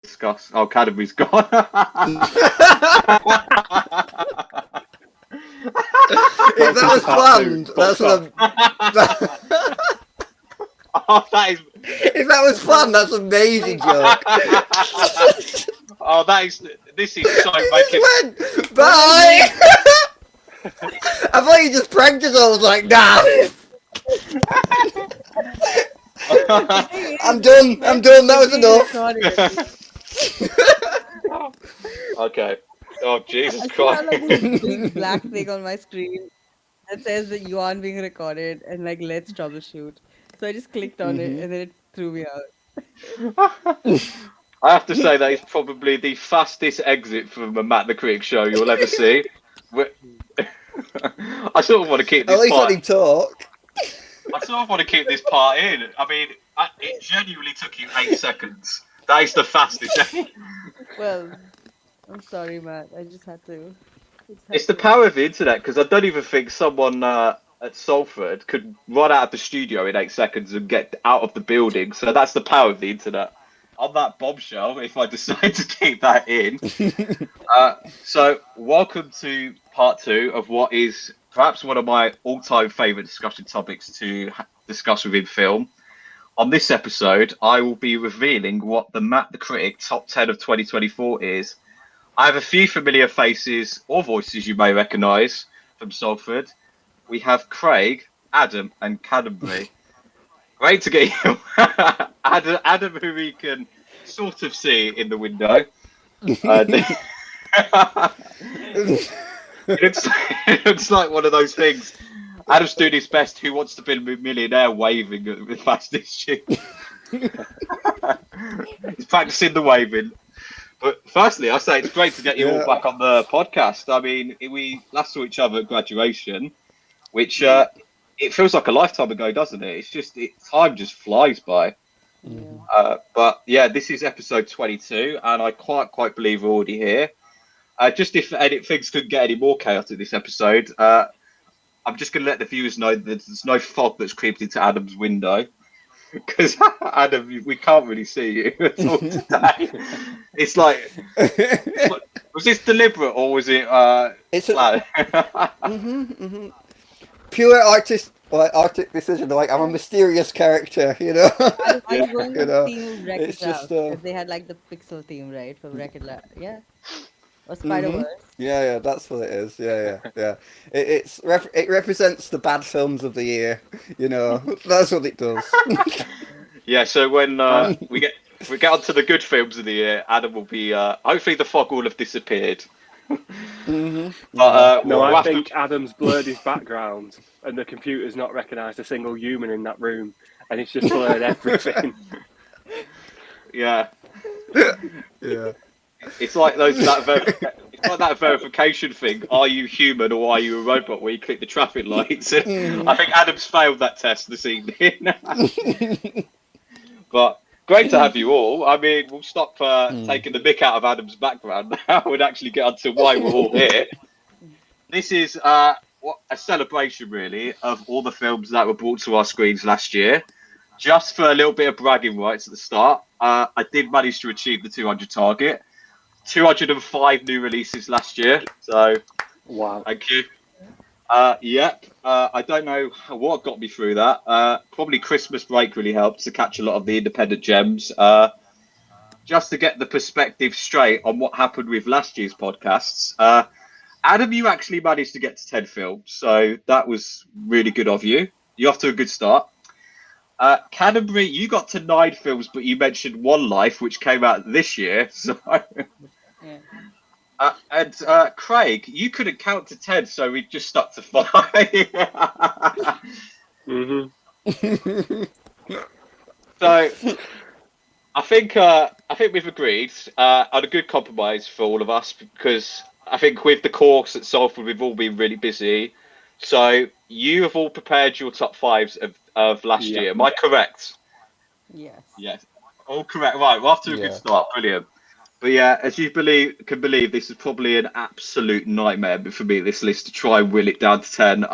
discuss. Oh, Kadambari's gone. If that was planned, that's what Oh, that is. if that was planned, that's an amazing joke. Oh, that is. This is so He making. just went, bye! I thought you just pranked us all. I was like, nah. I'm done. That was enough. Okay. Oh, Jesus I Christ. have like this big black thing on my screen that says that you aren't being recorded and like let's troubleshoot. So I just clicked on it and then it threw me out. I have to say that is probably the fastest exit from a Matt the Critic show you'll ever see. I sort of want to keep this At least part. let him talk. I sort of want to keep this part in. I mean, it genuinely took you 8 seconds. That is the fastest. Well, I'm sorry, Matt. I just had to. It's the power of the internet, because I don't even think someone at Salford could run out of the studio in 8 seconds and get out of the building. So that's the power of the internet. On that bombshell, if I decide to keep that in. So welcome to part 2 of what is perhaps one of my all-time favourite discussion topics to discuss within film. On this episode, I will be revealing what the Matt the Critic Top 10 of 2024 is. I have a few familiar faces or voices you may recognise from Salford. We have Craig, Adam, and Kadambari. Great to get you. Adam, who we can sort of see in the window. It looks like one of those things. Adam's doing his best. Who wants to be a millionaire? Waving at the fastest shit. He's practicing the waving. But firstly, I say it's great to get you all back on the podcast. I mean, we last saw each other at graduation, which it feels like a lifetime ago, doesn't it? It's just time just flies by. Yeah. But yeah, this is episode 22, and I quite believe we're already here. Just if things couldn't get any more chaotic this episode, I'm just going to let the viewers know that there's no fog that's creeped into Adam's window. Because Adam, we can't really see you at all today. It's like, was this deliberate or was it? It's pure artistic decision. Like, I'm a mysterious character, you know. Are you going with the theme of Wreck-It it's just, Ralph? 'Cause they had like the pixel theme, right, from Wreck-It Ralph. Yeah. Or Spider-Verse. Yeah, that's what it is. Yeah. It represents the bad films of the year. You know, that's what it does. Yeah. So when we get onto the good films of the year, Adam will be. Hopefully, the fog will have disappeared. But, I think Adam's blurred his background, and the computer's not recognised a single human in that room, and it's just blurred everything. Yeah. Yeah. It's like that verification thing. Are you human or are you a robot? Where you click the traffic lights. I think Adam's failed that test this evening. But great to have you all. I mean, we'll stop taking the mick out of Adam's background now and actually get onto why we're all here. This is a celebration, really, of all the films that were brought to our screens last year. Just for a little bit of bragging rights at the start, I did manage to achieve the 200 target. 205 new releases last year. So, wow. Thank you. I don't know what got me through that. Probably Christmas break really helped to catch a lot of the independent gems. Just to get the perspective straight on what happened with last year's podcasts. Adam, you actually managed to get to 10 films, so that was really good of you. You're off to a good start. Kadambari, you got to 9 films, but you mentioned One Life, which came out this year. So, and Craig, you couldn't count to 10, so we just stuck to 5. So, I think we've agreed on a good compromise for all of us, because I think with the course at Salford, we've all been really busy. So you have all prepared your top 5s of last year. Am I correct? Yes. Yes. All correct. Right, we're off to a good start. Brilliant. But yeah, as you can believe, this is probably an absolute nightmare for me, this list, to try and will it down to 10.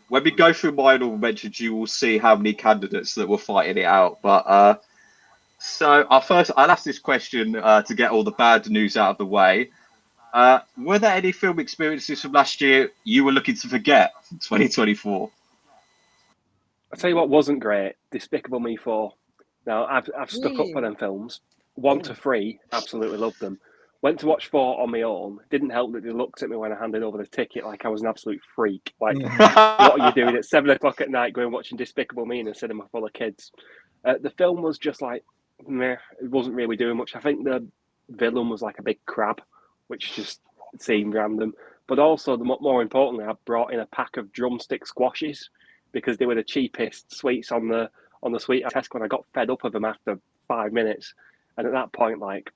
When we go through my honourable mentions, you will see how many candidates that were fighting it out. But So I'll ask this question to get all the bad news out of the way. Were there any film experiences from last year you were looking to forget from 2024? I'll tell you what wasn't great. Despicable Me 4. Now, I've stuck up for Really? them films. 1 to 3, absolutely loved them. Went to watch 4 on my own. Didn't help that they looked at me when I handed over the ticket like I was an absolute freak. Like, what are you doing at 7 o'clock at night going watching Despicable Me in a cinema full of kids? The film was just like, meh, it wasn't really doing much. I think the villain was like a big crab, which just seemed random. But also, more importantly, I brought in a pack of drumstick squashes because they were the cheapest sweets on the sweet test when I got fed up of them after 5 minutes. And at that point, like,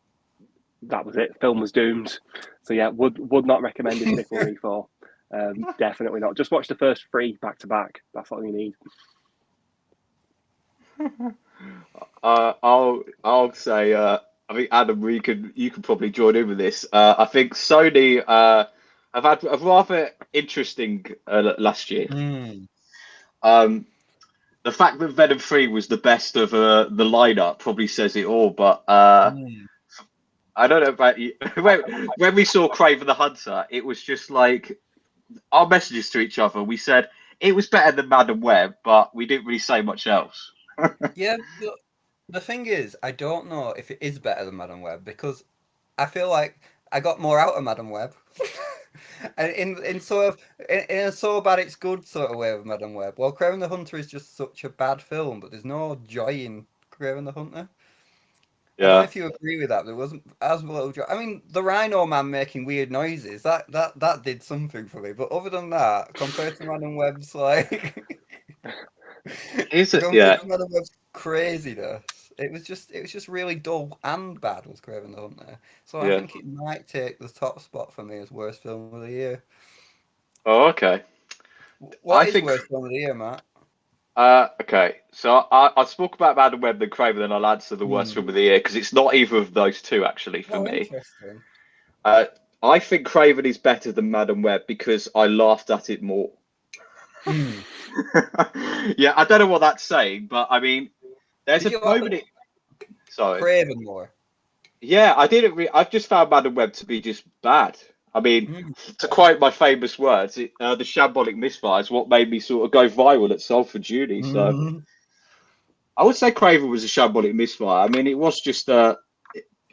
that was it. Film was doomed. So yeah, would not recommend Despicable Me 4. Definitely not. Just watch the first 3 back to back. That's all you need. I'll say I think Adam, you can probably join in with this. I think Sony have had a rather interesting last year. The fact that Venom 3 was the best of the lineup probably says it all. But I don't know about you. When we saw Craven the Hunter, it was just like our messages to each other. We said it was better than Madam Web, but we didn't really say much else. Yeah, but the thing is, I don't know if it is better than Madam Web because I feel like I got more out of Madam Web. And in sort of in a so bad it's good sort of way with Madam Web. Well, Craven the Hunter is just such a bad film, but there's no joy in Craven the Hunter. I don't know Yeah. if you agree with that. There wasn't as little joy. I mean, the Rhino Man making weird noises that did something for me. But other than that, compared to Madam Web's like, Is it? compared Yeah. to Madam Web's craziness, it was just really dull and bad. Was Craven the Hunter? So I Yeah. think it might take the top spot for me as worst film of the year. Oh, okay. What I is think. worst film of the year, Matt? Okay. So I spoke about Madam Web and Craven, then I'll answer the worst film of the year because it's not either of those two actually for Oh, me. interesting. I think Craven is better than Madam Web because I laughed at it more. Yeah, I don't know what that's saying, but I mean, there's Did a you moment. Sorry. Craven more? Yeah, I didn't. I've just found Madam Web to be just bad. I mean, to quote my famous words, the shambolic misfire is what made me sort of go viral at Salford Uni. So I would say Craven was a shambolic misfire. I mean, it was just it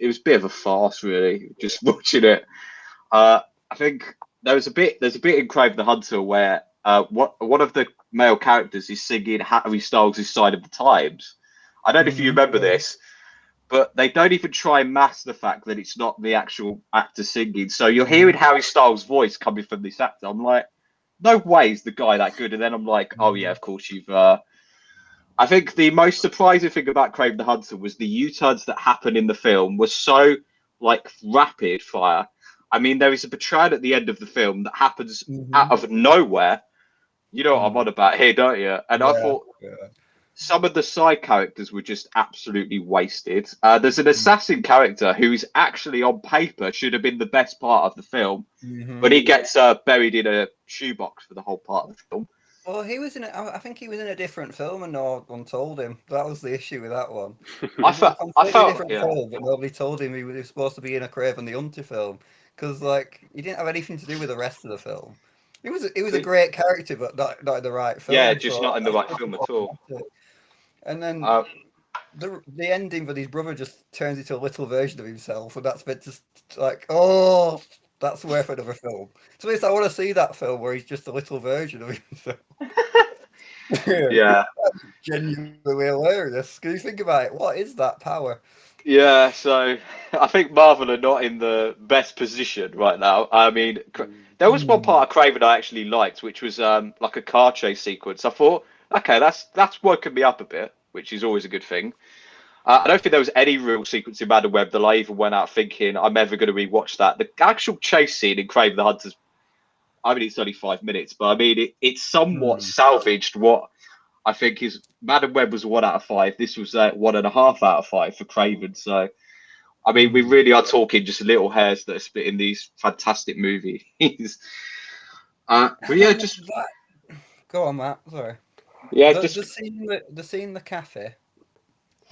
was a bit of a farce, really. Just watching it. I think there's a bit in Craven the Hunter where one of the male characters is singing Harry Styles' "Sign of the Times." I don't know if you remember this, but they don't even try and mask the fact that it's not the actual actor singing. So you're hearing Harry Styles' voice coming from this actor. I'm like, no way is the guy that good. And then I'm like, oh yeah, of course you've. I think the most surprising thing about Craven the Hunter was the U-turns that happen in the film were so like rapid fire. I mean, there is a betrayal at the end of the film that happens out of nowhere. You know what I'm on about here, don't you? And I thought some of the side characters were just absolutely wasted. There's an assassin character who's actually on paper should have been the best part of the film, but he gets buried in a shoebox for the whole part of the film. Well, he was in. I think he was in a different film, and no one told him. That was the issue with that one. I felt, Different yeah. film, but nobody told him he was supposed to be in a Craven the Hunter film because, like, he didn't have anything to do with the rest of the film. He was a great character, but not in the right film. Yeah, just not in the right film at all. And then the ending, but his brother just turns into a little version of himself, and that's meant to like, oh, that's worth another film. So at least I want to see that film where he's just a little version of himself. Yeah. That's genuinely hilarious. Can you think about it? What is that power? Yeah, so I think Marvel are not in the best position right now. I mean, there was one part of Craven I actually liked, which was like a car chase sequence. I thought, okay, that's woken me up a bit, which is always a good thing. I don't think there was any real sequence in Madam Web that I even went out thinking I'm ever going to rewatch that. The actual chase scene in Craven the Hunter's, I mean, it's only 5 minutes, but I mean, it's somewhat salvaged what I think is Madam Web was 1 out of 5. This was 1.5 out of 5 for Craven. So, I mean, we really are talking just little hairs that are split in these fantastic movies. But yeah, just go on, Matt. Sorry. yeah, The just scene in the cafe.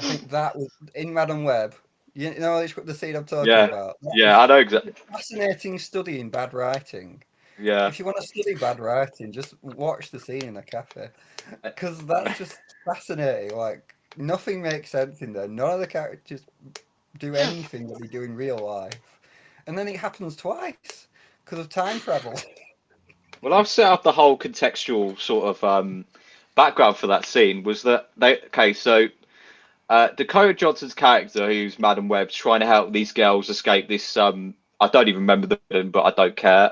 I think that was in Madam Web. You know the scene I'm talking Yeah, about? That yeah, I know exactly. was a fascinating study in bad writing. Yeah, If you want to study bad writing, just watch the scene in a cafe. Because that's just fascinating. Like, nothing makes sense in there. None of the characters do anything that they do in real life. And then it happens twice because of time travel. well, I've set up the whole contextual sort of background for that scene. Was that so Dakota Johnson's character, who's Madam Web's, trying to help these girls escape this. I don't even remember the villain, but I don't care.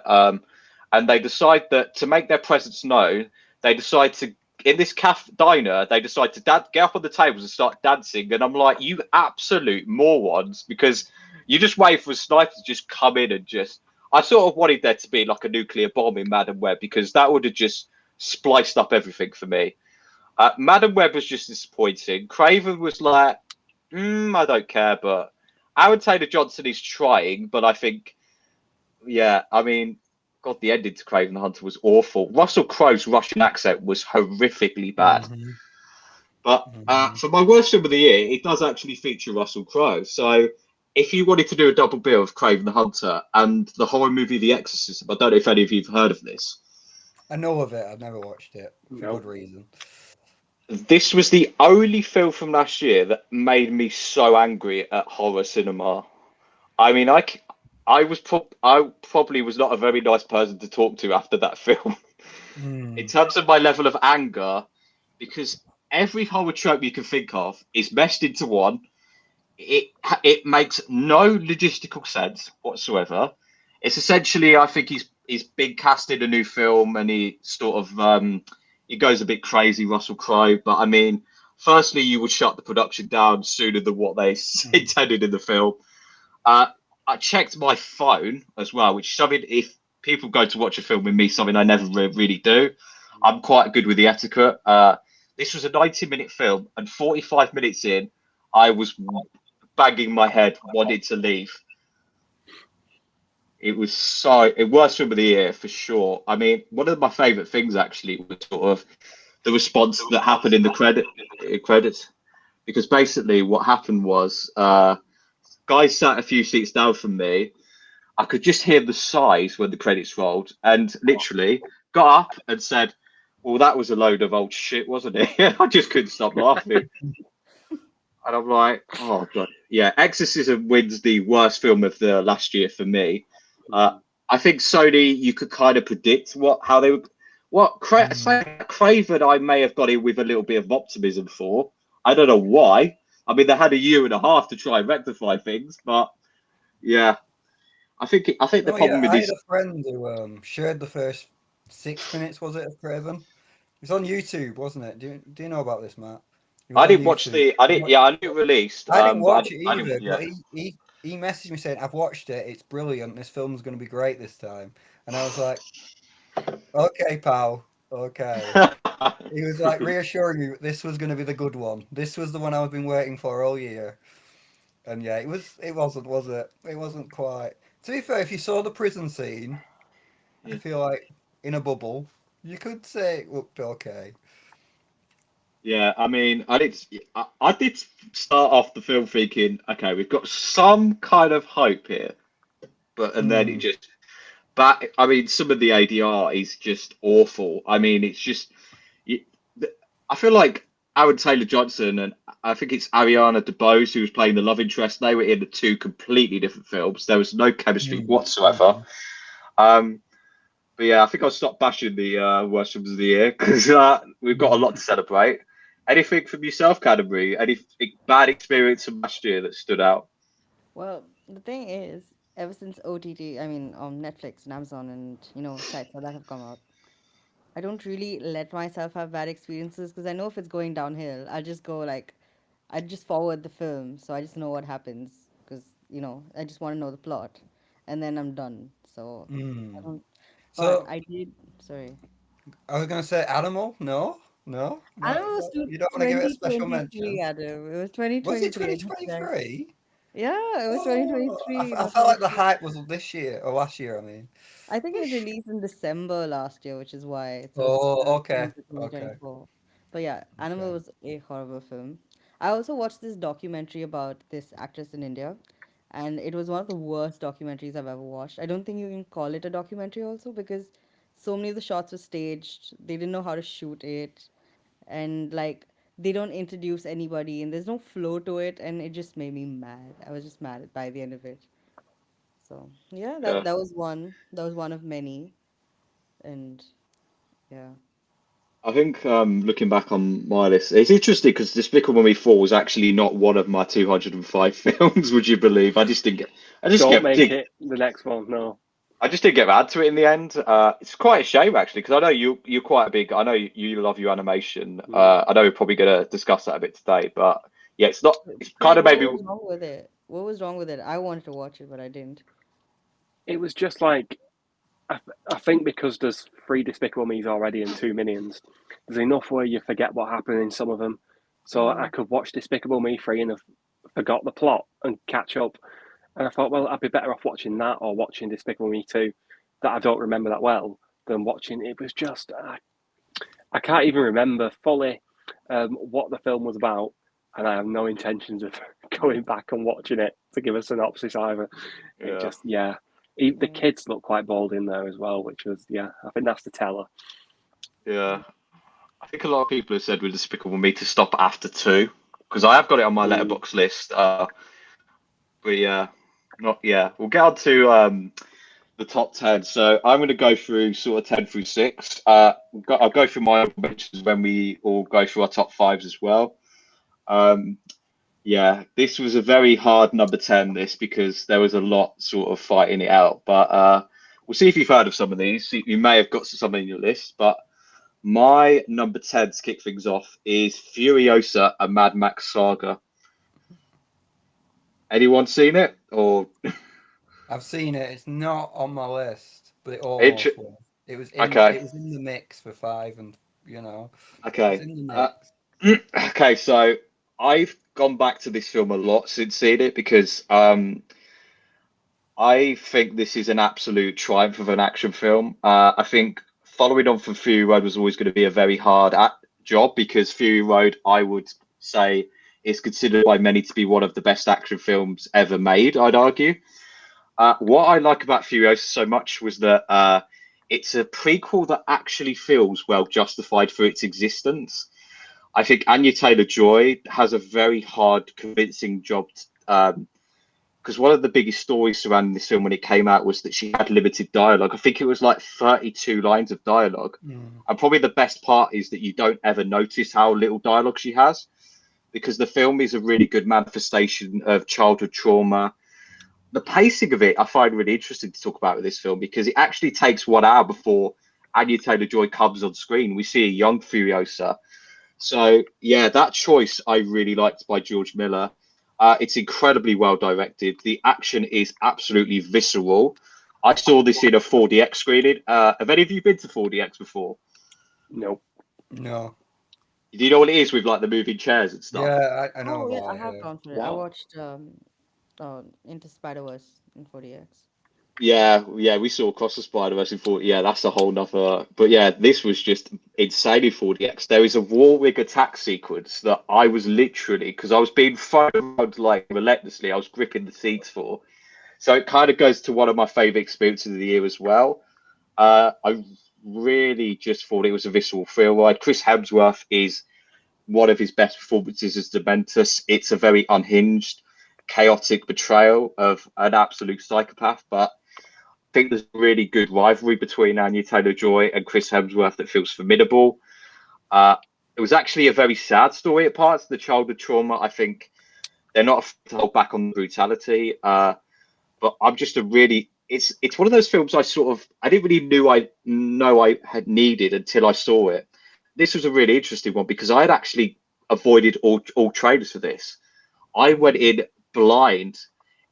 And they decide that to make their presence known, they decide to in this diner. They decide to get up on the tables and start dancing. And I'm like, you absolute morons, because you just wait for a sniper to just come in and just. I sort of wanted there to be like a nuclear bomb in Madam Web, because that would have just spliced up everything for me. Madam Web was just disappointing. Craven was like, I don't care, but Aaron Taylor Johnson is trying, but I think, yeah, I mean, God, the ending to Craven the Hunter was awful. Russell Crowe's Russian accent was horrifically bad. Mhm. But for my worst film of the year, it does actually feature Russell Crowe. So if you wanted to do a double bill of Craven the Hunter and the horror movie The Exorcism, I don't know if any of you have heard of this. I know of it. I've never watched it for Nope. good reason. This was the only film from last year that made me so angry at horror cinema. I mean, I probably was not a very nice person to talk to after that film. In terms of my level of anger, because every horror trope you can think of is meshed into one. It makes no logistical sense whatsoever. It's essentially, I think he's been cast in a new film, and he sort of he goes a bit crazy, Russell Crowe. But I mean, firstly, you would shut the production down sooner than what they intended in the film. I checked my phone as well, which is something, if people go to watch a film with me, something I never really do. I'm quite good with the etiquette. This was a 90-minute film, and 45 minutes in, I was banging my head, wanted to leave. It was worst film of the year for sure. I mean, one of my favourite things actually was sort of the response that happened in the credits, because basically what happened was guys sat a few seats down from me. I could just hear the sighs when the credits rolled, and literally got up and said, "Well, that was a load of old shit, wasn't it?" I just couldn't stop laughing. And I'm like, oh god, yeah. Exorcism wins the worst film of the last year for me. I think Sony, you could kind of predict how they would. Craven, I may have got in with a little bit of optimism for. I don't know why. I mean, they had a year and a half to try and rectify things, but yeah, I think the problem with I this. had a friend who shared the first 6 minutes, was it, of Craven? It was on YouTube, wasn't it? Do you know about this, Matt? It was I on didn't watch YouTube. I didn't. Yeah, I knew it released. I didn't But watch it I didn't. either, Yeah. but he messaged me saying, "I've watched it. It's brilliant. This film's going to be great this time." And I was like, "Okay, pal. Okay." He was like reassuring me this was going to be the good one. This was the one I've been waiting for all year. And yeah, it wasn't, was it? It wasn't quite. To be fair, if you saw the prison scene, I feel like in a bubble, you could say it looked okay. Yeah, I mean, I did start off the film thinking, okay, we've got some kind of hope here, and then it just. But I mean, some of the ADR is just awful. I mean, it's just. I feel like Aaron Taylor Johnson and I think it's Ariana DeBose who was playing the love interest. They were in the two completely different films. There was no chemistry whatsoever. But yeah, I think I'll stop bashing the worst films of the year, because we've got a lot to celebrate. Anything from yourself, Kadambari? Any bad experience from last year that stood out? Well, the thing is, ever since OTT, I mean, on Netflix and Amazon and sites like that have come out, I don't really let myself have bad experiences because I know if it's going downhill, I'll just go like, I just forward the film, so I just know what happens because I just want to know the plot, and then I'm done. So I don't. But So I did. Sorry. I was going to say Animal. No, no, Animal no. was You don't want to give it a special 2023, mention. Adam. It was Was it 2023. I just checked. 2023? Yeah, it was Oh, 2023, I not felt like the 23. hype was this year or last year. I mean. I think it released in December last year, which is why it's Oh, still okay, into okay, 2024. But yeah, Animal okay. was a horrible film. I also watched this documentary about this actress in India, and it was one of the worst documentaries I've ever watched. I don't think you can call it a documentary also because so many of the shots were staged. They didn't know how to shoot it, and like they don't introduce anybody, and there's no flow to it, and it just made me mad. I was just mad by the end of it. So yeah, Yeah. that was one. That was one of many, and yeah. I think looking back on my list, it's interesting because Despicable Me 4 was actually not one of my 205 films. Would you believe? Don't make it the next one. No. I just didn't get around to it in the end. It's quite a shame actually because I know you're quite a big. I know you love your animation. I know we're probably going to discuss that a bit today, but yeah, it's not. It's kind Craig, of what maybe. was wrong with it? What was wrong with it? I wanted to watch it, but I didn't. It was just like I think because there's 3 Despicable Me's already and 2 Minions, there's enough where you forget what happened in some of them. So I could watch Despicable Me 3 and have forgot the plot and catch up. And I thought, well, I'd be better off watching that or watching Despicable Me 2 that I don't remember that well than watching. It was just, I can't even remember fully what the film was about. And I have no intentions of going back and watching it to give a synopsis either. It Yeah. just, yeah. The kids look quite bold in there as well, which was, yeah, I think that's the teller. Yeah. I think a lot of people have said with Despicable Me to stop after 2 because I have got it on my letterbox list. But yeah, not yeah. We'll get on to the top 10. So I'm going to go through sort of 10 through 6. I'll go through my honorable mentions when we all go through our top 5s as well. Yeah, this was a very hard number 10, this, because there was a lot sort of fighting it out. But we'll see if you've heard of some of these. You may have got some in your list, but my number 10 to kick things off is Furiosa, a Mad Max saga. Anyone seen it? Or I've seen it. It's not on my list, but it it? almost was. It was in. Okay, It was in the mix for 5, and it's okay. in the mix. Okay, so I've gone back to this film a lot since seeing it because I think this is an absolute triumph of an action film. I think following on from Fury Road was always going to be a very hard job because Fury Road, I would say, is considered by many to be one of the best action films ever made, I'd argue. What I like about Furiosa so much was that it's a prequel that actually feels well justified for its existence. I think Anya Taylor-Joy has a very hard, convincing job. Because one of the biggest stories surrounding this film when it came out was that she had limited dialogue. I think it was like 32 lines of dialogue. And probably the best part is that you don't ever notice how little dialogue she has because the film is a really good manifestation of childhood trauma. The pacing of it, I find really interesting to talk about with this film because it actually takes 1 hour before Anya Taylor-Joy comes on screen. We see a young Furiosa. So, yeah, that choice I really liked by George Miller. It's incredibly well directed. The action is absolutely visceral. I saw this in a 4DX screening. Have any of you been to 4DX before? Nope. No. Do you know what it is with like the moving chairs and stuff? Yeah, I know Oh yeah, about I it. have Yeah. gone through it. I Wow. watched Into Spider-Verse in 40X. Yeah, we saw Across the Spider-Verse in 40. Yeah, that's a whole nother. But yeah, this was just insanely 4DX. There is a Warwick attack sequence that I was literally, because I was being thrown around like relentlessly, I was gripping the seats for. So it kind of goes to one of my favorite experiences of the year as well. I really just thought it was a visceral thrill ride. Chris Hemsworth is one of his best performances as Dementus. It's a very unhinged, chaotic portrayal of an absolute psychopath, but I think there's really good rivalry between Anya Taylor-Joy and Chris Hemsworth that feels formidable. It was actually a very sad story at parts. The childhood trauma, I think they're not afraid to hold back on the brutality. But I'm just a really, it's one of those films I didn't really know I had needed until I saw it. This was a really interesting one because I had actually avoided all trailers for this. I went in blind.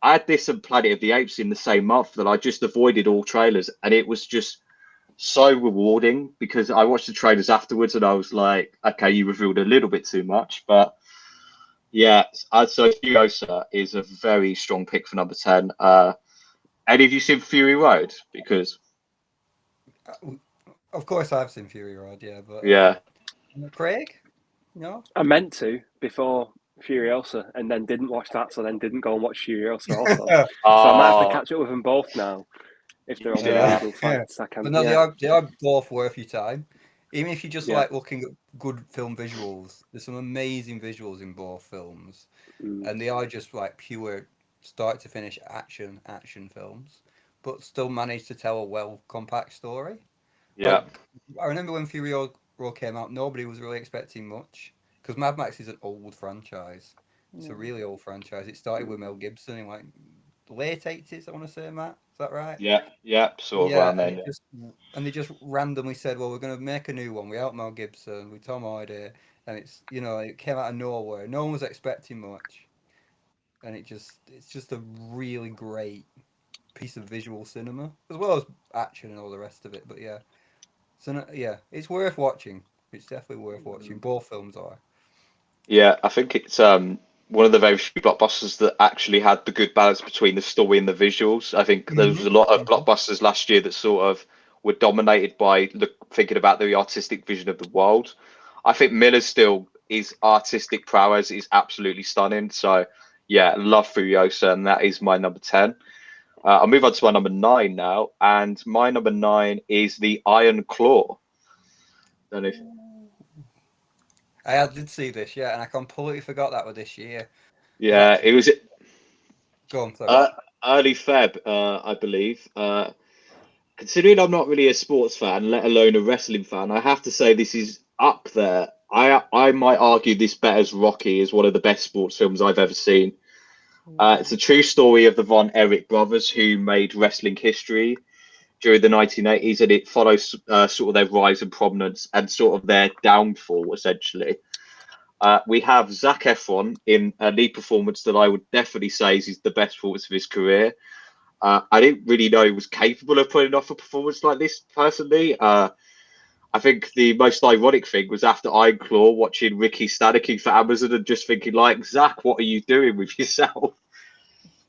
I had this and Planet of the Apes in the same month that I just avoided all trailers, and it was just so rewarding because I watched the trailers afterwards and I was like, okay, you revealed a little bit too much, but yeah. So Furiosa is a very strong pick for number 10. Any of you seen Fury Road? Because Of course, I've seen Fury Road. Yeah, but yeah, Craig, no. I meant to before Furiosa, and then didn't watch that, so then didn't go and watch Furiosa also. So I might have to catch up with them both now if they're on the original fights. I can. But no, they are both worth your time. Even if you just like looking at good film visuals, there's some amazing visuals in both films, and they are just like pure start to finish action films, but still manage to tell a well compact story. Yeah. Like, I remember when Fury Road came out, nobody was really expecting much because Mad Max is an old franchise. It's a really old franchise. It started with Mel Gibson in like the late 80s, I want to say, Matt. Is that right? Yeah, sort of around then. And they just randomly said, well, we're going to make a new one without Mel Gibson, with Tom Hardy, and it's, you know, it came out of nowhere. No one was expecting much. And it's just a really great piece of visual cinema, as well as action and all the rest of it. But yeah. So no, yeah, it's worth watching. It's definitely worth watching. Both films are. Yeah, I think it's one of the very few blockbusters that actually had the good balance between the story and the visuals. I think there was a lot of blockbusters last year that sort of were dominated by thinking about the artistic vision of the world. I think Miller still, his artistic prowess is absolutely stunning. So yeah, love Furiosa, and that is my number 10. I'll move on to my number 9 now, and my number 9 is the Iron Claw. Don't know if... I did see this, yeah, and I completely forgot that was this year. Yeah, it was Go on, sorry. early Feb, I believe. Considering I'm not really a sports fan, let alone a wrestling fan, I have to say this is up there. I might argue this betters Rocky is one of the best sports films I've ever seen. It's a true story of the Von Erich brothers who made wrestling history during the 1980s, and it follows sort of their rise and prominence and sort of their downfall, essentially. We have Zac Efron in a lead performance that I would definitely say is the best performance of his career. I didn't really know he was capable of putting off a performance like this, personally. I think the most ironic thing was after Iron Claw, watching Ricky Stanicky for Amazon and just thinking, like, Zac, what are you doing with yourself?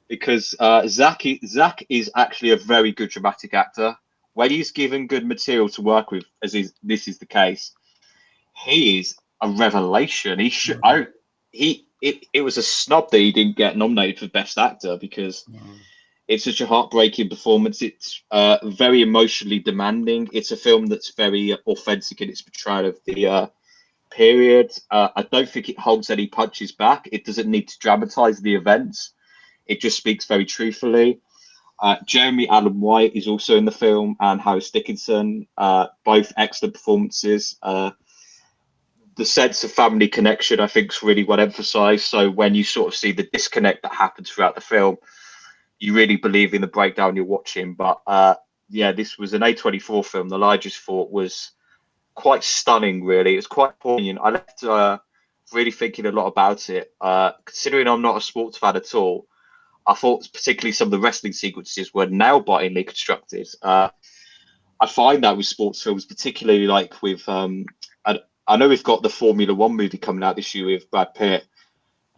Because Zac is actually a very good dramatic actor. When he's given good material to work with, this is the case, he is a revelation. He should. It was a snub that he didn't get nominated for Best Actor because it's such a heartbreaking performance. It's very emotionally demanding. It's a film that's very authentic in its portrayal of the period. I don't think it holds any punches back. It doesn't need to dramatize the events. It just speaks very truthfully. Jeremy Allen White is also in the film, and Harris Dickinson, both excellent performances. The sense of family connection, I think, is really well emphasized. So when you sort of see the disconnect that happens throughout the film, you really believe in the breakdown you're watching. But yeah, this was an A24 film. The lie just thought was quite stunning, really. It was quite poignant. I left really thinking a lot about it. Considering I'm not a sports fan at all, I thought particularly some of the wrestling sequences were nail-bitingly constructed. I find that with sports films, particularly like with, I know we've got the Formula One movie coming out this year with Brad Pitt.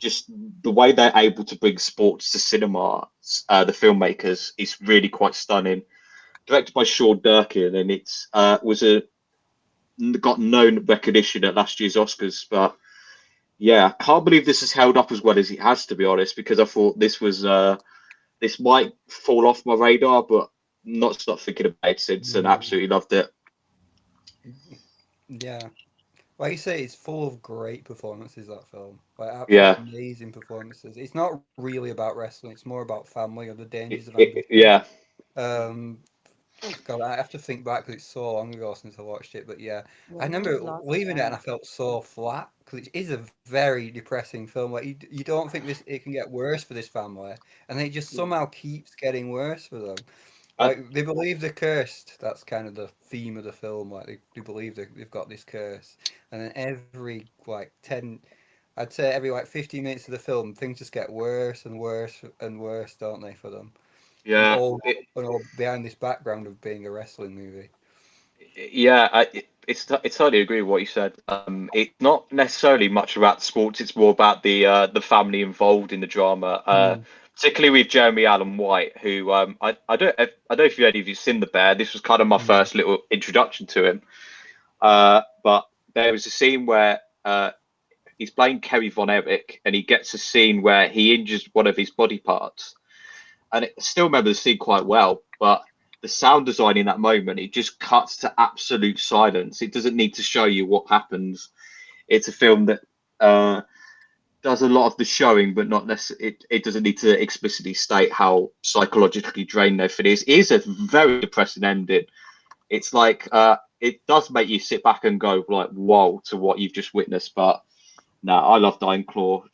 Just the way they're able to bring sports to cinema, the filmmakers, is really quite stunning. Directed by Sean Durkin, and it's got no recognition at last year's Oscars, but yeah, I can't believe this has held up as well as it has, to be honest, because I thought this was this might fall off my radar, but not stopped thinking about it since, and absolutely loved it. Yeah, like you say, it's full of great performances. That film, like absolutely amazing performances. It's not really about wrestling; it's more about family and the dangers of ambition. Yeah. God, I have to think back because it's so long ago since I watched it. But yeah, I remember leaving it and I felt so flat because it is a very depressing film. Like you don't think it can get worse for this family, and then it just somehow keeps getting worse for them. Like they believe they're cursed. That's kind of the theme of the film. Like they believe they've got this curse, and then every like 10, I'd say every like 15 minutes of the film, things just get worse and worse and worse, don't they, for them? Yeah, all behind this background of being a wrestling movie. Yeah, it's totally agree with what you said. It's not necessarily much about sports. It's more about the family involved in the drama. Particularly with Jeremy Allen White, who I don't know if any of you've seen The Bear. This was kind of my first little introduction to him. But there was a scene where he's playing Kerry Von Erich, and he gets a scene where he injures one of his body parts, and I still remember the scene quite well, but the sound design in that moment, it just cuts to absolute silence. It doesn't need to show you what happens. It's a film that does a lot of the showing, but not necessarily. It doesn't need to explicitly state how psychologically drained everything is. It is a very depressing ending. It's like it does make you sit back and go like, "Whoa!" to what you've just witnessed. But no, I love Dying Claw.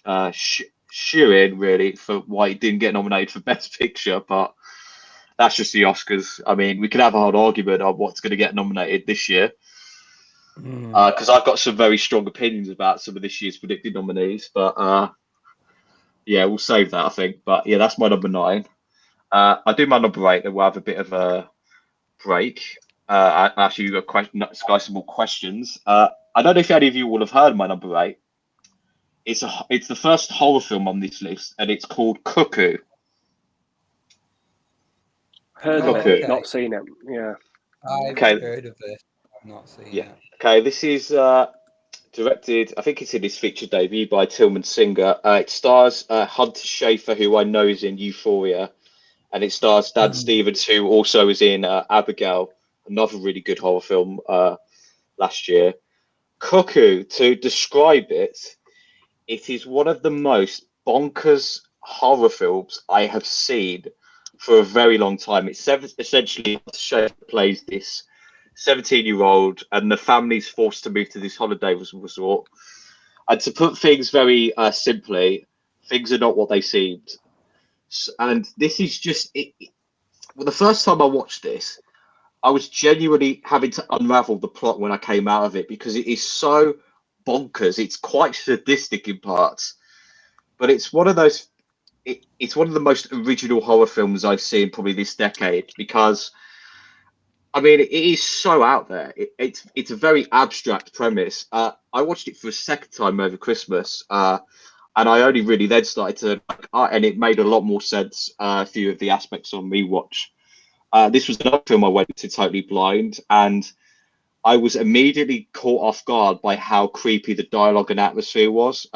Shoo-in really for why it didn't get nominated for Best Picture, but that's just the Oscars. I mean, we could have a whole argument on what's going to get nominated this year, because I've got some very strong opinions about some of this year's predicted nominees. But yeah, we'll save that, I think. But yeah, that's my number 9. I do my number 8, and we'll have a bit of a break. I actually got some more questions. I don't know if any of you will have heard my number 8. It's the first horror film on this list, and it's called Cuckoo. Heard of Cuckoo. it, not seen it. Yeah. I've Okay. heard of this. I've not seen Yeah. it. Okay, this is directed, I think it's in his feature debut, by Tillman Singer. It stars Hunter Schafer, who I know is in Euphoria, and it stars Dan Stevens, who also is in Abigail, another really good horror film last year. Cuckoo, to describe it, it is one of the most bonkers horror films I have seen for a very long time. It's essentially Schafer plays this 17-year-old, and the family's forced to move to this holiday resort. And to put things very simply, things are not what they seemed. And this is just it. Well, the first time I watched this, I was genuinely having to unravel the plot when I came out of it, because it is so bonkers. It's quite sadistic in parts, but it's one of those. It's one of the most original horror films I've seen probably this decade, because I mean, it is so out there. It's a very abstract premise. I watched it for a second time over Christmas, and I only really then started to and it made a lot more sense. A few of the aspects on rewatch. This was another film I went to totally blind, and I was immediately caught off guard by how creepy the dialogue and atmosphere was.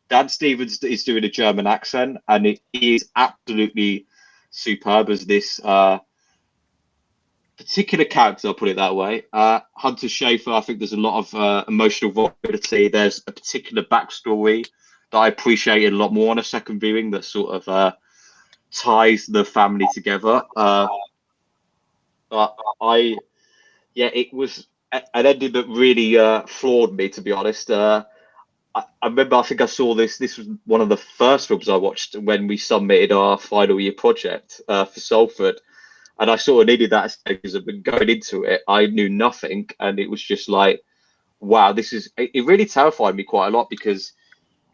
Dan Stevens is doing a German accent, and it is absolutely superb as this particular character, I'll put it that way. Hunter Schafer, I think there's a lot of emotional vulnerability. There's a particular backstory that I appreciated a lot more on a second viewing that sort of ties the family together. But it was an ending that really floored me, to be honest. I remember, I think I saw this. This was one of the first films I watched when we submitted our final year project for Salford. And I sort of needed that because I've been going into it. I knew nothing. And it was just like, wow, it really terrified me quite a lot, because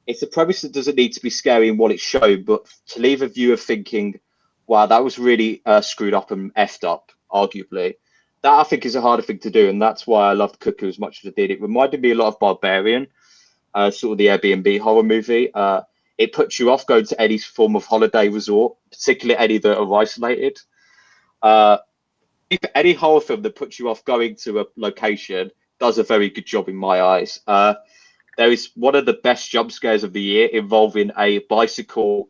it's a premise that doesn't need to be scary in what it's shown, but to leave a viewer thinking, wow, that was really screwed up and effed up, arguably. That I think is a harder thing to do. And that's why I loved Cuckoo as much as I did. It reminded me a lot of Barbarian, sort of the Airbnb horror movie. It puts you off going to any form of holiday resort, particularly any that are isolated. If any horror film that puts you off going to a location does a very good job in my eyes. There is one of the best jump scares of the year involving a bicycle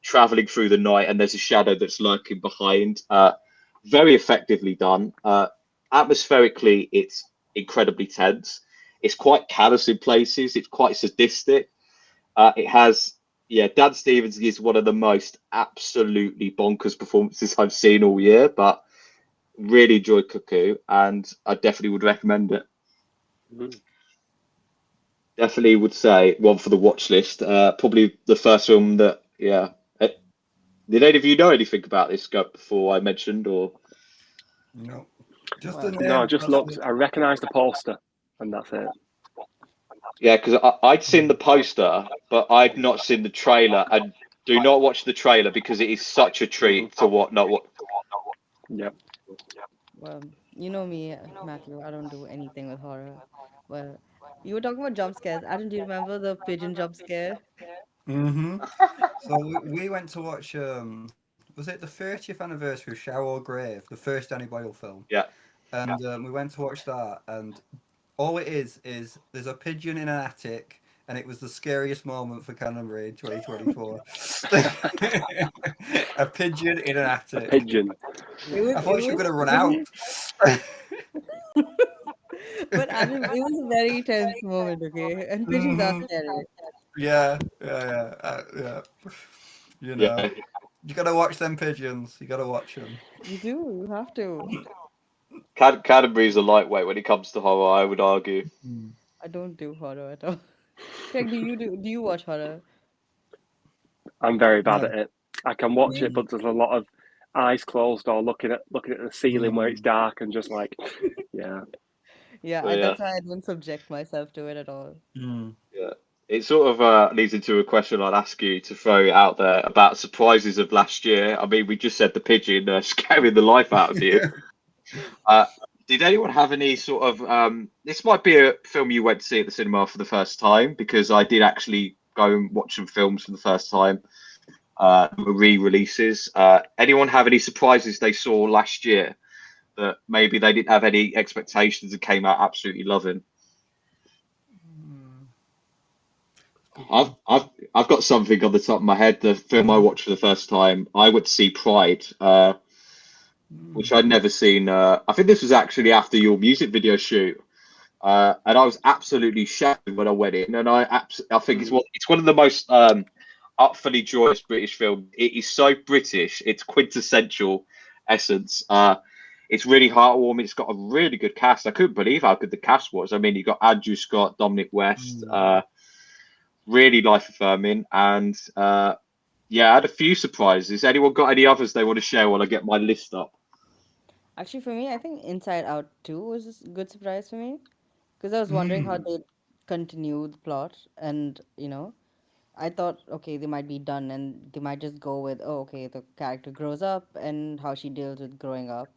traveling through the night, and there's a shadow that's lurking behind. Very effectively done. Atmospherically, it's incredibly tense. It's quite callous in places. It's quite sadistic. It has, Dan Stevens is one of the most absolutely bonkers performances I've seen all year, but really enjoyed Cuckoo, and I definitely would recommend it. Definitely would say one for the watch list. Probably the first film that, Did any of you know anything about this before I mentioned, or? No. No, I just looked. I recognised the poster, and that's it. Yeah, because I'd seen the poster, but I'd not seen the trailer. And do not watch the trailer, because it is such a treat to not what. Yeah. Well, you know me, Matthew. I don't do anything with horror. Well, you were talking about jump scares. Adam, do you remember the pigeon jump scare? So we went to watch. Was it the 30th anniversary of Shower or Grave, the first Danny Boyle film? Yeah. And we went to watch that, and all it is there's a pigeon in an attic, and it was the scariest moment for Canterbury in 2024. A pigeon in an attic. A pigeon. I thought she was going to run it out. was- But Adam, it was a very tense moment, okay? And pigeons are scary. Yeah. You know, Yeah. you got to watch them pigeons. You got to watch them. You do, you have to. Cadbury's a lightweight when it comes to horror, I would argue. I don't do horror at all. Craig, do you watch horror? I'm very bad No. at it. I can watch it, but there's a lot of eyes closed or looking at the ceiling where it's dark and just like, yeah. Yeah, So, yeah. that's why I don't subject myself to it at all. Yeah. It sort of leads into a question I'd ask you to throw it out there about surprises of last year. I mean, we just said the pigeon scaring the life out of you. Did anyone have any sort of this might be a film you went to see at the cinema for the first time, because I did actually go and watch some films for the first time, re-releases. Anyone have any surprises they saw last year that maybe they didn't have any expectations and came out absolutely loving? I've got something on the top of my head. The film I watched for the first time, I went to see Pride, which I'd never seen. I think this was actually after your music video shoot, and I was absolutely shattered when I went in. And I think it's one of the most utterly joyous British films. It is so British. It's quintessential essence. It's really heartwarming. It's got a really good cast. I couldn't believe how good the cast was. I mean, you got Andrew Scott, Dominic West. Really life affirming, and yeah, I had a few surprises. Anyone got any others they want to share while I get my list up? Actually, for me, I think Inside Out 2 was a good surprise for me because I was wondering how they'd continue the plot, and I thought, okay, they might be done and they might just go with, oh, okay, the character grows up and how she deals with growing up.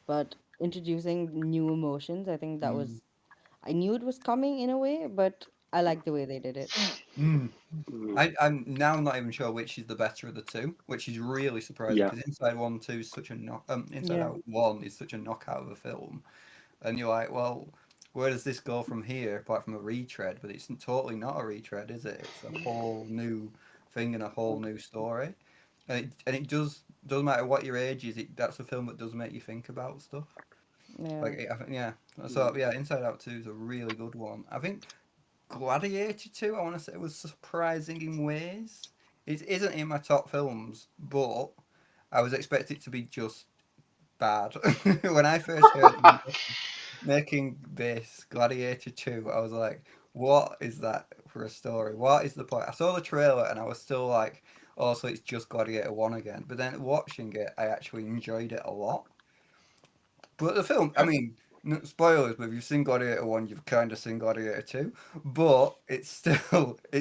But introducing new emotions, I think I knew it was coming in a way, but I like the way they did it. I'm now not even sure which is the better of the two, which is really surprising Yeah. because Inside One Two is such a Inside Yeah. Out 1 is such a knockout of a film, and you're like, well, where does this go from here? Apart from a retread, but it's totally not a retread, is it? It's a whole new thing and a whole new story, and it doesn't matter what your age is. That's a film that does make you think about stuff. Yeah. Like I think So yeah, Inside Out 2 is a really good one. I think Gladiator 2, I want to say, was surprising in ways. It isn't in my top films, but I was expecting it to be just bad. When I first heard them making this Gladiator 2, I was like, what is that for a story? What is the point? I saw the trailer and I was still like, oh, so it's just Gladiator 1 again. But then watching it, I actually enjoyed it a lot. But the film, I mean, spoilers, but if you've seen Gladiator 1, you've kind of seen Gladiator 2. But it's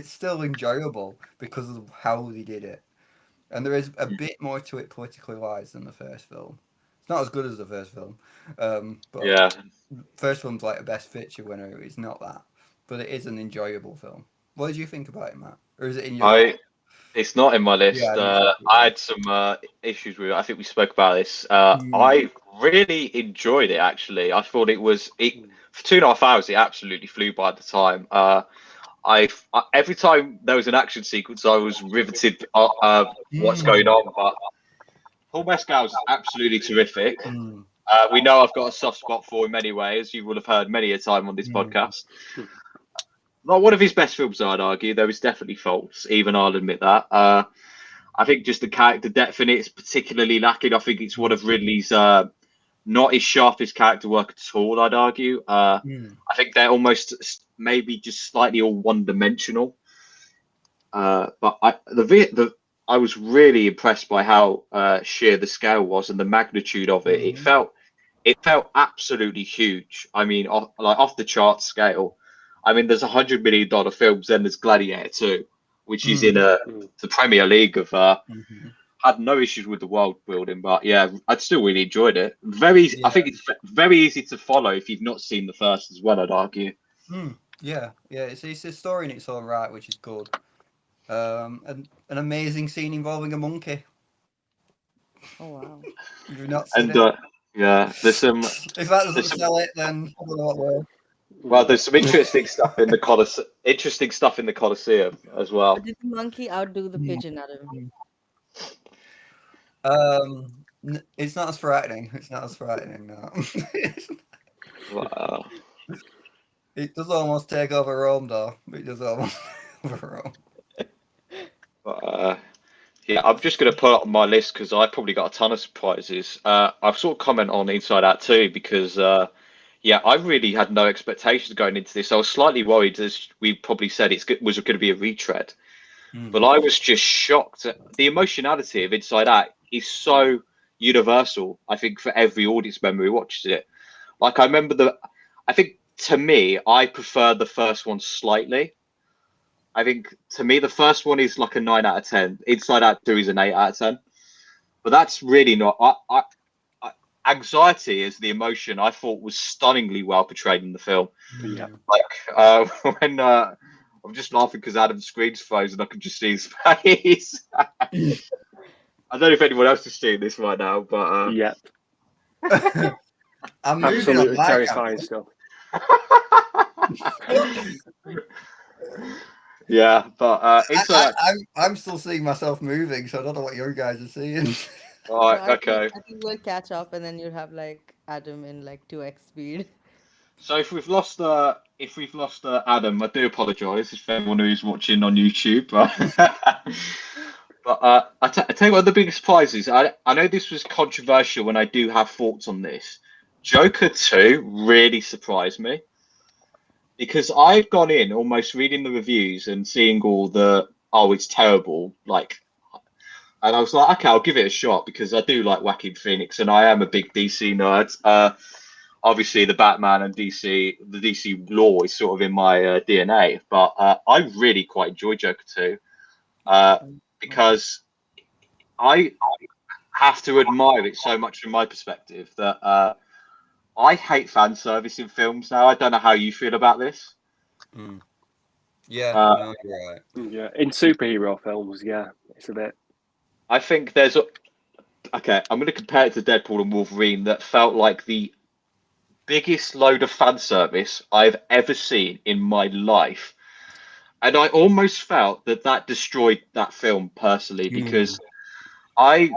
still enjoyable because of how they did it. And there is a bit more to it politically wise than the first film. It's not as good as the first film. But Yeah, first film's like a best picture winner. It's not that. But it is an enjoyable film. What did you think about it, Matt? Or is it in your list? It's not in my list. Yeah, I had some issues with it. I think we spoke about this. I really enjoyed it, actually. I thought for 2.5 hours, it absolutely flew by the time. Every time there was an action sequence, I was riveted what's going on. But Paul Mescal's absolutely terrific. We know I've got a soft spot for him anyway, as you will have heard many a time on this podcast. Not one of his best films, I'd argue. There is definitely faults, even I'll admit that. I think just the character depth in it is particularly lacking. I think it's one of Ridley's not his sharpest character work at all, I'd argue. I think they're almost maybe just slightly all one-dimensional. But I was really impressed by how sheer the scale was and the magnitude of it. It felt absolutely huge. I mean, off the chart scale. I mean, there's $100 million films, then there's Gladiator 2, which is in the Premier League of. Had no issues with the world building, but yeah, I'd still really enjoyed it. I think it's very easy to follow if you've not seen the first as well, I'd argue. Yeah. It's a story in its own right, which is good. And an amazing scene involving a monkey. Oh, wow. You've not seen it? Yeah, there's some. If that doesn't sell it, then I don't know what will. Well, there's some interesting stuff in the Colosseum as well. Did the monkey outdo the pigeon, Adam? It's not as frightening. It's not as frightening. No. Wow. It does almost take over Rome, though. It does almost over Rome. Yeah, I'm just going to put it on my list because I probably got a ton of surprises. I've sort of comment on Inside Out too because, yeah, I really had no expectations going into this. I was slightly worried, as we probably said, was going to be a retread. But I was just shocked. The emotionality of Inside Out is so universal, I think, for every audience member who watches it. Like, I remember I think to me, I prefer the first one slightly. I think to me, the first one is like a 9 out of 10. Inside Out 2 is an 8 out of 10. But that's really not. Anxiety is the emotion I thought was stunningly well portrayed in the film. Yeah. Like when I'm just laughing because Adam's screen's frozen, I can just see his face. I don't know if anyone else is seeing this right now, but Yeah. I'm moving Absolutely on my terrifying camera. stuff. yeah, but I'm still seeing myself moving, so I don't know what you guys are seeing. all right, No, okay. I think we'll catch up, and then you'll have like Adam in like 2x speed. So if we've lost Adam, I do apologise if anyone who's watching on YouTube. But I tell you what, the biggest surprise is. I know this was controversial, and I do have thoughts on this. Joker 2 really surprised me because I've gone in almost reading the reviews and seeing all the it's terrible, like, and I was like, okay, I'll give it a shot because I do like Joaquin Phoenix, and I am a big DC nerd. Obviously, the Batman and the DC lore is sort of in my DNA, but I really quite enjoy Joker 2 because I have to admire it so much from my perspective that I hate fan service in films now. I don't know how you feel about this. Yeah, no, you're right. Yeah, in superhero films, yeah, it's a bit. I think there's okay. I'm going to compare it to Deadpool and Wolverine. That felt like the biggest load of fan service I've ever seen in my life, and I almost felt that destroyed that film personally because I'm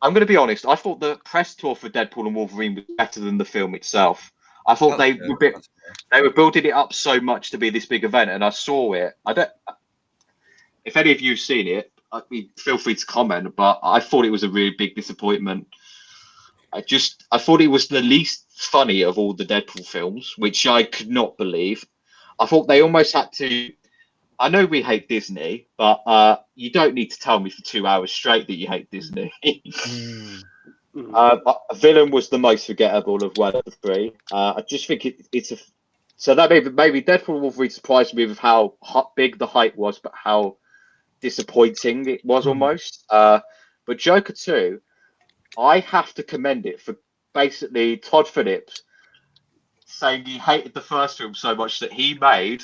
going to be honest. I thought the press tour for Deadpool and Wolverine was better than the film itself. I thought they were building it up so much to be this big event, and I saw it. I don't. If any of you've seen it, I mean, feel free to comment. But I thought it was a really big disappointment. I thought it was the least funny of all the Deadpool films, which I could not believe. I thought they almost had to. I know we hate Disney, but you don't need to tell me for 2 hours straight that you hate Disney. Villain was the most forgettable of one of the three. I just think it's a. So that maybe Deadpool and Wolverine surprised me with how big the hype was, but how disappointing it was almost. But Joker 2, I have to commend it for basically Todd Phillips saying he hated the first film so much that he made,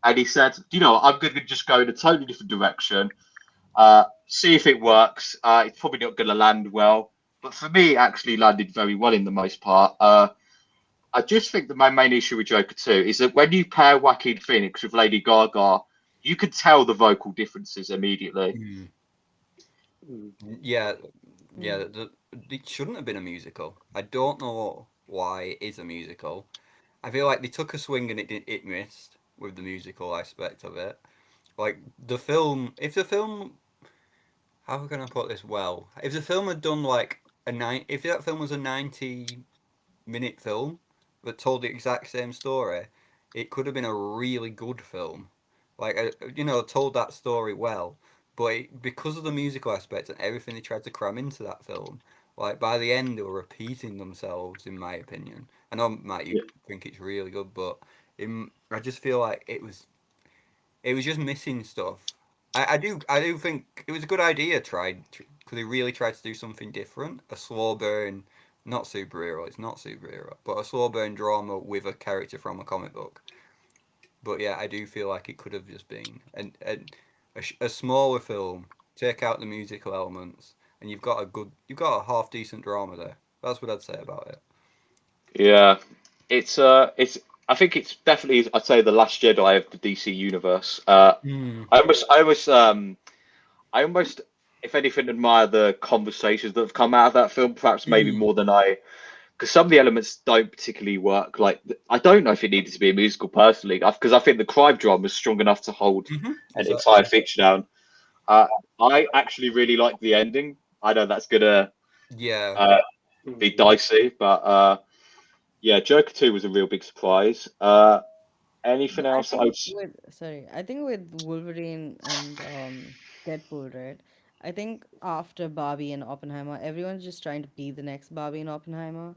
and he said, you know, I'm going to just go in a totally different direction, see if it works. It's probably not going to land well, but for me, it actually landed very well in the most part. I just think that my main issue with Joker 2 is that when you pair Joaquin Phoenix with Lady Gaga, you can tell the vocal differences immediately. Yeah, it shouldn't have been a musical. I don't know why it is a musical. I feel like they took a swing and it missed with the musical aspect of it. Like the film, how can I put this well? If the film had done like if that film was a 90-minute film that told the exact same story, it could have been a really good film. Like told that story well. But because of the musical aspect and everything they tried to cram into that film, like by the end they were repeating themselves, in my opinion. I know, Matt, you think it's really good, but I just feel like it was just missing stuff. I do think it was a good idea because they really tried to do something different, a slow burn, not superhero, it's not superhero, but a slow burn drama with a character from a comic book. But yeah, I do feel like it could have just been a smaller film. Take out the musical elements, and you've got a half decent drama there. That's what I'd say about it. Yeah, it's I think it's definitely, I'd say, the Last Jedi of the DC universe. Mm. I almost, if anything, admire the conversations that have come out of that film, perhaps maybe more than because some of the elements don't particularly work. Like, I don't know if it needed to be a musical personally, because I think the crime drama is strong enough to hold an entire feature down. I actually really like the ending. I know that's gonna be dicey, but yeah, Joker 2 was a real big surprise. Anything But I else? think with sorry, I think with Wolverine and Deadpool, right? I think after Barbie and Oppenheimer, everyone's just trying to be the next Barbie and Oppenheimer,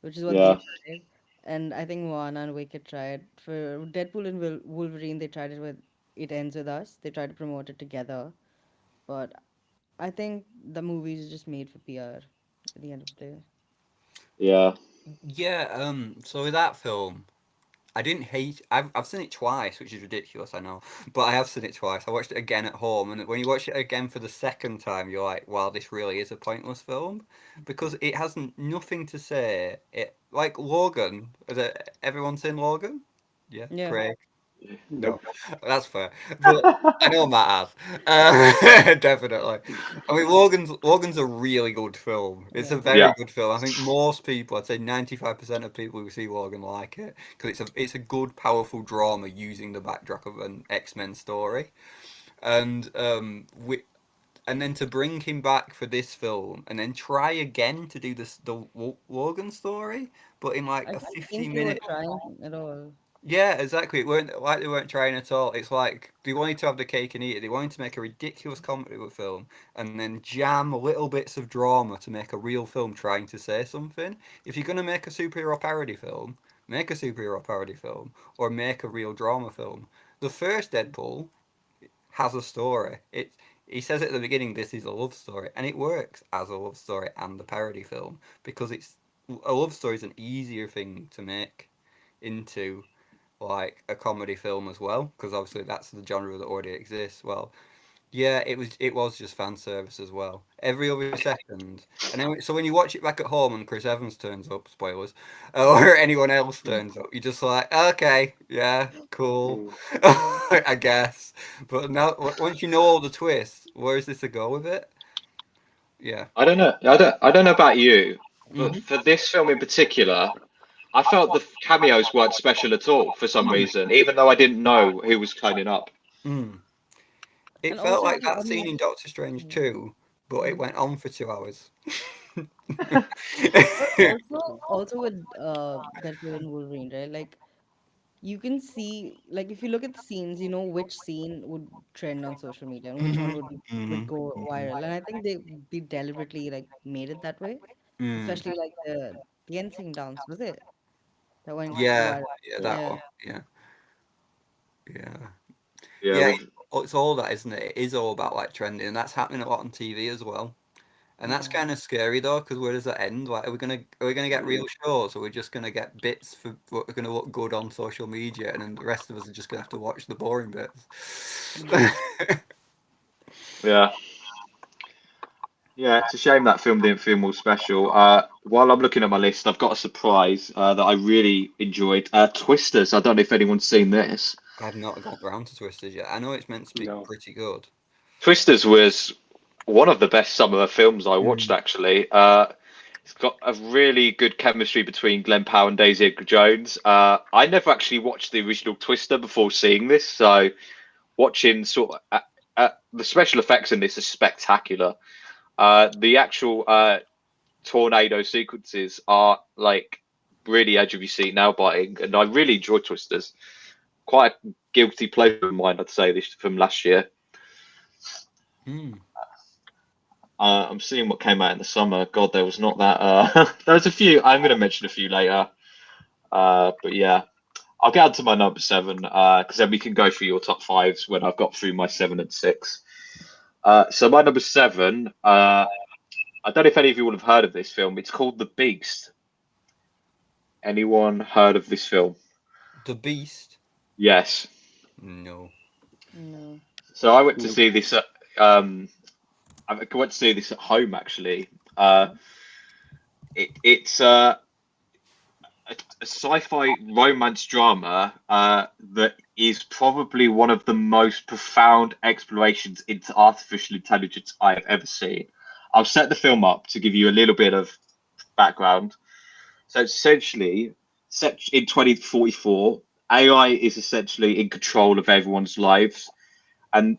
which is what they Yeah, tried. And I think Moana and Wicked tried. For Deadpool and Wolverine, they tried it with It Ends With Us. They tried to promote it together. But I think the movie is just made for PR at the end of the day. yeah. Yeah. So with that film, I didn't hate. I've seen it twice, which is ridiculous, I know, but I have seen it twice. I watched it again at home, and when you watch it again for the second time, you're like, "Wow, this really is a pointless film," because it has nothing to say. It like Logan. Has everyone seen Logan? Yeah, Yeah. Craig. No, Nope. that's fair. But I know Matt has. Definitely. I mean, Logan's a really good film. It's a Yeah. very Yeah, good film. I think most people, I'd say 95% of people who see Logan like it because it's a good, powerful drama using the backdrop of an X-Men story, and and then to bring him back for this film, and then try again to do the Logan story, but in like I a don't 50 think they were minute. trying at all. Yeah, exactly. It weren't like they weren't trying at all. It's like they wanted to have the cake and eat it. They wanted to make a ridiculous comedy film and then jam little bits of drama to make a real film trying to say something. If you're gonna make a superhero parody film, make a superhero parody film or make a real drama film. The first Deadpool has a story. He says at the beginning this is a love story, and it works as a love story and a parody film because it's a love story is an easier thing to make into like a comedy film as well, because obviously that's the genre that already exists. Well, yeah, it was just fan service as well. Every other second, and then so when you watch it back at home and Chris Evans turns up, spoilers, or anyone else turns up, you're just like, okay, yeah, cool, Yeah. I guess. But now, once you know all the twists, where is this to go with it? Yeah. I don't know. I don't know about you, but Hmm. for this film in particular, I felt the cameos weren't special at all for some reason, even though I didn't know who was turning up. Mm. It And felt also, like the that scene in Doctor Strange too, but it went on for 2 hours. but also with Deadpool and Wolverine, right? Like you can see, like if you look at the scenes, you know which scene would trend on social media and which one Mhm, would mhm, go mhm. viral. And I think they deliberately like made it that way. Mm. Especially like the NSYNC dance, was it? That went Yeah, viral. yeah, that Yeah. one. Yeah, yeah, Yeah, yeah. with It's all that, isn't it? It is all about like trending, and that's happening a lot on TV as well. And that's Yeah. kind of scary though, because where does that end? Like, are we gonna get real shows, or we're just gonna get bits for what are gonna look good on social media, and then the rest of us are just gonna have to watch the boring bits? Mm. yeah, yeah. It's a shame that film didn't feel more special. While I'm looking at my list, I've got a surprise that I really enjoyed. Twisters. I don't know if anyone's seen this. I've not got round to Twisters yet. I know it's meant to be No. pretty good. Twisters was one of the best summer films I watched, Mm. actually. It's got a really good chemistry between Glenn Powell and Daisy Edgar Jones. I never actually watched the original Twister before seeing this, so watching the special effects in this is spectacular. The actual tornado sequences are like really edge of your seat, nail biting, and I really enjoy Twisters. Quite a guilty pleasure of mine, I'd say, this from last year. Mm. I'm seeing what came out in the summer. God, there was not that. There was a few. I'm going to mention a few later. But yeah, I'll get on to my number seven because then we can go through your top fives when I've got through my seven and six. So my number seven. I don't know if any of you would have heard of this film. It's called The Beast. Anyone heard of this film? The Beast? Yes. No. No. So I went to Nope. see this. I went to see this at home actually. It's a sci-fi romance drama that is probably one of the most profound explorations into artificial intelligence I have ever seen. I'll set the film up to give you a little bit of background. So it's essentially, set in 2044, AI is essentially in control of everyone's lives. And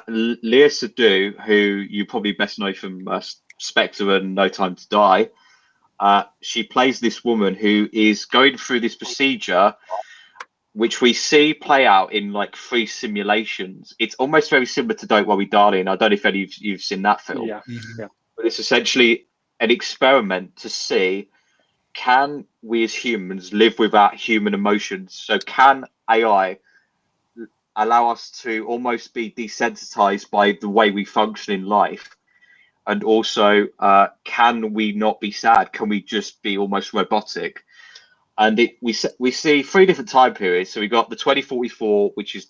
Lea Seydoux, who you probably best know from Spectre and No Time to Die, she plays this woman who is going through this procedure, which we see play out in like 3 simulations. It's almost very similar to Don't Worry, Darling. I don't know if any of you've seen that film. Yeah, yeah. But it's essentially an experiment to see, can we as humans live without human emotions? So can AI allow us to almost be desensitized by the way we function in life? And also, can we not be sad? Can we just be almost robotic? And we see 3 different time periods. So we've got the 2044, which is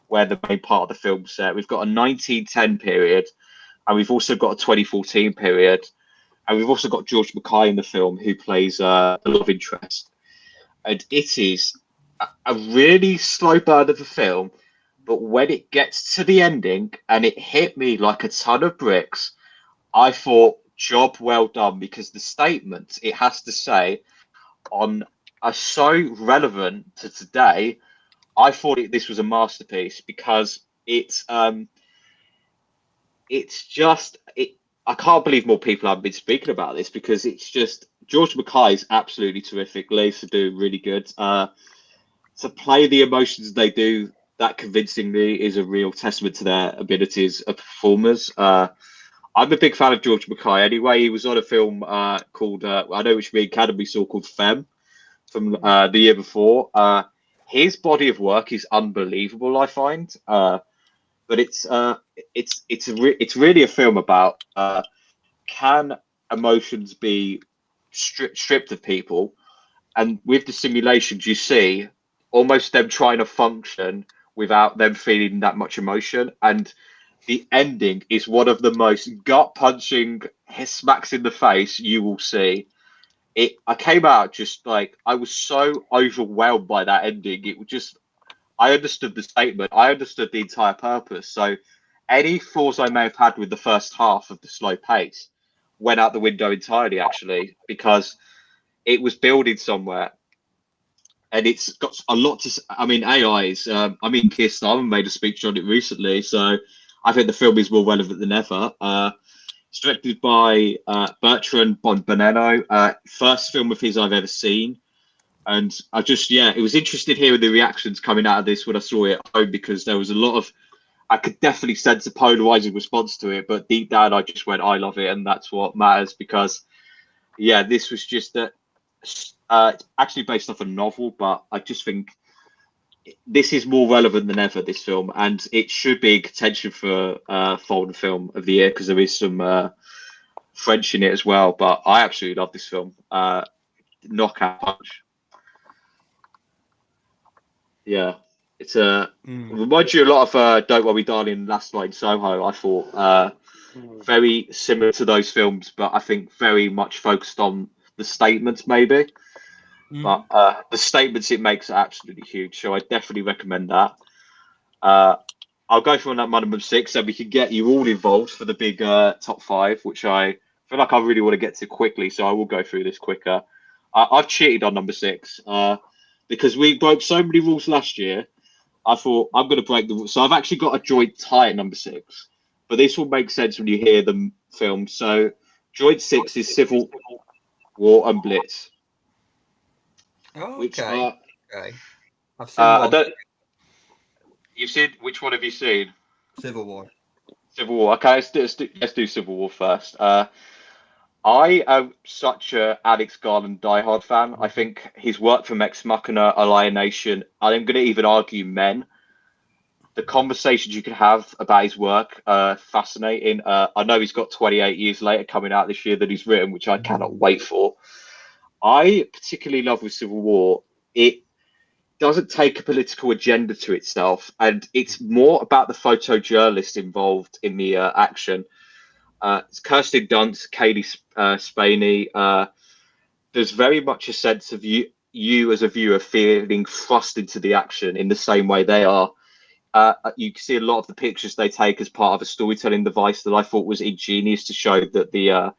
where the main part of the film's set. We've got a 1910 period, and we've also got a 2014 period, and we've also got George Mackay in the film, who plays the love interest. And it is a really slow burn of a film, but when it gets to the ending, and it hit me like a ton of bricks, I thought, job well done, because the statements it has to say are so relevant to today. I thought this was a masterpiece, because it's just I can't believe more people have been speaking about this, because it's just, George Mackay is absolutely terrific. Lea Seydoux really good. To play the emotions they do that convincingly is a real testament to their abilities as performers. I'm a big fan of George Mackay anyway. He was on a film called, I know which me and Academy saw, called Femme, from the year before. His body of work is unbelievable, I find. But it's really a film about, can emotions be stripped of people? And with the simulations, you see almost them trying to function without them feeling that much emotion. And the ending is one of the most gut-punching smacks in the face you will see. I came out just like, I was so overwhelmed by that ending. It was just, I understood the statement. I understood the entire purpose. So any flaws I may have had with the first half of the slow pace went out the window entirely, actually, because it was building somewhere. And it's got a lot to. I mean, AIs. Keir Starmer made a speech on it recently, so I think the film is more relevant than ever. It's directed by Bertrand Bonanno. First film of his I've ever seen, and it was interesting hearing the reactions coming out of this when I saw it at home, because there was a lot of. I could definitely sense a polarizing response to it, but deep down I just went, I love it, and that's what matters, because this was just a. It's actually based off a novel, but I just think this is more relevant than ever, this film, and it should be in contention for Foreign Film of the Year, because there is some French in it as well. But I absolutely love this film. Knockout punch. Yeah, it's reminds you a lot of Don't Worry, Darling, Last Night in Soho. I thought very similar to those films, but I think very much focused on the statements, maybe. But the statements it makes are absolutely huge, so I definitely recommend that. I'll go for that number 6, so we can get you all involved for the big top 5, which I feel like I really want to get to quickly, so I will go through this quicker. I've cheated on number 6 because we broke so many rules last year. I thought, I'm going to break the rules. So I've actually got a joint tie at number 6, but this will make sense when you hear the film. So joint 6 is Civil War and Blitz. Oh, Which okay. I've seen one. You've seen, which one have you seen? Civil War. Civil War. Okay, let's do Civil War first. I am such a Alex Garland diehard fan. I think his work from Ex Machina, Alienation, I'm going to even argue Men. The conversations you can have about his work are fascinating. I know he's got 28 Years Later coming out this year that he's written, which I cannot wait for. I particularly love with Civil War, it doesn't take a political agenda to itself, and it's more about the photojournalist involved in the action. It's Kirsten Dunst, Kaylee Spaney. there's very much a sense of you as a viewer feeling thrust into the action in the same way they are. You can see a lot of the pictures they take as part of a storytelling device that I thought was ingenious to show that the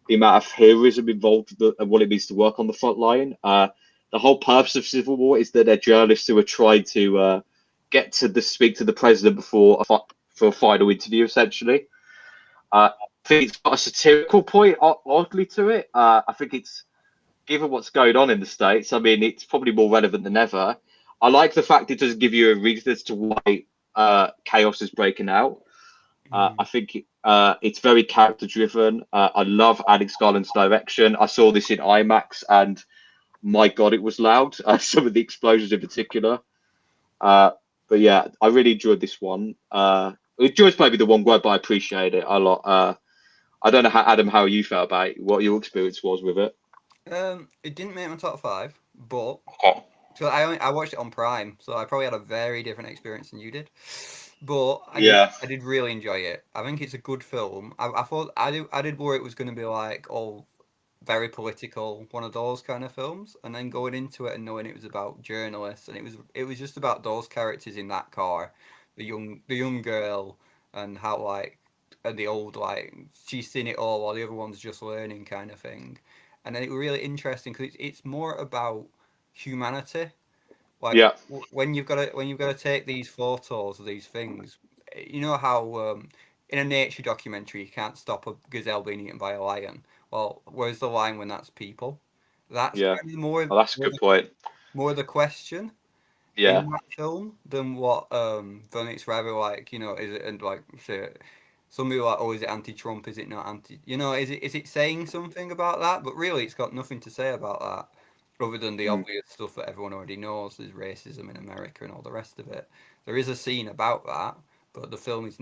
amount of heroism involved and what it means to work on the front line. The whole purpose of Civil War is that they're journalists who are trying to get to speak to the president before for a final interview, essentially. I think it's got a satirical point, oddly, to it. I think it's, given what's going on in the States, I mean, it's probably more relevant than ever. I like the fact it doesn't give you a reason as to why chaos is breaking out. I think it's very character driven. I love Alex Garland's direction. I saw this in IMAX, and my God, it was loud. Some of the explosions in particular. But yeah, I really enjoyed this one. Enjoy's maybe the one word, but I appreciate it a lot. I don't know, Adam, how you felt about it, what your experience was with it. It didn't make my top 5, but Okay. so I watched it on Prime, so I probably had a very different experience than you did. But I did really enjoy it. I think it's a good film. I thought I did worry it was going to be like very political, one of those kind of films, and then going into it and knowing it was about journalists, and it was just about those characters in that car, the young girl, and how and the old she's seen it all while the other one's just learning kind of thing. And then it was really interesting because it's more about humanity. When you've got to take these photos of these things, you know how in a nature documentary you can't stop a gazelle being eaten by a lion. Well, where's the line when that's people? That's kind of that's a good point. More the question in that film than what then it's rather is it, and say some people are is it anti-Trump, is it not anti, is it saying something about that? But really it's got nothing to say about that other than the obvious stuff that everyone already knows. There's racism in America and all the rest of it. There is a scene about that, but the film is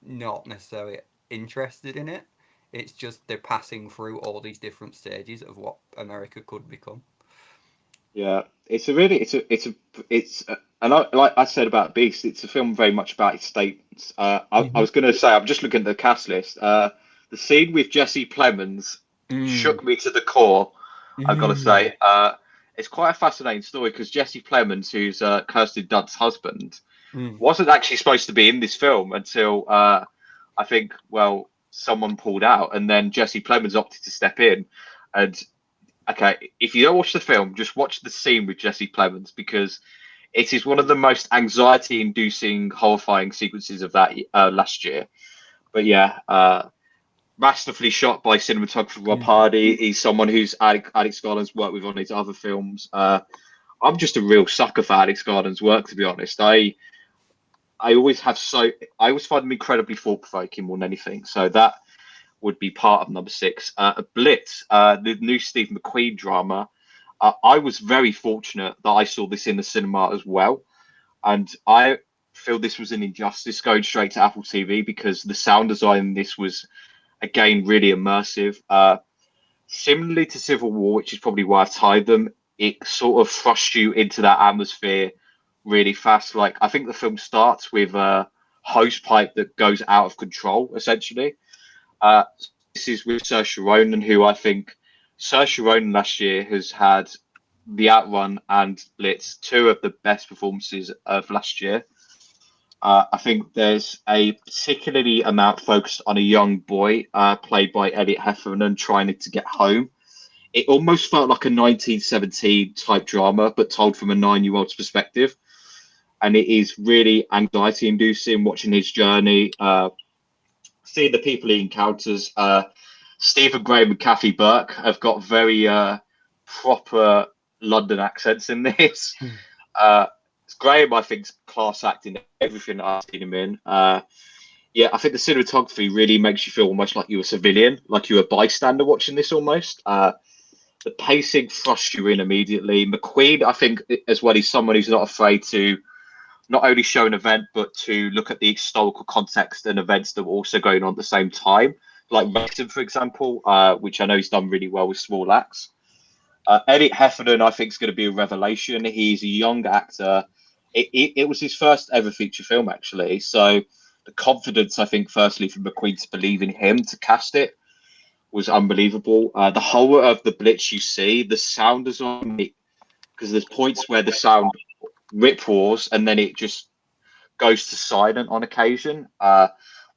not necessarily interested in it. It's just they're passing through all these different stages of what America could become. Yeah, and like I said about Beast, it's a film very much about its statements. I was going to say, I'm just looking at the cast list. The scene with Jesse Plemons shook me to the core. I've got to say, it's quite a fascinating story because Jesse Plemons, who's Kirsten Dunst's husband, wasn't actually supposed to be in this film until I think, someone pulled out, and then Jesse Plemons opted to step in. And okay, if you don't watch the film, just watch the scene with Jesse Plemons because it is one of the most anxiety-inducing, horrifying sequences of that last year. But yeah, masterfully shot by cinematographer Rob Hardy. He's someone who's Alex Garland's worked with on his other films. I'm just a real sucker for Alex Garland's work, to be honest. I always find them incredibly thought-provoking more than anything. So that would be part of number 6. Blitz, the new Steve McQueen drama. I was very fortunate that I saw this in the cinema as well. And I feel this was an injustice going straight to Apple TV because the sound design in this was, again, really immersive. Similarly to Civil War, which is probably why I've tied them, it sort of thrusts you into that atmosphere really fast. I think the film starts with a hose pipe that goes out of control, essentially. This is with Saoirse Ronan, who I think Saoirse Ronan last year has had The Outrun and Blitz, 2 of the best performances of last year. I think there's a particularly amount focused on a young boy played by Elliot Heffernan trying to get home. It almost felt like a 1917 type drama, but told from a 9-year-old's perspective. And it is really anxiety inducing watching his journey, seeing the people he encounters. Stephen Graham and Kathy Burke have got very proper London accents in this. Graham, I think, is class acting everything that I've seen him in. I think the cinematography really makes you feel almost like you're a civilian, like you're a bystander watching this almost. The pacing thrusts you in immediately. McQueen, I think, as well, he's someone who's not afraid to not only show an event, but to look at the historical context and events that were also going on at the same time. Like Wrexham, for example, which I know he's done really well with Small Axe. Elliot Heffernan, I think, is going to be a revelation. He's a young actor. It was his first ever feature film, actually. So the confidence, I think, firstly, from McQueen to believe in him to cast it was unbelievable. The whole of the Blitz you see, the sound design, because there's points where the sound rip roars and then it just goes to silent on occasion.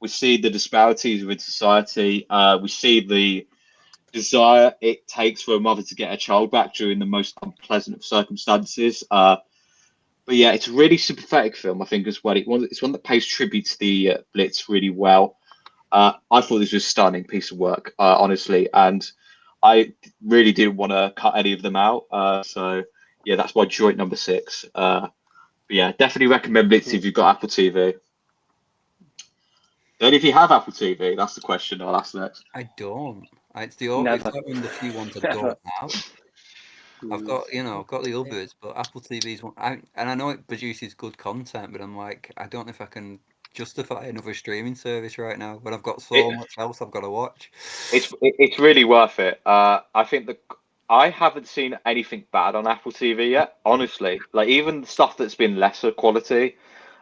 We see the disparities within society. We see the desire it takes for a mother to get her child back during the most unpleasant of circumstances. But yeah, it's a really sympathetic film, I think, as well. It's one that pays tribute to the Blitz really well. I thought this was a stunning piece of work, honestly, and I really didn't want to cut any of them out. So yeah, that's my joint number 6. But yeah, definitely recommend Blitz if you've got Apple TV. Then if you have Apple TV, that's the question I'll ask next. I don't. It's Never. not one of the few ones I don't have. I've got, I've got the others, but Apple TV's one. And I know it produces good content, but I'm like, I don't know if I can justify another streaming service right now when I've got so much else I've got to watch. It's really worth it. I think I haven't seen anything bad on Apple TV yet. Honestly, like even the stuff that's been lesser quality,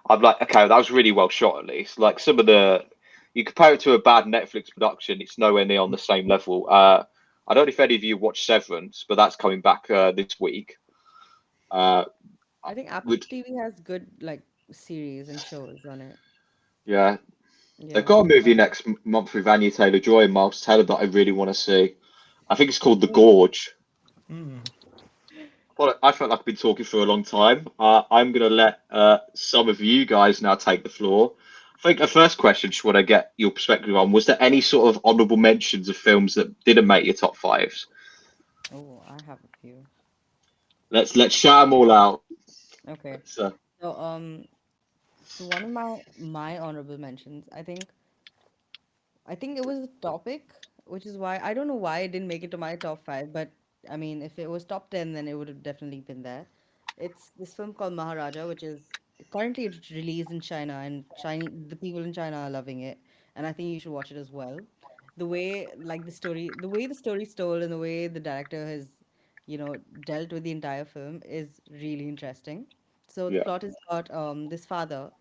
I'm like, okay, that was really well shot at least. Like some of you compare it to a bad Netflix production, it's nowhere near on the same level. I don't know if any of you watched Severance, but that's coming back this week. I think Apple TV has good like series and shows on it. Yeah. Yeah. They've got a movie next month with Anya Taylor-Joy and Miles Teller that I really want to see. I think it's called The Gorge. Well, I felt like I've been talking for a long time. I'm going to let some of you guys now take the floor. I think the first question, just want to get your perspective on, was there any sort of honourable mentions of films that didn't make your top 5s? Oh, I have a few. Let's shout them all out. Okay. So one of my honorable mentions, I think it was a topic, which is why I don't know why it didn't make it to my top 5, but I mean, if it was top 10, then it would have definitely been there. It's this film called Maharaja, which is currently it's released in China, and the people in China are loving it, and I think you should watch it as well. The way the story's told, and the way the director has, dealt with the entire film is really interesting. So the Yeah. plot is about this father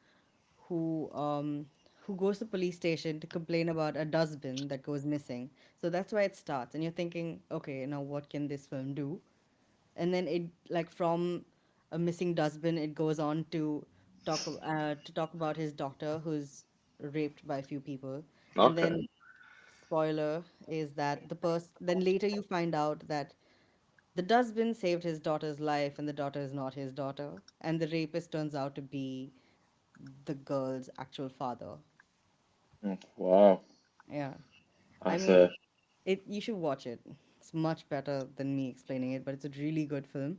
who um who goes to police station to complain about a dustbin that goes missing. So that's why it starts, and you're thinking, okay, now what can this film do? And then it like from a missing dustbin, it goes on to talk about his daughter who's raped by a few people, and Okay. then spoiler is that then later you find out that the dustbin saved his daughter's life, and the daughter is not his daughter, and the rapist turns out to be the girl's actual father. Wow. Yeah. I That's mean, you should watch it. It's much better than me explaining it, but it's a really good film.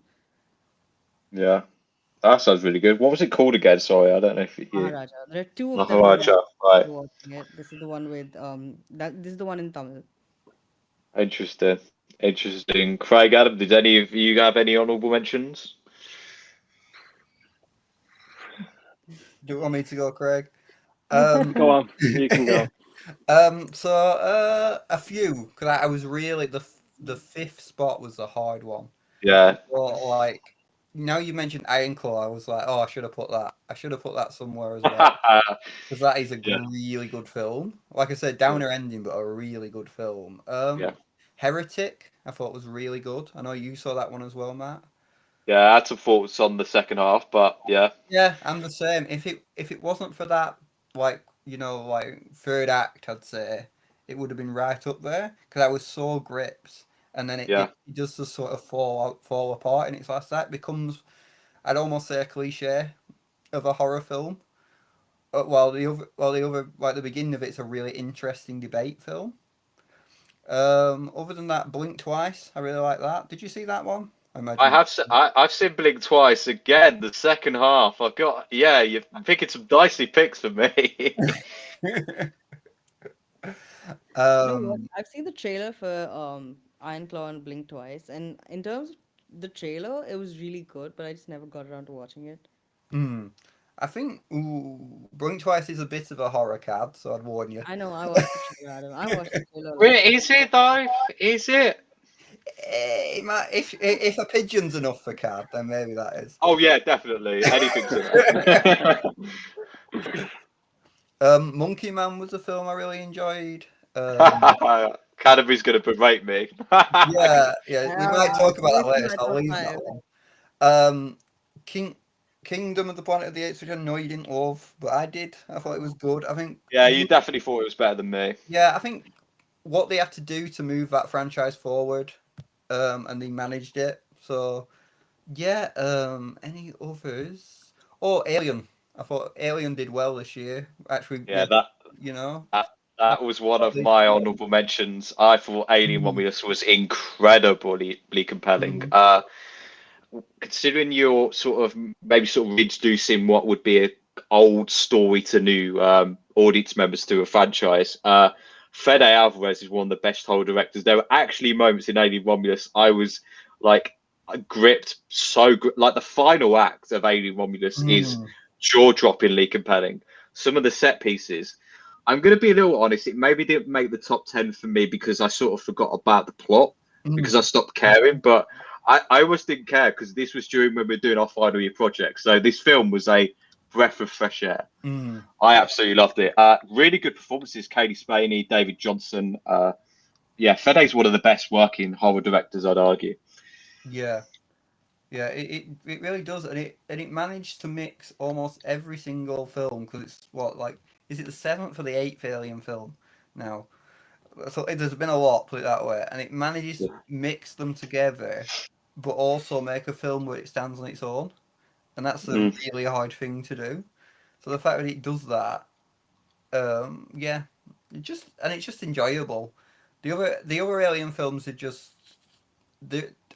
yeah. That sounds really good. What was it called again? Sorry, I don't know if you. Maharaja. There are two of them. Maharaja. Right. You're watching it. This is the one with this is the one in Tamil. Interesting. Interesting. Craig, Adam, did any of you have any honourable mentions? Do you want me to go, Craig? Go on, you can go. So a few, because I was really the fifth spot was a hard one. Yeah. But like now you mentioned Iron Claw, I was like, oh, I should have put that. I should have put that somewhere as well, because that is a really good film. Like I said, downer ending, but a really good film. Heretic, I thought was really good. I know you saw that one as well, Matt. Yeah, I had some thoughts on the second half, but yeah. Yeah, I'm the same. If it wasn't for that, like third act, I'd say it would have been right up there, because I was so gripped, and then it just sort of fall apart in its last act. Becomes, I'd almost say, a cliche of a horror film. While the other like the beginning of it's a really interesting debate film. Other than that, Blink Twice, I really like that. Did you see that one? I've seen Blink twice again. The second half, I've got you're picking some dicey picks for me. I've seen the trailer for Iron Claw and Blink Twice, and in terms of the trailer, it was really good, but I just never got around to watching it. I think Blink Twice is a bit of a horror cad, so I'd warn you. I know, I watched the trailer, Adam. I watched the trailer. Wait, is it though? Is it? If a pigeon's enough for cad, then maybe that is. Oh yeah, definitely. Anything's enough. Monkey Man was a film I really enjoyed. Come Kadambary's going to berate me. Yeah, we might talk about that This is later, my so I'll top leave five. that one. Kingdom of the Planet of the Apes, which I know you didn't love, but I did. I thought it was good. I think. Yeah, you definitely thought it was better than me. Yeah, I think what they had to do to move that franchise forward, and they managed it. So, yeah. Any others? Oh, Alien. I thought Alien did well this year. Actually, Yeah, you know. that was one of my honourable mentions. I thought Alien Romulus was incredibly compelling. Considering you're sort of reintroducing what would be an old story to new audience members to a franchise, Fede Alvarez is one of the best horror directors. There were actually moments in Alien Romulus I was like gripped like the final act of Alien Romulus is jaw-droppingly compelling. Some of the set pieces, I'm going to be a little honest, it maybe didn't make the top 10 for me because I sort of forgot about the plot because I stopped caring, but I always didn't care because this was during when we were doing our final year project. So this film was a breath of fresh air. I absolutely loved it. Really good performances. Katie Spaney, David Johnson. Fede's one of the best working horror directors, I'd argue. Yeah. Yeah, it really does, and it managed to mix almost every single film because it's is it the 7th or the 8th Alien film now? So there's been a lot, put it that way, and it manages to mix them together, but also make a film where it stands on its own, and that's a really hard thing to do. So the fact that it does that, it's just enjoyable. The other Alien films are just,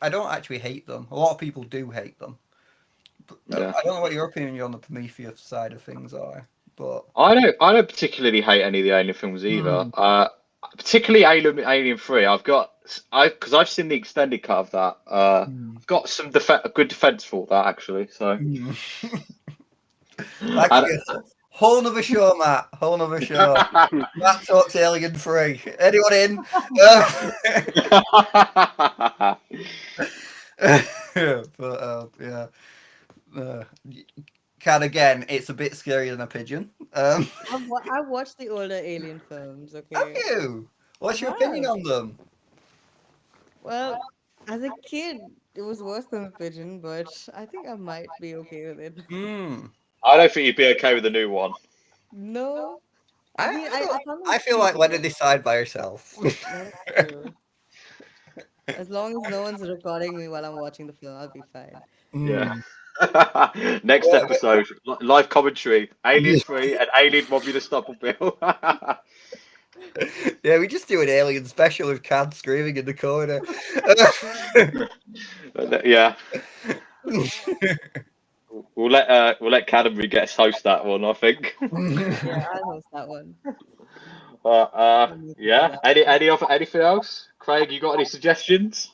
I don't actually hate them. A lot of people do hate them. Yeah. I don't know what your opinion on the Prometheus side of things are, but I don't particularly hate any of the Alien films either. Particularly Alien 3. Because I've seen the extended cut of that. I've got some good defense for that actually. So whole nother show, Matt. Whole nother show. Matt talks Alien 3. Anyone in? But yeah. Can again, it's a bit scarier than a pigeon. I've watched the older Alien films. Have Okay. you? What's your opinion on them? Well, as a kid, it was worse than a pigeon, but I think I might be okay with it. I don't think you'd be okay with the new one. No, I mean, I found them I feel like let her decide by herself. That's true. As long as no one's recording me while I'm watching the film, I'll be fine. Yeah. Next episode, live commentary, Alien 3 and Alien Romulus Double Bill. Yeah, we just do an Alien special with Cad screaming in the corner. Yeah. We'll let Kadambari get us host that one, I think. Yeah, I'll host that one. Yeah. Anything else? Craig, you got any suggestions?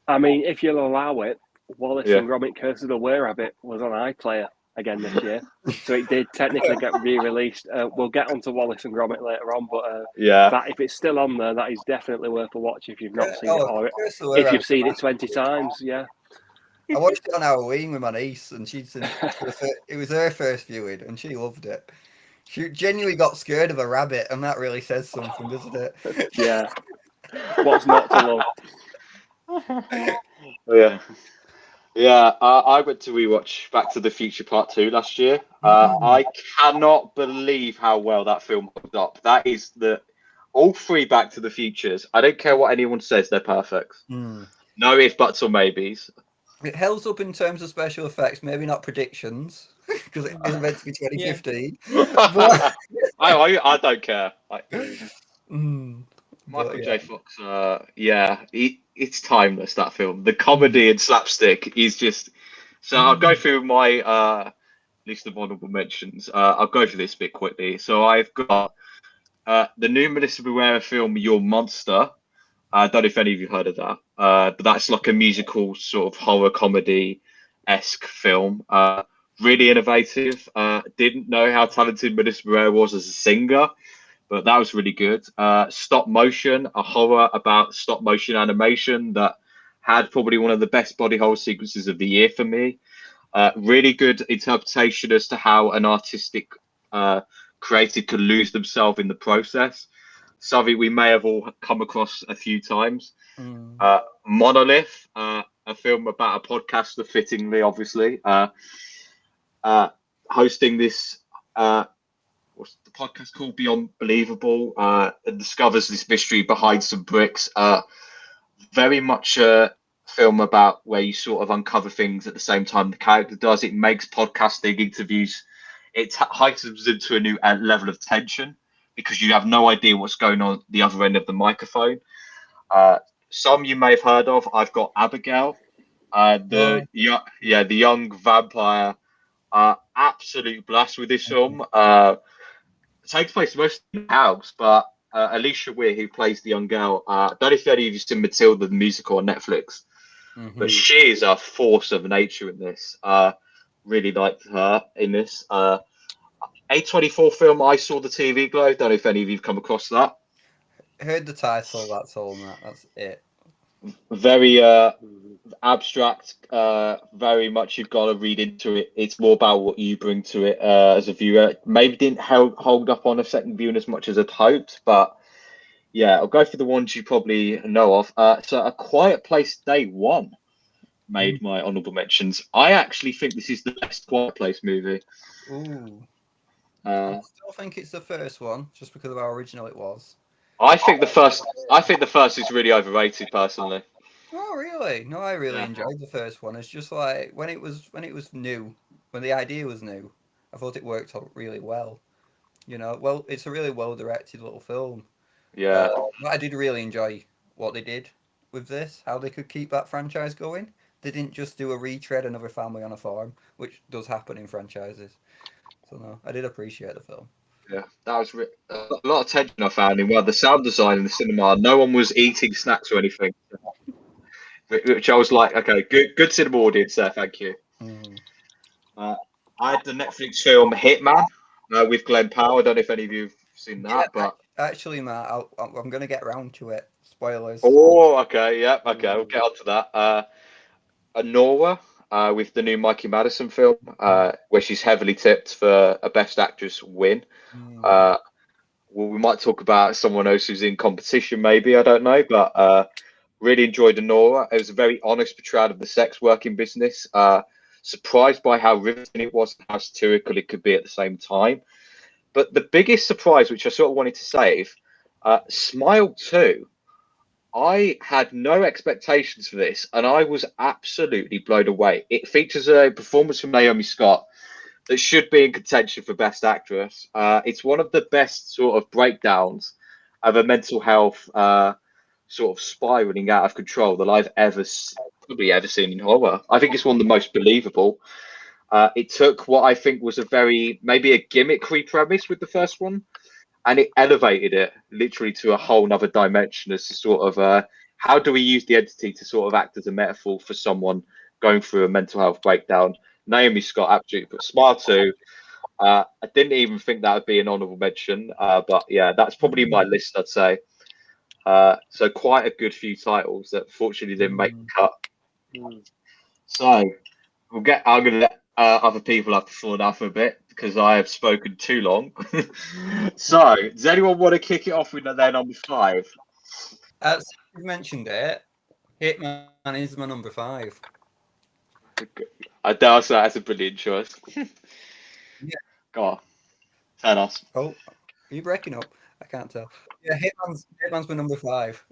I mean, if you'll allow it, Wallace and Gromit Curse of the Were-Rabbit was on iPlayer again this year. So it did technically get re-released. We'll get onto Wallace and Gromit later on, but that if it's still on there, that is definitely worth a watch if you've not seen it, or if you've seen it 20 times, yeah. I watched it on Halloween with my niece, and it was her first viewing, and she loved it. She genuinely got scared of a rabbit, and that really says something, doesn't it? Yeah. What's not to love? Yeah. Yeah, I went to rewatch Back to the Future Part 2 last year. I cannot believe how well that film holds up. That is all three Back to the Futures. I don't care what anyone says, they're perfect. No ifs, buts, or maybes. It holds up in terms of special effects, maybe not predictions, because it is meant to be 2015. But... I don't care. Michael J. Fox, it's timeless, that film. The comedy and slapstick is just... So I'll go through my list of honourable mentions. I'll go through this a bit quickly. So I've got the new Melissa Barrera film, Your Monster. I don't know if any of you heard of that, but that's like a musical sort of horror comedy-esque film. Really innovative. Didn't know how talented Melissa Barrera was as a singer, but that was really good. Stop Motion, a horror about stop motion animation that had probably one of the best body horror sequences of the year for me. Really good interpretation as to how an artistic creator could lose themselves in the process. something we may have all come across a few times. Mm. Monolith, a film about a podcaster, fittingly, obviously, hosting this. What's the podcast called? Beyond Believable. And discovers this mystery behind some bricks. Very much a film about where you sort of uncover things at the same time the character does. It makes podcasting interviews, it heightens them to a new level of tension because you have no idea what's going on at the other end of the microphone. Some you may have heard of. I've got Abigail, the young vampire. Absolute blast with this film. It takes place mostly in the house, but Alicia Weir, who plays the young girl, I don't know if any of you seen Matilda the musical on Netflix, but she is a force of nature in this. Really liked her in this. A24 film, I Saw the TV Glow. Don't know if any of you've come across that. Heard the title, that's all, Matt. That's it. Very abstract, very much you've got to read into it. It's more about what you bring to it as a viewer. Maybe didn't hold up on a second viewing as much as I'd hoped, but yeah, I'll go for the ones you probably know of. So A Quiet Place Day One made my honourable mentions. I actually think this is the best Quiet Place movie. Ooh. I still think it's the first one, just because of how original it was. I think the first is really overrated, personally. Oh, really? No, I really enjoyed the first one. It's just like when it was new, when the idea was new, I thought it worked out really well. You know, well, it's a really well directed little film. Yeah. But I did really enjoy what they did with this, how they could keep that franchise going. They didn't just do a retread another family on a farm, which does happen in franchises. So no, I did appreciate the film. Yeah, that was a lot of tension I found in the sound design in the cinema. No one was eating snacks or anything, which I was like, okay, good cinema audience there, thank you. I had the Netflix film Hitman with Glenn Powell. I don't know if any of you've seen that, but actually, Matt, I'm going to get around to it. Spoilers. Oh, okay, yeah, okay, we'll get on to that. Nora with the new Mikey Madison film, where she's heavily tipped for a Best Actress win. Well, we might talk about someone else who's in competition, maybe, I don't know, but really enjoyed Nora. It was a very honest portrayal of the sex working business. Surprised by how riveting it was and how satirical it could be at the same time. But the biggest surprise, which I sort of wanted to save, Smile 2. I had no expectations for this, and I was absolutely blown away. It features a performance from Naomi Scott that should be in contention for Best Actress. It's one of the best sort of breakdowns of a mental health sort of spiraling out of control that I've probably ever seen in horror. I think it's one of the most believable. It took what I think was maybe a gimmickry premise with the first one, and it elevated it literally to a whole nother dimension as to sort of how do we use the entity to sort of act as a metaphor for someone going through a mental health breakdown. Naomi Scott absolutely put Smile 2. I didn't even think that would be an honourable mention, but yeah, that's probably my list, I'd say. So quite a good few titles that fortunately didn't make the cut. So I'm going to let other people have the floor now for a bit because I have spoken too long. So does anyone want to kick it off with their number 5? As you mentioned it, Hitman is my number 5. I dare say that's a brilliant choice. Yeah. Go on. Tell us. Oh, are you breaking up? I can't tell. Yeah, Hitman's my number 5.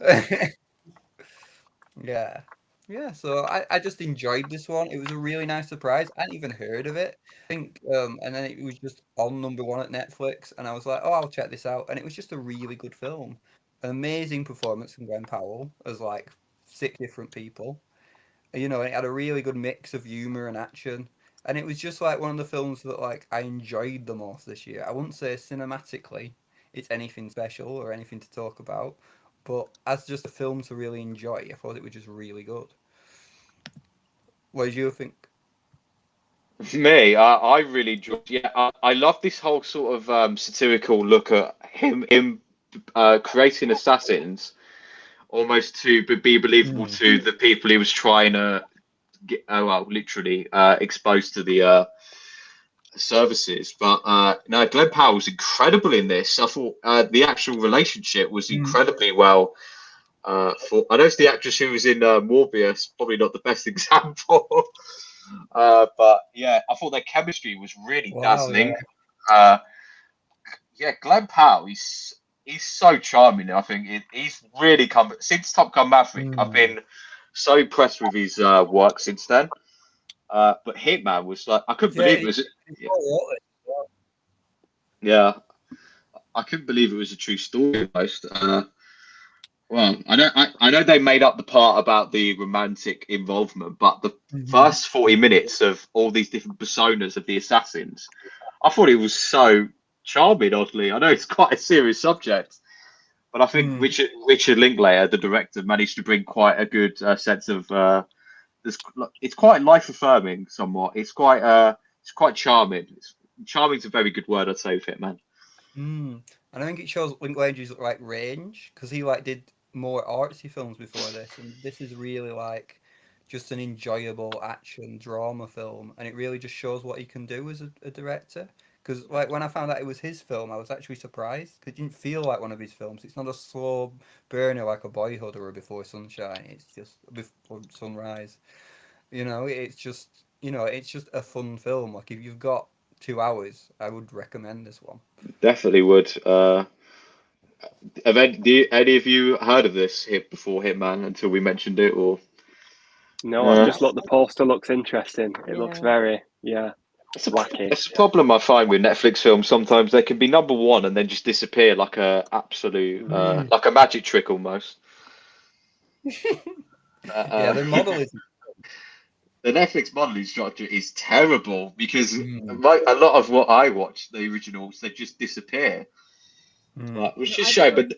Yeah. Yeah, so I just enjoyed this one. It was a really nice surprise. I hadn't even heard of it. I think, and then it was just on number 1 at Netflix, and I was like, oh, I'll check this out. And it was just a really good film. An amazing performance from Glenn Powell as like 6 different people. You know, it had a really good mix of humor and action. And it was just like one of the films that like I enjoyed the most this year. I wouldn't say cinematically it's anything special or anything to talk about, but as just a film to really enjoy, I thought it was just really good. What did you think? Me, I really enjoyed. Yeah, I love this whole sort of satirical look at him creating assassins, almost to be believable to the people he was trying to get. Oh well, literally exposed to the services. But no, Glenn Powell was incredible in this. I thought the actual relationship was incredibly well. I know it's the actress who was in Morbius, probably not the best example. But yeah, I thought their chemistry was really dazzling. Yeah, Glenn Powell, he's so charming. I think he's really come since Top Gun Maverick. I've been so impressed with his work since then. But Hitman was like, I couldn't believe it was. Yeah, I couldn't believe it was a true story almost. Well, I know they made up the part about the romantic involvement, but the first 40 minutes of all these different personas of the assassins, I thought it was so charming. Oddly, I know it's quite a serious subject, but I think Richard Linklater, the director, managed to bring quite a good sense of. It's quite life affirming, somewhat. It's quite charming. Charming's a very good word, I'd say, with Hitman. And I think it shows Linklater's like range, because he like did more artsy films before this, and this is really like just an enjoyable action drama film, and it really just shows what he can do as a director. Because like when I found out it was his film, I was actually surprised. It didn't feel like one of his films. It's not a slow burner like a Boyhood or a Before Sunshine. It's just Before Sunrise. It's just a fun film. Like if you've got 2 hours, I would recommend this one. Definitely would. Have any of you heard of this before Hitman until we mentioned it, or? No, I've just looked. The poster looks interesting. It looks very, wacky. It's a problem I find with Netflix films. Sometimes they can be number one and then just disappear like a absolute, like a magic trick almost. Yeah, the model is. The Netflix modeling structure is terrible because like a lot of what I watch, the originals, they just disappear. Which is shame, but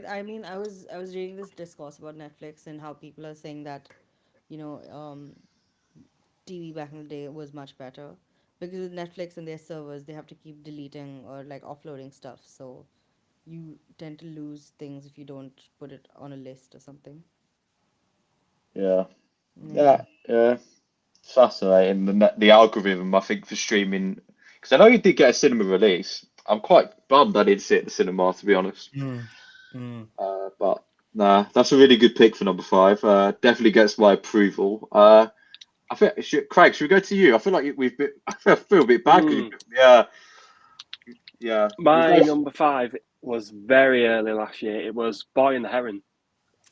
I mean, I was reading this discourse about Netflix and how people are saying that, TV back in the day was much better because with Netflix and their servers, they have to keep deleting or like offloading stuff. So you tend to lose things if you don't put it on a list or something. Yeah. It's fascinating. The algorithm, I think, for streaming, because I know you did get a cinema release. I'm quite bummed I didn't see it at the cinema, to be honest. But nah, that's a really good pick for number 5. Definitely gets my approval. I think, Craig, should we go to you? I feel like I feel a bit bad. Yeah. My number 5 was very early last year. It was Boy and the Heron,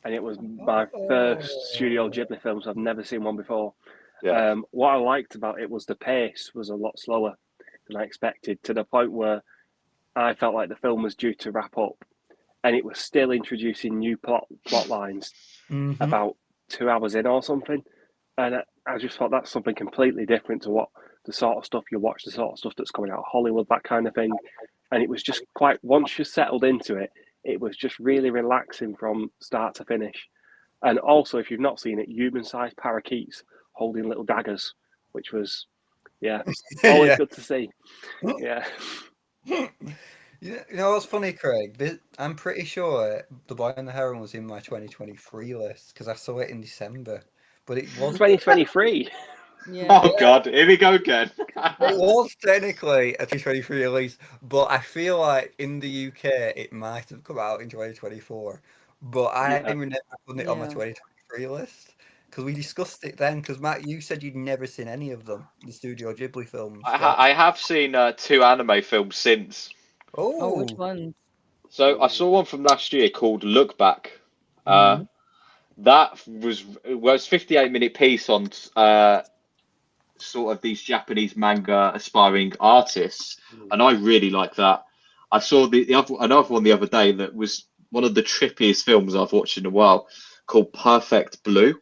and it was my first Studio Ghibli film, so I've never seen one before. Yeah. What I liked about it was the pace was a lot slower than I expected, to the point where I felt like the film was due to wrap up, and it was still introducing new plot lines about 2 hours in or something. And I just thought that's something completely different to what the sort of stuff you watch, the sort of stuff that's coming out of Hollywood, that kind of thing. And it was just quite, once you settled into it, it was just really relaxing from start to finish. And also, if you've not seen it, human-sized parakeets holding little daggers, which was, always good to see. Yeah. You know what's funny, Craig? I'm pretty sure The Boy and the Heron was in my 2023 list because I saw it in December, but it was 2023. Yeah. Oh God, here we go again. It was technically a 2023 release, but I feel like in the UK it might have come out in 2024. But I never put it on my 2023 list because we discussed it then. Because Matt, you said you'd never seen any of them, the Studio Ghibli films. I have seen 2 anime films since. Oh, which ones? So I saw one from last year called Look Back. That was 58-minute piece on sort of these Japanese manga aspiring artists, and I really like that. I saw another one the other day that was one of the trippiest films I've watched in a while, called Perfect Blue.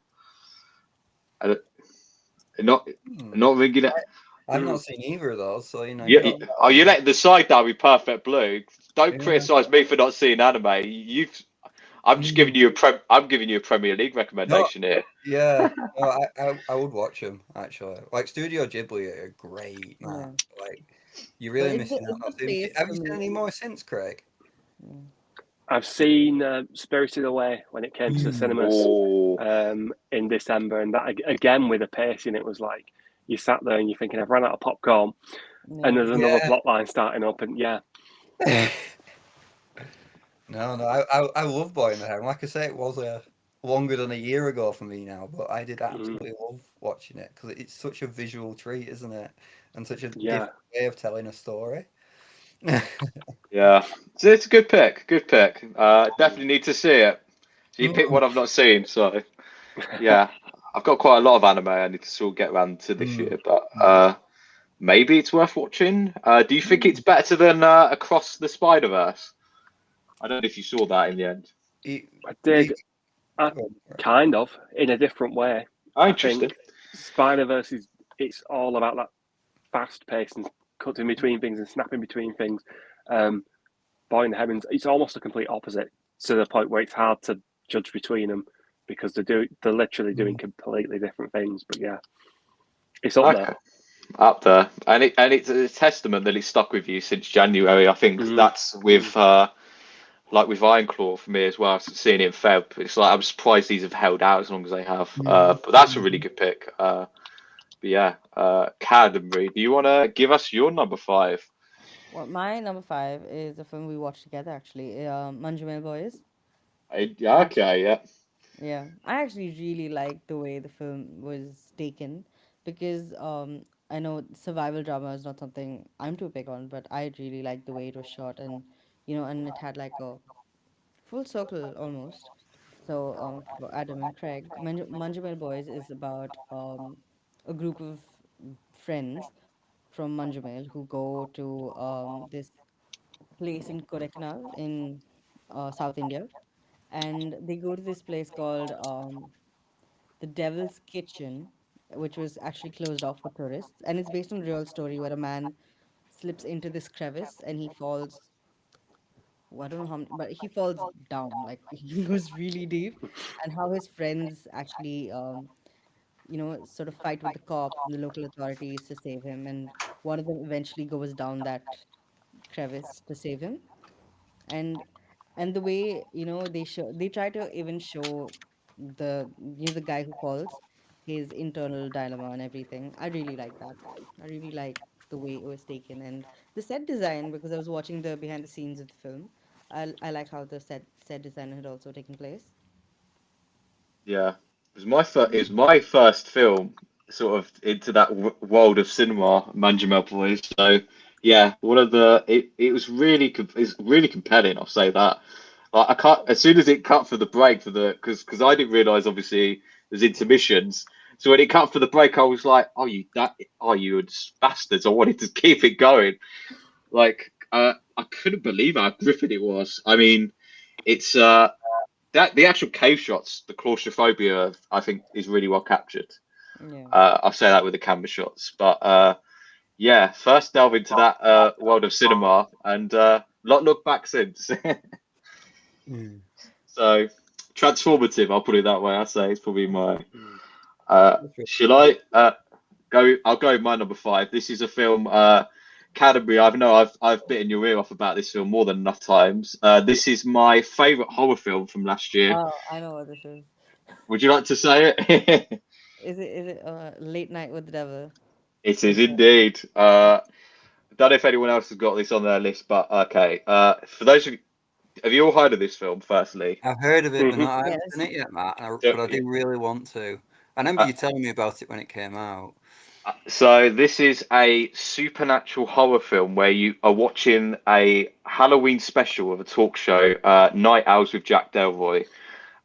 Not ringing it. I've not seen either of those, so you let the side down with Perfect Blue. Don't criticize me for not seeing anime. I'm just giving you a Premier League recommendation here. Yeah, I would watch them actually. Like Studio Ghibli are great, man. Like you're really missing out. Have you seen any more since, Craig? I've seen Spirited Away when it came to the cinemas in December, and that again with the pacing, it was like you sat there and you're thinking, I've run out of popcorn, and there's another plot line starting up, and No, I love Boy in the Heron. Like I say, it was longer than a year ago for me now, but I did absolutely love watching it because it's such a visual treat, isn't it? And such a different way of telling a story. Yeah, so it's a good pick. Good pick. Definitely need to see it. So you picked one I've not seen, so yeah, I've got quite a lot of anime I need to sort of get around to this year, but maybe it's worth watching. Do you think it's better than Across the Spider-Verse? I don't know if you saw that in the end. I did, kind of, in a different way. Oh, I interesting. think Spider-Verse it's all about that fast pace and cutting between things and snapping between things. Boy in the Heavens, it's almost a complete opposite, to the point where it's hard to judge between them because they're literally doing completely different things. But yeah, it's up there. Up there, and it's a testament that it's stuck with you since January. I think that's with like with Ironclaw for me as well. Seeing it in Feb, it's like I'm surprised these have held out as long as they have. But that's a really good pick. But yeah, Kadambari, do you want to give us your number 5? Well, my number 5 is a film we watched together actually. Manjumel Boys. Okay, Yeah, I actually really like the way the film was taken because I know survival drama is not something I'm too big on, but I really like the way it was shot and and it had like a full circle almost. So for Adam and Craig, Manjumel Boys is about a group of friends from Manjumel who go to this place in Kodaikanal in South India, and they go to this place called the Devil's Kitchen, which was actually closed off for tourists, and it's based on a real story where a man slips into this crevice and he falls. I don't know how, but he falls down, like he goes really deep, and how his friends actually, sort of fight with the cops and the local authorities to save him, and one of them eventually goes down that crevice to save him, and the way they try to even show the guy who falls his internal dilemma and everything. I really like that. I really like the way it was taken and the set design because I was watching the behind the scenes of the film. I like how the set design had also taken place. yeah. It was my first film, sort of into that world of cinema, Manjumel Boys. So yeah, one of it was it's really compelling. I'll say that. Like, I can't as soon as it cut for the break for the because I didn't realize obviously there's intermissions. So when it cut for the break, I was like, "Oh, you bastards!" I wanted to keep it going. Like, I couldn't believe how gripping it was. I mean, it's that the actual cave shots, the claustrophobia, I think, is really well captured. Yeah. I'll say that with the camera shots, but yeah, first delve into that world of cinema and not look back since. So transformative, I'll put it that way. I say it's probably my. Shall I go? I'll go with my number 5. This is a film. Cadbury, I've bitten your ear off about this film more than enough times. This is my favourite horror film from last year. Oh, I know what this is. Would you like to say it? Is it Late Night with the Devil? It is indeed. I don't know if anyone else has got this on their list, but okay. For those of you, have you all heard of this film? Firstly, I've heard of it, but I haven't Yes. seen it yet, Matt. But I do really want to. I remember you telling me about it when it came out. So this is a supernatural horror film where you are watching a Halloween special of a talk show, Night Owls with Jack Delroy.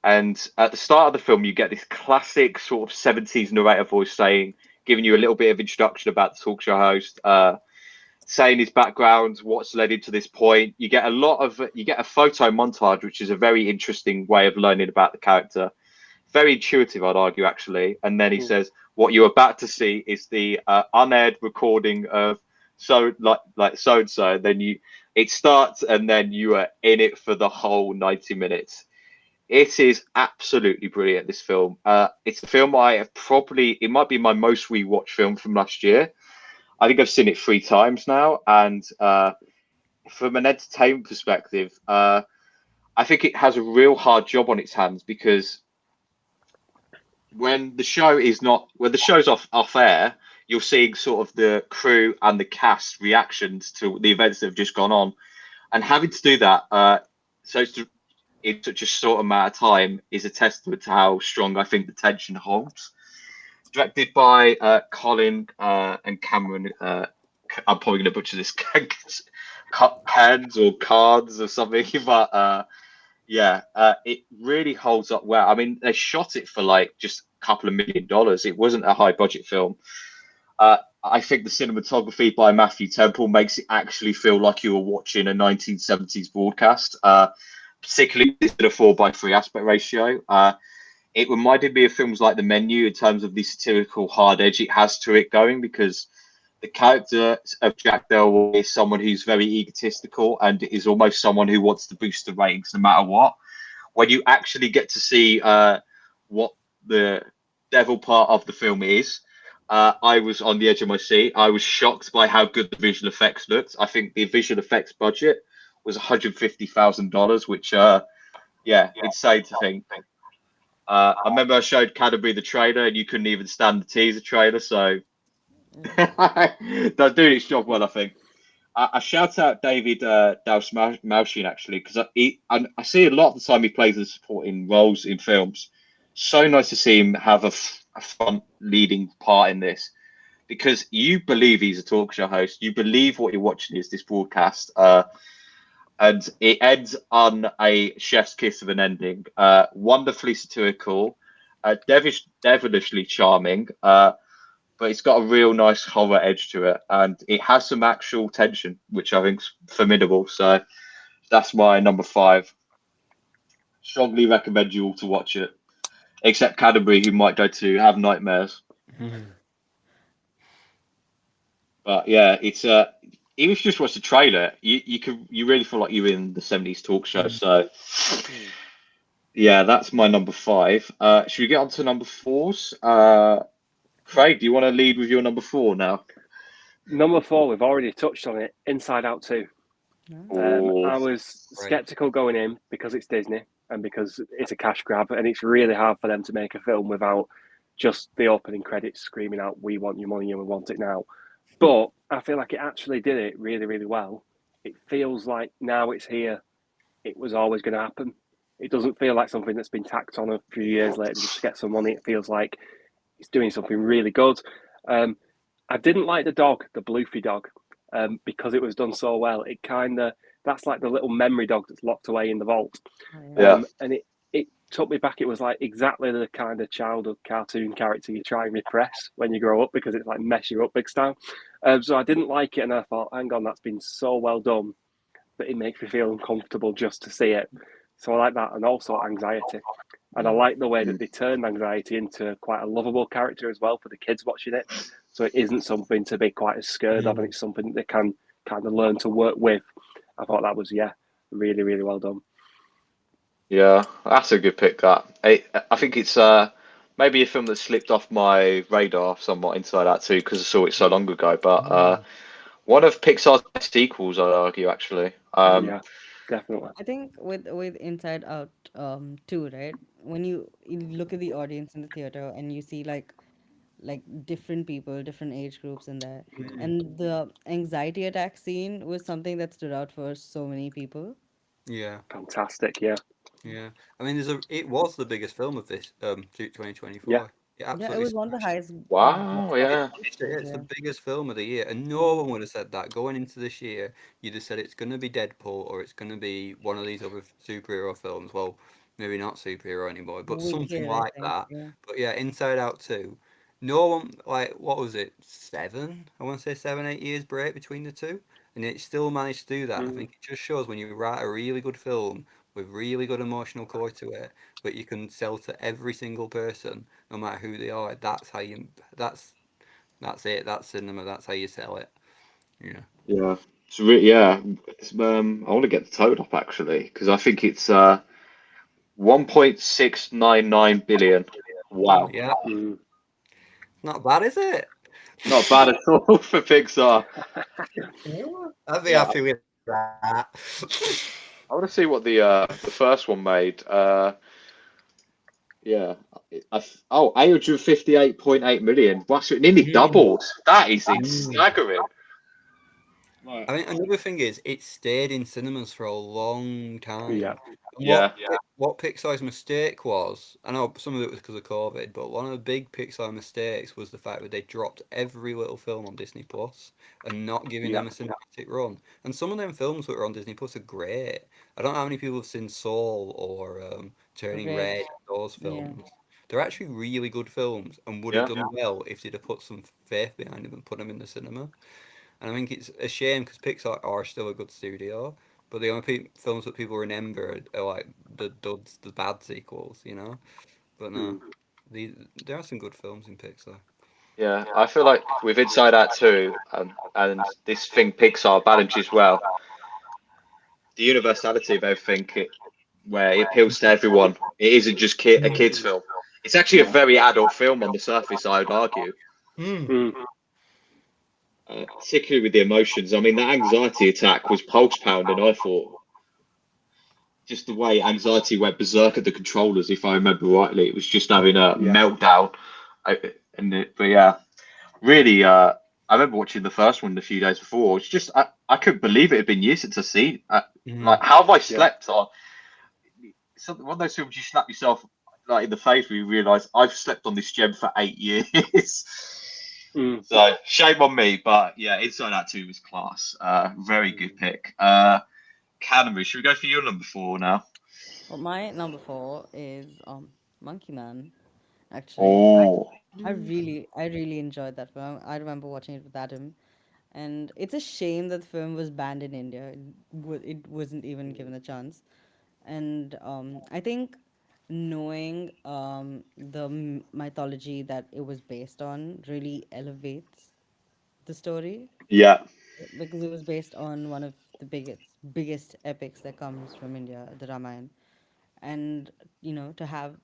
And at the start of the film, you get this classic sort of 70s narrator voice giving you a little bit of introduction about the talk show host, saying his background, what's led him to this point. You get a photo montage, which is a very interesting way of learning about the character. Very intuitive, I'd argue, actually. And then he says, "What you're about to see is the unaired recording of so and so." Then it starts, and then you are in it for the whole 90 minutes. It is absolutely brilliant. This film. It's a film it might be my most rewatched film from last year. I think I've seen it 3 times now, and from an entertainment perspective, I think it has a real hard job on its hands because when the show's off air, you're seeing sort of the crew and the cast reactions to the events that have just gone on, and having to do that in such a short amount of time is a testament to how strong I think the tension holds. Directed by Colin and Cameron. I'm probably going to butcher this. Hands or cards or something, but it really holds up well. I mean, they shot it for like just a couple of $1 million. It wasn't a high budget film. I think the cinematography by Matthew Temple makes it actually feel like you were watching a 1970s broadcast, particularly at a 4:3 aspect ratio. It reminded me of films like The Menu in terms of the satirical hard edge it has to it going, because the character of Jack Delroy is someone who's very egotistical and is almost someone who wants to boost the ratings no matter what. When you actually get to see what the devil part of the film is, I was on the edge of my seat. I was shocked by how good the visual effects looked. I think the visual effects budget was $150,000, which, insane to think. I remember I showed Kadambari the trailer, and you couldn't even stand the teaser trailer. So that's doing its job well, I think. I shout out David Dalsmaushin actually, because I see a lot of the time he plays the supporting roles in films. So nice to see him have a front leading part in this, because you believe he's a talk show host. You believe what you're watching is this broadcast. And it ends on a chef's kiss of an ending. Wonderfully satirical, devilishly charming, but it's got a real nice horror edge to it, and it has some actual tension, which I think's formidable. So that's my number 5. Strongly recommend you all to watch it, except Kadambari, who might go to have nightmares. But yeah, it's even if you just watch the trailer, you really feel like you're in the 70s talk show. So yeah, that's my number 5. Should we get on to number 4s? Craig, do you want to lead with your number 4 now? Number 4, we've already touched on it. Inside Out 2. I was skeptical going in because it's Disney and because it's a cash grab, and it's really hard for them to make a film without just the opening credits screaming out, "We want your money and we want it now." But I feel like it actually did it really, really well. It feels like now it's here. It was always going to happen. It doesn't feel like something that's been tacked on a few years later just to get some money. It feels like it's doing something really good. I didn't like the dog, the Bluefy dog, because it was done so well. It that's like the little memory dog that's locked away in the vault. And it took me back. It was like exactly the kind of childhood cartoon character you try and repress when you grow up, because it's like mess you up big style. So I didn't like it, and I thought, hang on, that's been so well done that it makes me feel uncomfortable just to see it. So I like that, and also anxiety. And I like the way that they turned anxiety into quite a lovable character as well for the kids watching it. So it isn't something to be quite as scared of, and it's something that they can kind of learn to work with. I thought that was, really, really well done. Yeah, that's a good pick. That I think it's maybe a film that slipped off my radar somewhat, Inside Out 2, because I saw it so long ago. But one of Pixar's best sequels, I'd argue, actually. Yeah, definitely. I think with Inside Out 2, right? When you look at the audience in the theater and you see like different people, different age groups in there, and the anxiety attack scene was something that stood out for so many people. Yeah, Fantastic, yeah. I mean, it was the biggest film of this 2024. Yeah. It Yeah, it absolutely was one of the highest. Wow, yeah. It's the biggest film of the year, and no one would have said that going into this year. You'd have said it's going to be Deadpool or it's going to be one of these other superhero films. Well, maybe not superhero anymore, but something Wicked, I like think. that. Yeah. But yeah, Inside Out 2. No one, like, what was it? 7? I want to say 7, 8 years break between the two, and it still managed to do that. I think it just shows when you write a really good film with really good emotional core to it, but you can sell to every single person, no matter who they are. That's how you. That's it. That's cinema. That's how you sell it. Yeah. Yeah. It's I want to get the total up actually, because I think it's 1.699 billion. Wow. Yeah. Not bad, is it? Not bad at all for Pixar. I'd be happy with that. I want to see what the first one made. Yeah. 858.8 million. Wow, so it nearly doubled. That is staggering. I mean, another thing is it stayed in cinemas for a long time. Yeah. And Yeah. what Pixar's mistake was, I know some of it was because of COVID, but one of the big Pixar mistakes was the fact that they dropped every little film on Disney Plus and not giving them a cinematic run. And some of them films that were on Disney Plus are great. I don't know how many people have seen Soul or Turning Red. Red, those Yeah. films. They're actually really good films and would have Yeah. done well if they'd have put some faith behind them and put them in the cinema. And I think it's a shame because Pixar are still a good studio, but the only films that people remember are like the duds, the bad sequels, you know. But no, there are some good films in Pixar. Yeah. I feel like with Inside Out 2 and this thing Pixar balances well, the universality of everything, where it appeals to everyone. It isn't just a kids' film. It's actually a very adult film on the surface, I would argue. Particularly with the emotions. I mean, that anxiety attack was pulse pounding, I thought. Just the way anxiety went berserk at the controllers, if I remember rightly. It was just having a meltdown. But yeah, really, I remember watching the first one a few days before. It's just, I couldn't believe it had been years since I seen. Like, how have I slept on? Something, one of those films you slap yourself like in the face when you realise I've slept on this gem for 8 years. So shame on me, but yeah, Inside Out 2 was class. Very good pick. Canary, should we go for your number 4 now? Well, my number 4 is Monkey Man. Actually, Oh, I really enjoyed that film. I remember watching it with Adam, and it's a shame that the film was banned in India. It wasn't even given a chance. And I think knowing the mythology that it was based on really elevates the story, yeah, because it was based on one of the biggest epics that comes from India, the Ramayana. And to have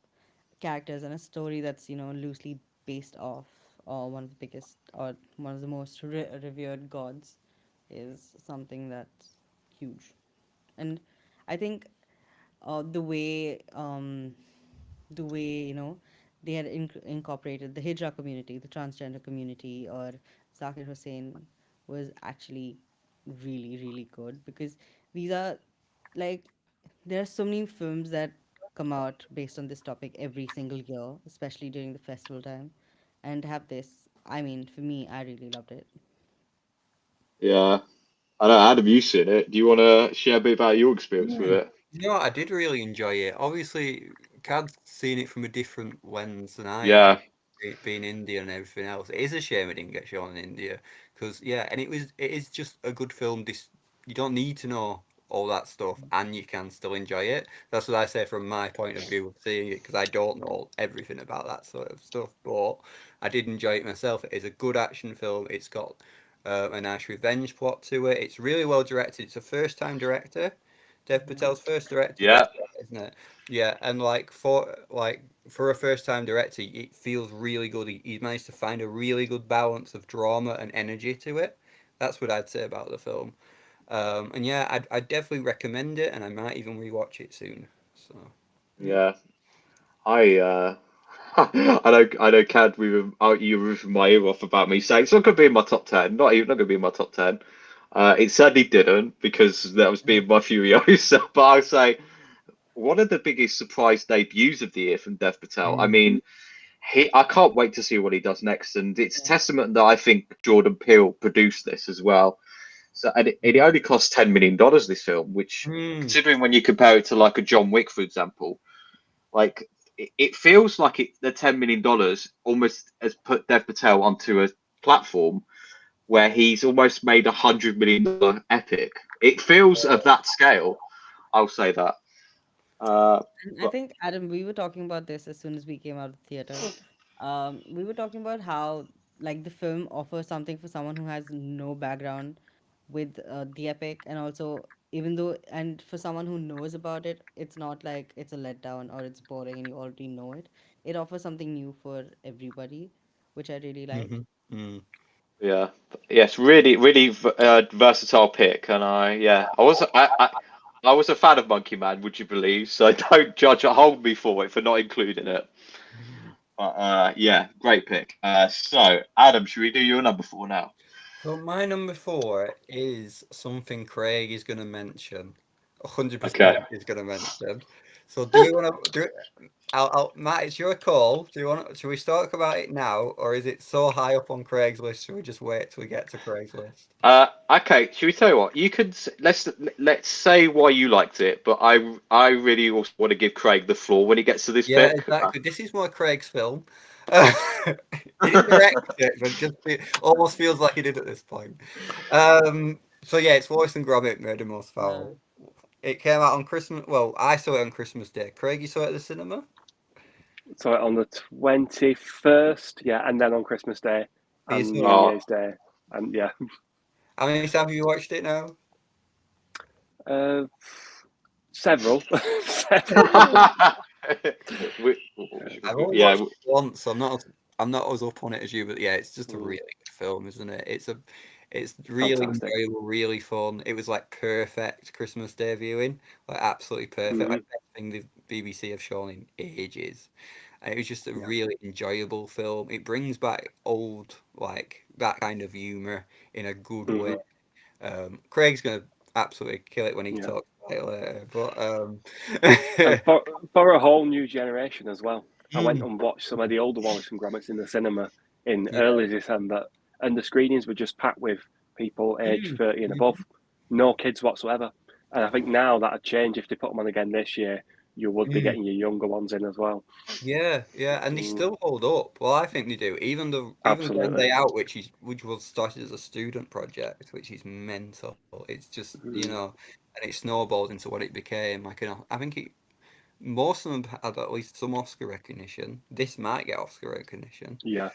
characters and a story that's loosely based off one of the biggest or one of the most revered gods is something that's huge. And I think the way they had incorporated the Hijra community, the transgender community, or Zakir Hussain was actually really, really good, because these are like there are so many films that come out based on this topic every single year, especially during the festival time. And to have this, I mean, for me, I really loved it. yeah. I know, Adam, you've seen it. Do you want to share a bit about your experience with Yeah. it? No, I did really enjoy it. Obviously, Cad's seen it from a different lens than I have, Yeah, it being India and everything else. It is a shame it didn't get shown in India, because yeah, and it is just a good film. You don't need to know all that stuff, and you can still enjoy it. That's what I say from my point of view of seeing it, because I don't know everything about that sort of stuff, but I did enjoy it myself. It is a good action film. It's got a nice revenge plot to it. It's really well directed. It's a first time director. Dev Patel's first director, yeah, that's it, isn't it? Yeah, and for a first time director, it feels really good. He's managed to find a really good balance of drama and energy to it. That's what I'd say about the film. And yeah, I'd definitely recommend it, and I might even rewatch it soon. So yeah. yeah. I I know, Cad, you were ripping my ear off about me saying it's not going to be in my top 10. Not going to be in my top 10. It certainly didn't, because that was being my Furiosa. But I would say one of the biggest surprise debuts of the year from Dev Patel. I mean, I can't wait to see what he does next, and it's a testament that I think Jordan Peele produced this as well. So, and it only cost $10 million, this film, which, considering when you compare it to like a John Wick, for example, like it feels like the $10 million almost has put Dev Patel onto a platform where he's almost made $100 million epic. It feels of that scale. I'll say that. And I But think, Adam, we were talking about this as soon as we came out of the theater. We were talking about how, like, the film offers something for someone who has no background with the epic, and also, even though, and for someone who knows about it, it's not like it's a letdown or it's boring and you already know it. It offers something new for everybody, which I really liked. yeah, yes, really, really versatile pick, and I was I was a fan of Monkey Man, would you believe? So don't judge or hold me for it for not including it. But yeah, great pick. So Adam, should we do your number 4 now? So my number 4 is something Craig is going to mention. 100% Okay. is going to mention. So do we want to do it? Matt, it's your call. Should we talk about it now, or is it so high up on Craig's list? Should we just wait till we get to Craig's list? Okay. Should we tell you what? You could let's say why you liked it, but I really also want to give Craig the floor when he gets to this Yeah, bit. exactly. This is more Craig's film. He didn't direct it, but almost feels like he did at this point. So yeah, it's Wallace and Gromit Murder Most Foul. It came out on Christmas. Well, I saw it on Christmas Day. Craig, you saw it at the cinema? Saw it on the 21st, yeah, and then on Christmas Day and New Year's Day, and yeah. How many times have you watched it now? Several. I've only watched it once, so I'm not as up on it as you, but yeah, it's just a really good film, isn't it? It's really enjoyable, really fun. It was like perfect Christmas Day viewing, like absolutely perfect. Like best thing the BBC have shown in ages. And it was just a really enjoyable film. It brings back old, like that kind of humour in a good way. Craig's gonna absolutely kill it when he talks about it later. But and for a whole new generation as well. I went and watched some of the older Wallace and Gromits in the cinema in early December, and the screenings were just packed with people aged 30 and above, no kids whatsoever. And I think now that'd change if they put them on again this year. You would be getting your younger ones in as well. Yeah, and they still hold up. Well, I think they do. Even One Day Out, which was started as a student project, which is mental. It's just and it snowballed into what it became. Like I think most of them had at least some Oscar recognition. This might get Oscar recognition. Yeah.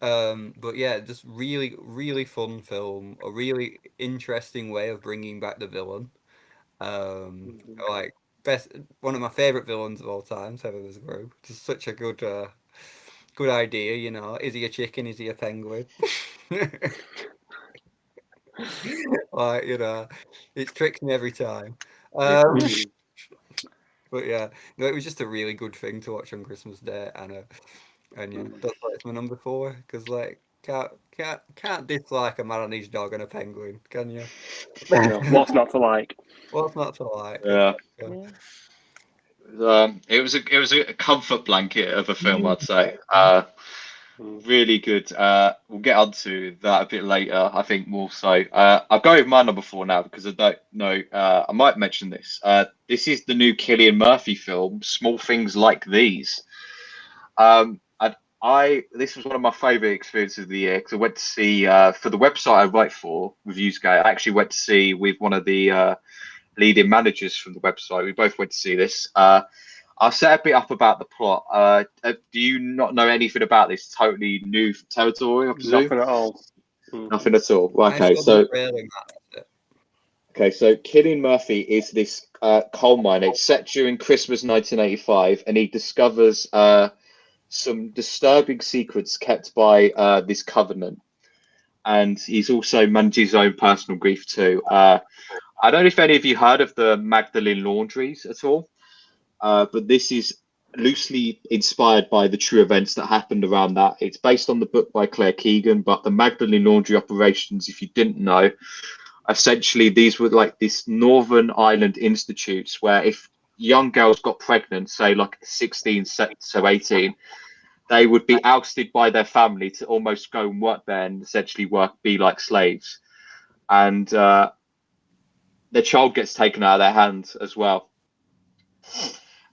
But yeah, just really, really fun film. A really interesting way of bringing back the villain. Like one of my favorite villains of all time, Severus Group. Just such a good idea, Is he a chicken? Is he a penguin? Like, it tricks me every time. But yeah, no, it was just a really good thing to watch on Christmas Day, and yeah, that's why it's my number 4, because like can't dislike a man and his dog and a penguin, can you? No, what's not to like? What's not to like? Yeah. It was a comfort blanket of a film, I'd say. Really good. We'll get onto that a bit later, I think, more so. I'll go with my number 4 now because I don't know. I might mention this. This is the new Cillian Murphy film, Small Things Like These. This was one of my favourite experiences of the year because I went to see for the website I write for, ReviewsGate. I actually went to see with one of the leading managers from the website. We both went to see this. I'll say a bit up about the plot. Do you not know anything about this? Totally new territory, I presume? Nothing at all. Nothing at all. Okay, so Cillian Murphy is this coal miner. It's set during Christmas 1985, and he discovers some disturbing secrets kept by this covenant. And he's also managed his own personal grief too. I don't know if any of you heard of the Magdalene Laundries at all. But this is loosely inspired by the true events that happened around that. It's based on the book by Claire Keegan, but the Magdalene Laundry operations, if you didn't know, essentially these were like these Northern Ireland institutes where if young girls got pregnant, say like 16, so 18, they would be ousted by their family to almost go and work there and essentially be like slaves. And their child gets taken out of their hands as well.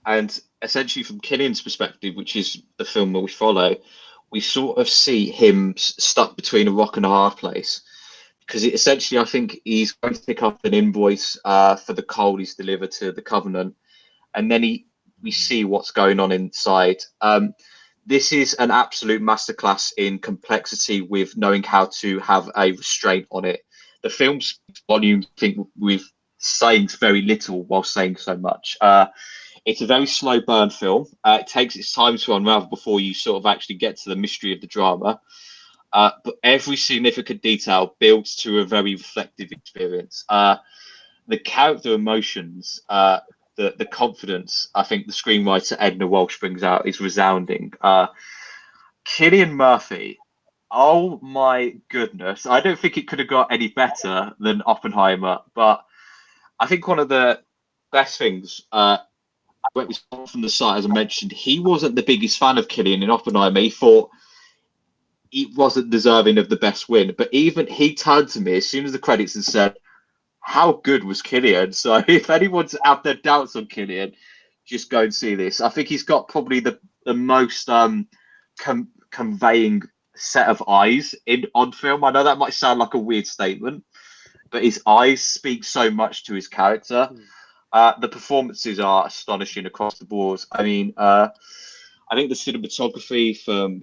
And essentially, from Cillian's perspective, which is the film that we follow, we sort of see him stuck between a rock and a hard place. Because essentially, I think he's going to pick up an invoice for the coal he's delivered to the Covenant. And then we see what's going on inside. This is an absolute masterclass in complexity with knowing how to have a restraint on it. The film's volume, I think, with saying very little while saying so much. It's a very slow burn film. It takes its time to unravel before you sort of actually get to the mystery of the drama. But every significant detail builds to a very reflective experience. the character emotions, the confidence. I think the screenwriter Edna Walsh brings out is resounding. Cillian Murphy. Oh my goodness! I don't think it could have got any better than Oppenheimer, but I think one of the best things. When we saw from the site, as I mentioned, he wasn't the biggest fan of Cillian in Oppenheimer. He thought he wasn't deserving of the best win. But even he turned to me as soon as the credits and said, "How good was Cillian?" So if anyone's out there doubts on Cillian, just go and see this. I think he's got probably the most conveying set of eyes in on film. I know that might sound like a weird statement, but his eyes speak so much to his character. The performances are astonishing across the board. I mean, I think the cinematography from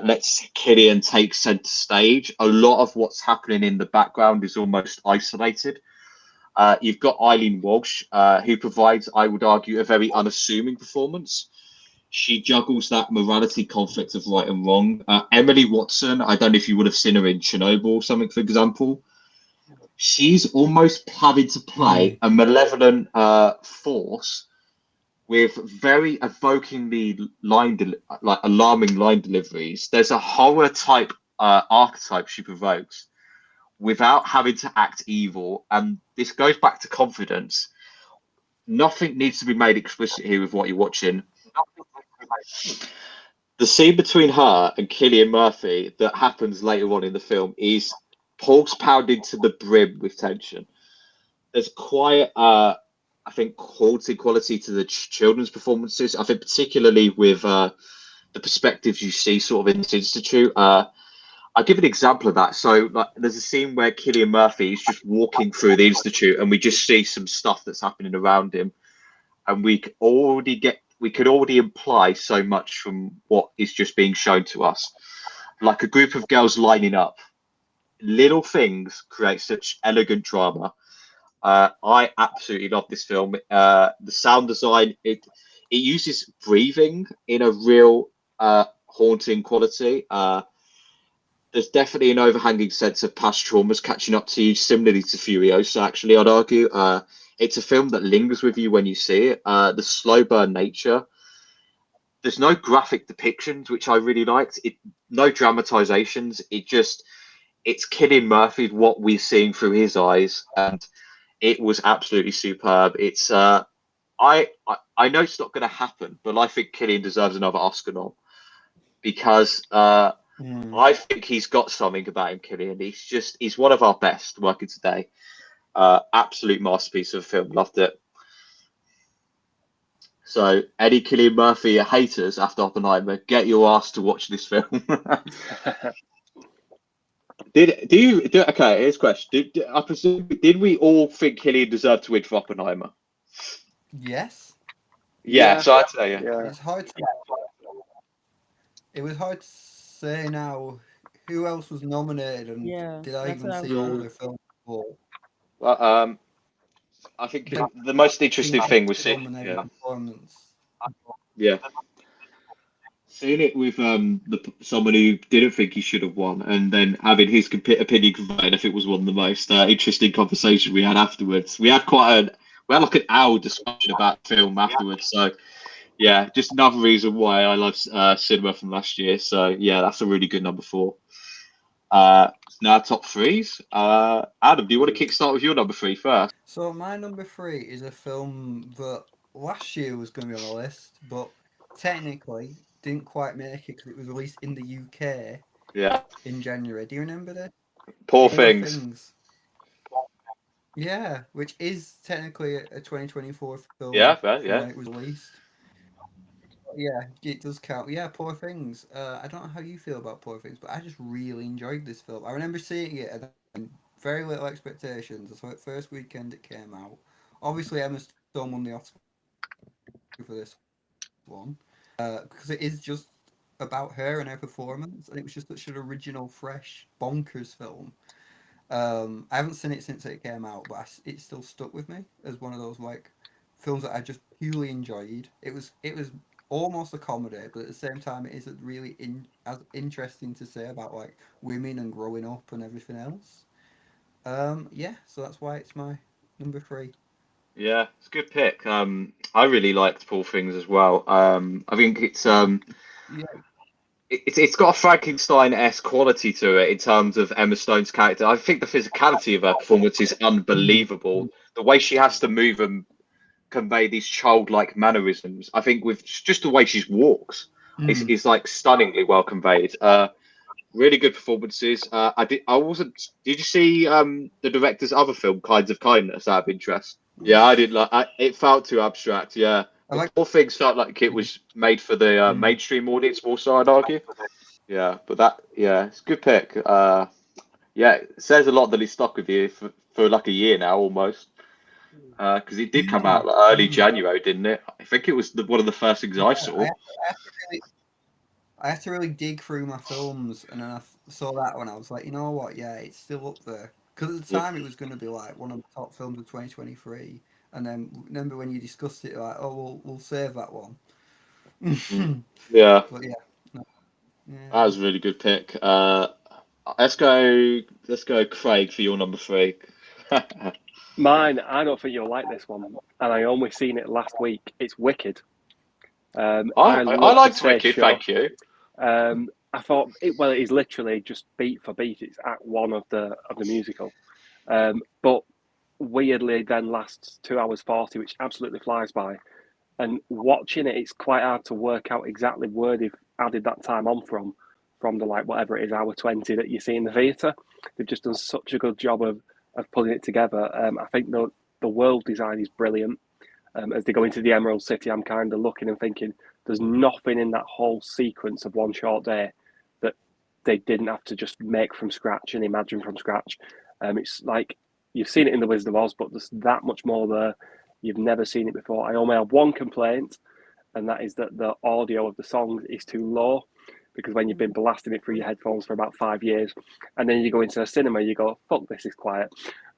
lets Cillian take center stage. A lot of what's happening in the background is almost isolated. You've got Eileen Walsh, who provides, I would argue, a very unassuming performance. She juggles that morality conflict of right and wrong. Emily Watson, I don't know if you would have seen her in Chernobyl or something, for example. She's almost having to play a malevolent force with very evokingly alarming line deliveries. There's a horror type archetype she provokes without having to act evil, and this goes back to confidence. Nothing needs to be made explicit here with what you're watching. The scene between her and Cillian Murphy that happens later on in the film is pulse pounding to the brim with tension. There's quite, I think, quality to the children's performances. I think particularly with the perspectives you see sort of in this institute. I'll give an example of that. So, like, there's a scene where Cillian Murphy is just walking through the institute, and we just see some stuff that's happening around him, and we could already imply so much from what is just being shown to us, like a group of girls lining up. Little things create such elegant drama. I absolutely love this film. The sound design, it uses breathing in a real haunting quality. There's definitely an overhanging sense of past traumas catching up to you, similarly to Furiosa, actually, I'd argue. It's a film that lingers with you when you see it. The slow burn nature. There's no graphic depictions, which I really liked. No dramatizations. It's Cillian Murphy, what we're seeing through his eyes, and it was absolutely superb. It's I know it's not going to happen, but I think Cillian deserves another Oscar nom because I think he's got something about him, Cillian. He's one of our best working today. Absolute masterpiece of a film. Loved it. So, any Cillian Murphy haters after Oppenheimer, get your ass to watch this film. Okay, here's a question. I presume, did we all think Cillian deserved to win for Oppenheimer? Yes. Yeah, so I'd say, yeah. It's hard to. It was hard to say now who else was nominated, and Yeah, did I that's even what I see was. all their films before? Well, I think the most interesting thing was nominated performance. yeah, seeing it with someone who didn't think he should have won, and then having his opinion conveyed. I think was one of the most interesting conversations we had afterwards. We had like an hour discussion about the film afterwards. So yeah, just another reason why I love cinema from last year. So yeah, that's a really good number 4. Now top 3s. Adam, do you want to kickstart with your number 3 first? So my number 3 is a film that last year was going to be on the list, but technically didn't quite make it because it was released in the UK Yeah, in January. Do you remember that? Poor Poor Things. Things. Yeah, which is technically a 2024 film Yeah, from yeah. when it was released. Yeah, it does count. Yeah, Poor Things. I don't know how you feel about Poor Things, but I just really enjoyed this film. I remember seeing it and very little expectations. I saw it first weekend it came out. Obviously, Emma Stone won the Oscar for this one because it is just about her and her performance, and it was just such an original, fresh, bonkers film. I haven't seen it since it came out, but it still stuck with me as one of those like films that I just purely enjoyed. It was almost a comedy, but at the same time, it is really as interesting to say about like women and growing up and everything else. Yeah, so that's why it's my number 3. Yeah, it's a good pick. I really liked Poor Things as well. I think Yeah. it's got a Frankenstein-esque quality to it in terms of Emma Stone's character. I think the physicality of her performance is unbelievable. The way she has to move and convey these childlike mannerisms, I think with just the way she walks, is like stunningly well conveyed. Really good performances. I wasn't. Did you see the director's other film, Kinds of Kindness, out of interest? Yeah, I did like. It felt too abstract. Yeah, I like. Poor Things felt like it was made for the mainstream audience more so, I'd argue. Yeah, but it's a good pick. Yeah, it says a lot that it's stuck with you for like a year now almost. Because it did come out like early January, didn't it? I think it was one of the first things I saw. I had to really dig through my films, and then I saw that one. I was like, you know what? Yeah, it's still up there. Because at the time, it was going to be like one of the top films of 2023. And then remember when you discussed it, like, oh, we'll save that one. Yeah. But yeah. No. Yeah. That was a really good pick. Let's go, Craig, for your number 3. Mine, I don't think you'll like this one, and I only seen it last week. It's Wicked. I liked Wicked, thank you. I thought it is literally just beat for beat. It's Act 1 of the musical, but weirdly then lasts 2 hours 40, which absolutely flies by. And watching it, it's quite hard to work out exactly where they've added that time on from the like whatever it is hour 20 that you see in the theatre. They've just done such a good job of putting it together. I think the world design is brilliant. As they go into the Emerald City, I'm kind of looking and thinking there's nothing in that whole sequence of One Short Day that they didn't have to just make from scratch and imagine from scratch. It's like you've seen it in The Wizard of Oz, but there's that much more there. You've never seen it before. I only have one complaint, and that is that the audio of the songs is too low, because when you've been blasting it through your headphones for about 5 years, and then you go into a cinema, you go, fuck, this is quiet.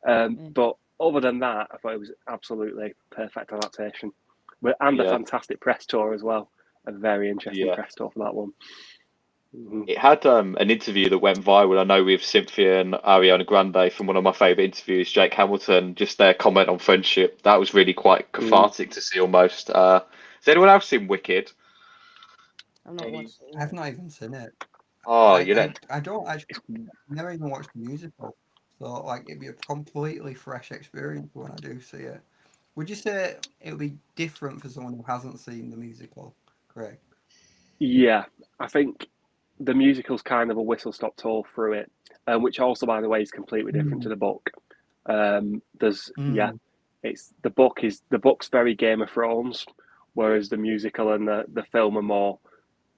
But other than that, I thought it was absolutely perfect adaptation. And a fantastic press tour as well. A very interesting press tour for that one. It had an interview that went viral, I know, with Cynthia and Ariana Grande from one of my favourite interviews, Jake Hamilton, just their comment on friendship. That was really quite cathartic to see almost. Has anyone else seen Wicked? I've not watched it. I've not even seen it. Oh, I don't actually never even watched the musical. So like it'd be a completely fresh experience when I do see it. Would you say it'll be different for someone who hasn't seen the musical, Craig? Yeah, I think the musical's kind of a whistle-stop tour through it, which also, by the way, is completely different to the book. It's the book's very Game of Thrones, whereas the musical and the film are more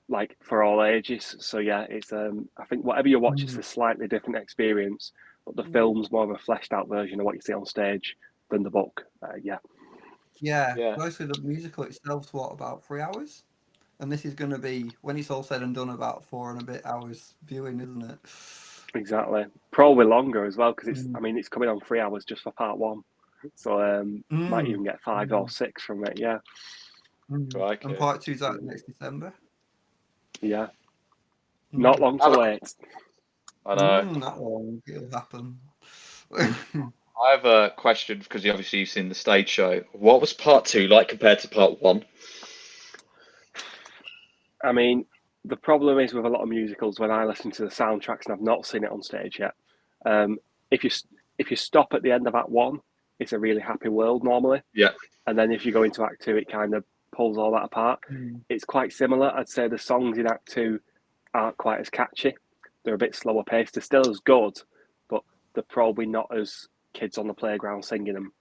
like for all ages. So yeah, it's I think whatever you watch, it's a slightly different experience, but the film's more of a fleshed out version of what you see on stage than the book. Yeah. Mostly the musical itself's about 3 hours? And this is going to be, when it's all said and done, about 4 and a bit hours viewing, isn't it? Exactly. Probably longer as well, because it's coming on 3 hours just for part 1. So might even get 5 or 6 from it, yeah. Right, and part 2's out next December. Yeah. Not long to wait. I know. Not long. It'll happen. I have a question, because obviously you've seen the stage show. What was part 2 like compared to part 1? I mean, the problem is with a lot of musicals, when I listen to the soundtracks and I've not seen it on stage yet, if you stop at the end of Act 1, it's a really happy world normally. Yeah. And then if you go into Act 2, it kind of pulls all that apart. It's quite similar. I'd say the songs in Act 2 aren't quite as catchy. They're a bit slower paced. They're still as good, but they're probably not as kids on the playground singing them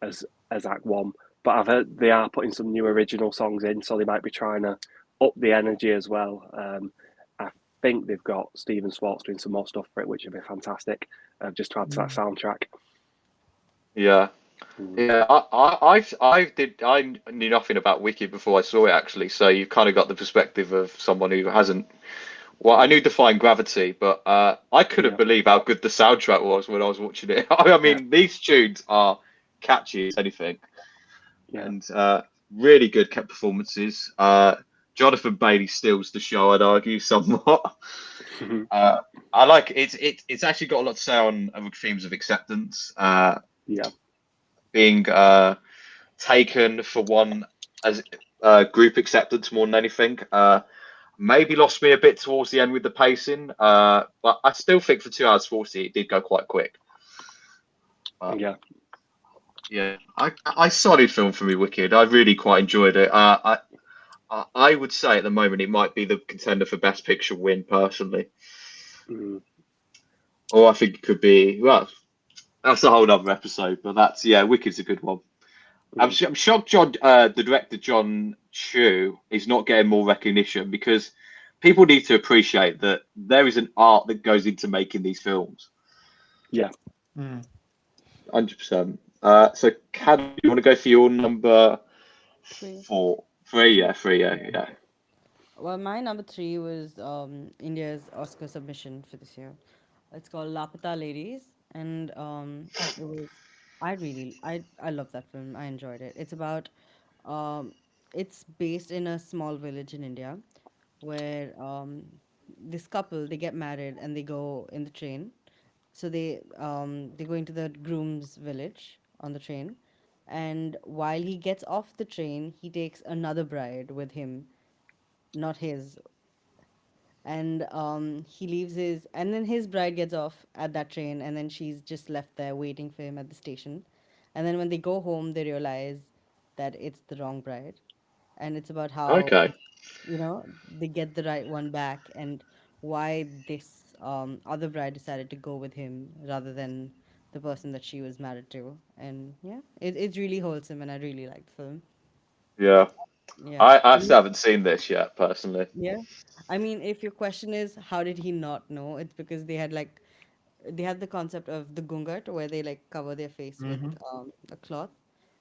as Act 1. But I've heard they are putting some new original songs in, so they might be trying to up the energy as well. I think they've got Stephen Schwartz doing some more stuff for it, which would be fantastic, just to add to that soundtrack. Yeah. Yeah, I knew nothing about Wicked before I saw it, actually. So you've kind of got the perspective of someone who hasn't. Well, I knew Defying Gravity, but I couldn't believe how good the soundtrack was when I was watching it. I mean, these tunes are catchy as anything, and really good performances. Jonathan Bailey steals the show, I'd argue, somewhat. I like it. It's actually got a lot to say on themes of acceptance. being taken for one as group acceptance more than anything. Maybe lost me a bit towards the end with the pacing, but I still think for 2 hours 40 it did go quite quick. Yeah. I solid film for me, Wicked. I really quite enjoyed it. I would say at the moment it might be the contender for Best Picture win personally. Or I think it could be, well, that's a whole other episode, but that's, Wicked's a good one. I'm shocked the director John Chu is not getting more recognition, because people need to appreciate that there is an art that goes into making these films. Yeah. 100%. So, Cad, you want to go for your number 4? 3, yeah. Well, my number 3 was India's Oscar submission for this year. It's called Lapata Ladies, and it was I love that film. I enjoyed it. It's about it's based in a small village in India, where this couple, they get married and they go in the train. So they go into the groom's village on the train, and while he gets off the train, he takes another bride with him, not his. And he leaves his, and then his bride gets off at that train, and then she's just left there waiting for him at the station. And then when they go home, they realize that it's the wrong bride, and it's about how, Okay. they get the right one back, and why this other bride decided to go with him rather than the person that she was married to. And yeah, it's really wholesome, and I really like the film. Yeah. Yeah. I still haven't seen this yet, personally. Yeah. I mean, if your question is how did he not know, it's because they had the concept of the gungat, where they like cover their face with a cloth,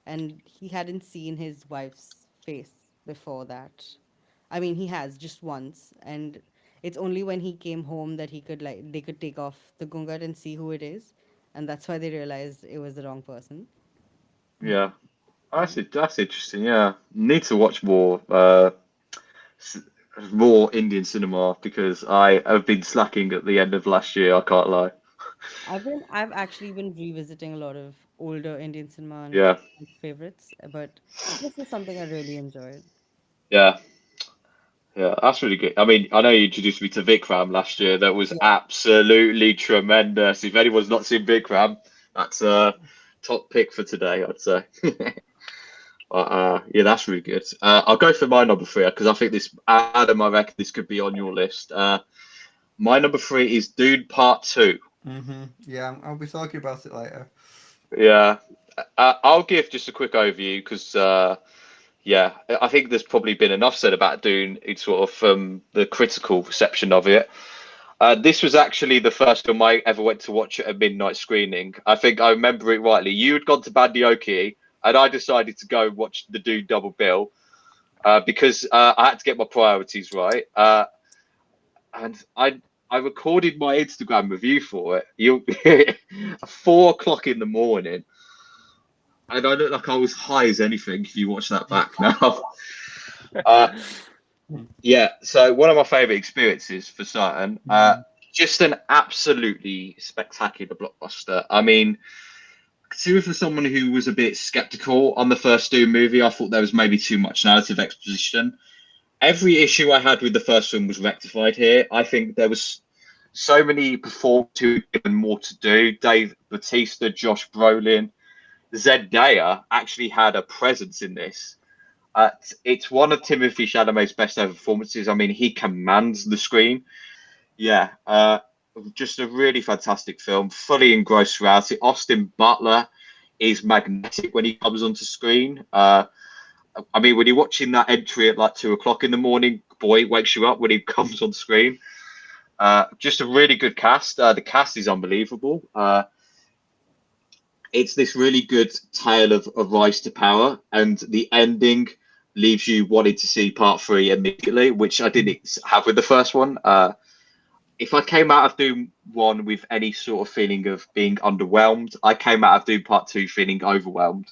and he hadn't seen his wife's face before that. I mean, he has just once, and it's only when he came home that they could take off the gungat and see who it is, and that's why they realized it was the wrong person. Yeah. That's interesting. Yeah. Need to watch s- more Indian cinema, because I have been slacking at the end of last year. I can't lie. I've actually been revisiting a lot of older Indian cinema and Yeah. favorites, but this is something I really enjoyed. Yeah. Yeah. That's really good. I mean, I know you introduced me to Vikram last year. That was Yeah. absolutely tremendous. If anyone's not seen Vikram, that's a top pick for today, I'd say. Yeah, that's really good. I'll go for my number 3, because I think Adam, I reckon this could be on your list. My number 3 is Dune Part 2. Yeah, I'll be talking about it later. Yeah, I'll give just a quick overview, because I think there's probably been enough said about Dune. It's sort of the critical reception of it. This was actually the first film I ever went to watch at a midnight screening. I think I remember it rightly. You had gone to Bandioki, and I decided to go watch the Dune double bill, because I had to get my priorities right. And I recorded my Instagram review for it. You 4 o'clock in the morning, and I look like I was high as anything. If you watch that back now, yeah. So one of my favorite experiences for certain. Just an absolutely spectacular blockbuster. I mean, considering for someone who was a bit skeptical on the first Doom movie, I thought there was maybe too much narrative exposition. Every issue I had with the first film was rectified here. I think there was so many performers who were given more to do. Dave Bautista, Josh Brolin, Zendaya actually had a presence in this. It's one of Timothée Chalamet's best ever performances. I mean, he commands the screen. Yeah, just a really fantastic film, fully engrossed throughout it. Austin Butler is magnetic when he comes onto screen. I mean, when you're watching that entry at like 2 o'clock in the morning, boy, it wakes you up when he comes on screen. Just a really good cast. The cast is unbelievable. It's this really good tale of rise to power, and the ending leaves you wanting to see part 3 immediately, which I didn't have with the first one. If I came out of Doom 1 with any sort of feeling of being underwhelmed, I came out of Doom Part 2 feeling overwhelmed.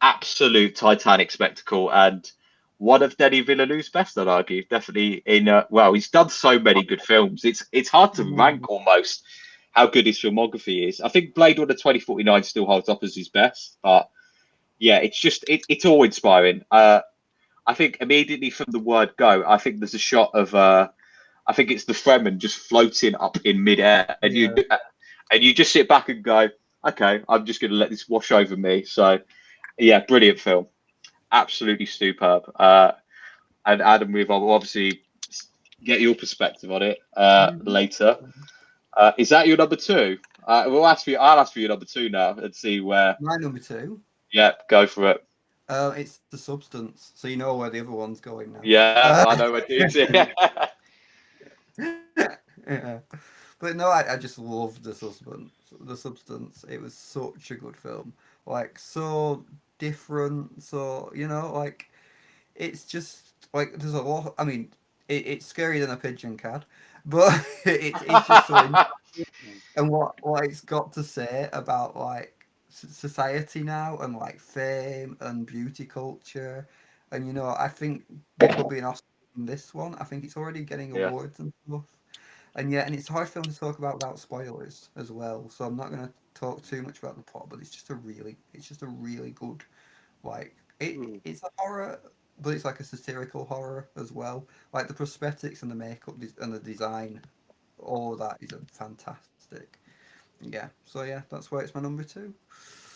Absolute Titanic spectacle, and one of Denis Villeneuve's best, I'd argue. Definitely he's done so many good films. It's hard to rank almost how good his filmography is. I think Blade Runner 2049 still holds up as his best, but yeah, it's just it's all inspiring. I think immediately from the word go, I think there's a shot of I think it's the Fremen just floating up in midair, and you just sit back and go, okay, I'm just going to let this wash over me. So yeah, brilliant film, absolutely superb. And Adam, we've obviously get your perspective on it later. Is that your number two? We'll ask for you. I'll ask for your number two now and see where. My number two. Yeah, go for it. It's The Substance, so you know where the other one's going now. Yeah, I know what it is. Yeah. But no, I just loved The Substance. The Substance. It was such a good film. Like, so different. So, like, it's just like there's a lot. I mean, it's scarier than a pigeon cat, but it's just so and what it's got to say about like society now and like fame and beauty culture, and I think there could be an Oscar in this one. I think it's already getting Yeah. awards and stuff, and it's a hard film to talk about without spoilers as well. So I'm not going to talk too much about the plot, but it's just a really good like it's a horror, but it's like a satirical horror as well. Like the prosthetics and the makeup and the design, all of that is fantastic. Yeah, so yeah, that's why it's my number two.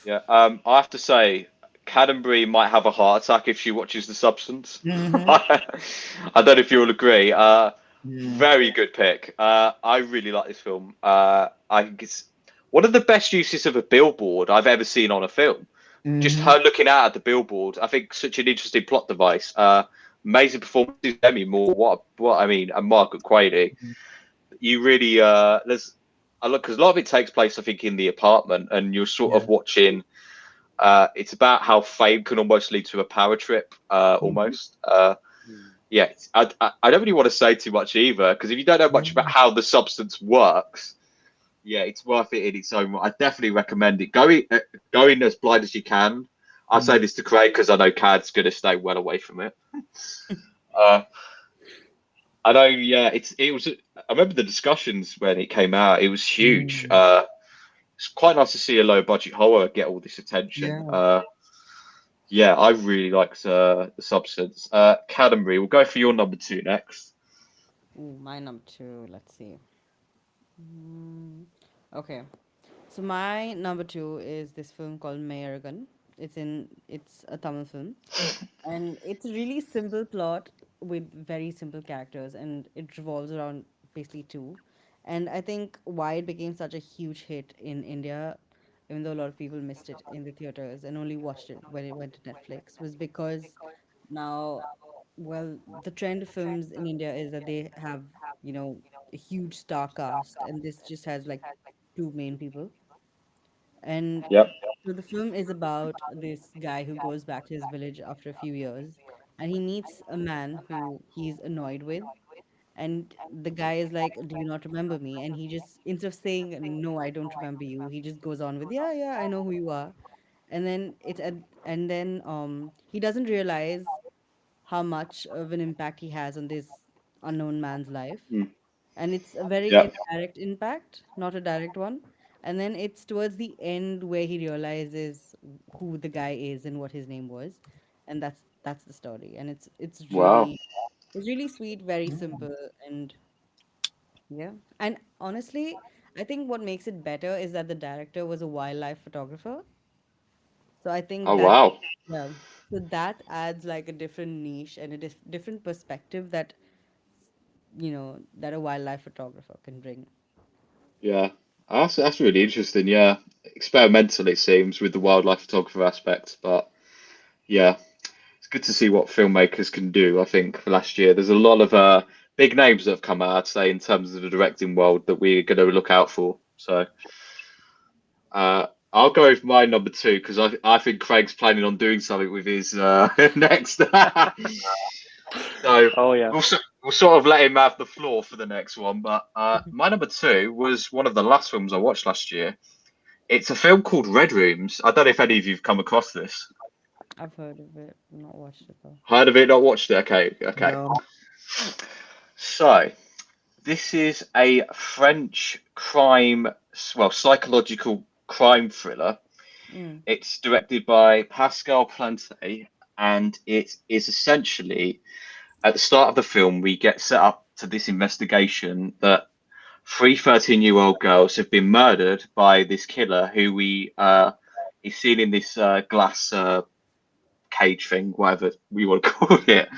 Yeah. I have to say, Cadbury might have a heart attack if she watches The Substance. Mm-hmm. I don't know if you'll agree. Mm. Very good pick. I really like this film. I think it's one of the best uses of a billboard I've ever seen on a film. Just Mm-hmm. her looking out at the billboard. I think such an interesting plot device. Amazing performances, Demi Moore. What I mean, and Margaret Qualley. You really there's I look because a lot of it takes place, I think, in the apartment, and you're sort Yeah. of watching. It's about how fame can almost lead to a power trip, almost. Yeah, I don't really want to say too much either, because if you don't know much about how the substance works, yeah, it's worth it in its own. I definitely recommend it. Go in as blind as you can. I say this to Craig because I know Cad's going to stay well away from it. I know, yeah, it was. I remember the discussions when it came out. It was huge. It's quite nice to see a low budget horror get all this attention. Yeah. Yeah, I really liked the substance. Cadbury, we'll go for your number two next. Ooh, my number two. Let's see. Okay, so my number two is this film called Mayaragan. It's a Tamil film, and it's a really simple plot with very simple characters, and it revolves around basically two. And I think why it became such a huge hit in India, even though a lot of people missed it in the theaters and only watched it when it went to Netflix, was because now, well, the trend of films in India is that they have, a huge star cast, and this just has like two main people. And Yep. so the film is about this guy who goes back to his village after a few years, and he meets a man who he's annoyed with. And the guy is like, "Do you not remember me?" And he just, instead of saying, "No, I don't remember you," he just goes on with, "Yeah, yeah, I know who you are." And then he doesn't realize how much of an impact he has on this unknown man's life. Mm. And it's a very Yep. indirect impact, not a direct one. And then it's towards the end where he realizes who the guy is and what his name was. And that's the story. And Wow. it's really sweet, very simple, and yeah. And honestly, I think what makes it better is that the director was a wildlife photographer. So I think Oh that, wow. yeah, so that adds like a different niche and a different perspective that, that a wildlife photographer can bring. Yeah. That's really interesting. Yeah. Experimental it seems with the wildlife photographer aspect, but yeah, it's good to see what filmmakers can do. I think for last year, there's a lot of big names that have come out, I'd say, in terms of the directing world that we're going to look out for. So I'll go with my number two because I think Craig's planning on doing something with his next. So Oh yeah. we'll sort of let him have the floor for the next one. But my number two was one of the last films I watched last year. It's a film called Red Rooms. I don't know if any of you've come across this. I've heard of it, not watched it though. Heard of it, not watched it. Okay, okay. No. So this is a French crime, well, psychological crime thriller. Mm. It's directed by Pascal Plante, and it is essentially at the start of the film we get set up to this investigation that three 13-year-old girls have been murdered by this killer who we is seen in this glass cage thing, whatever we want to call it.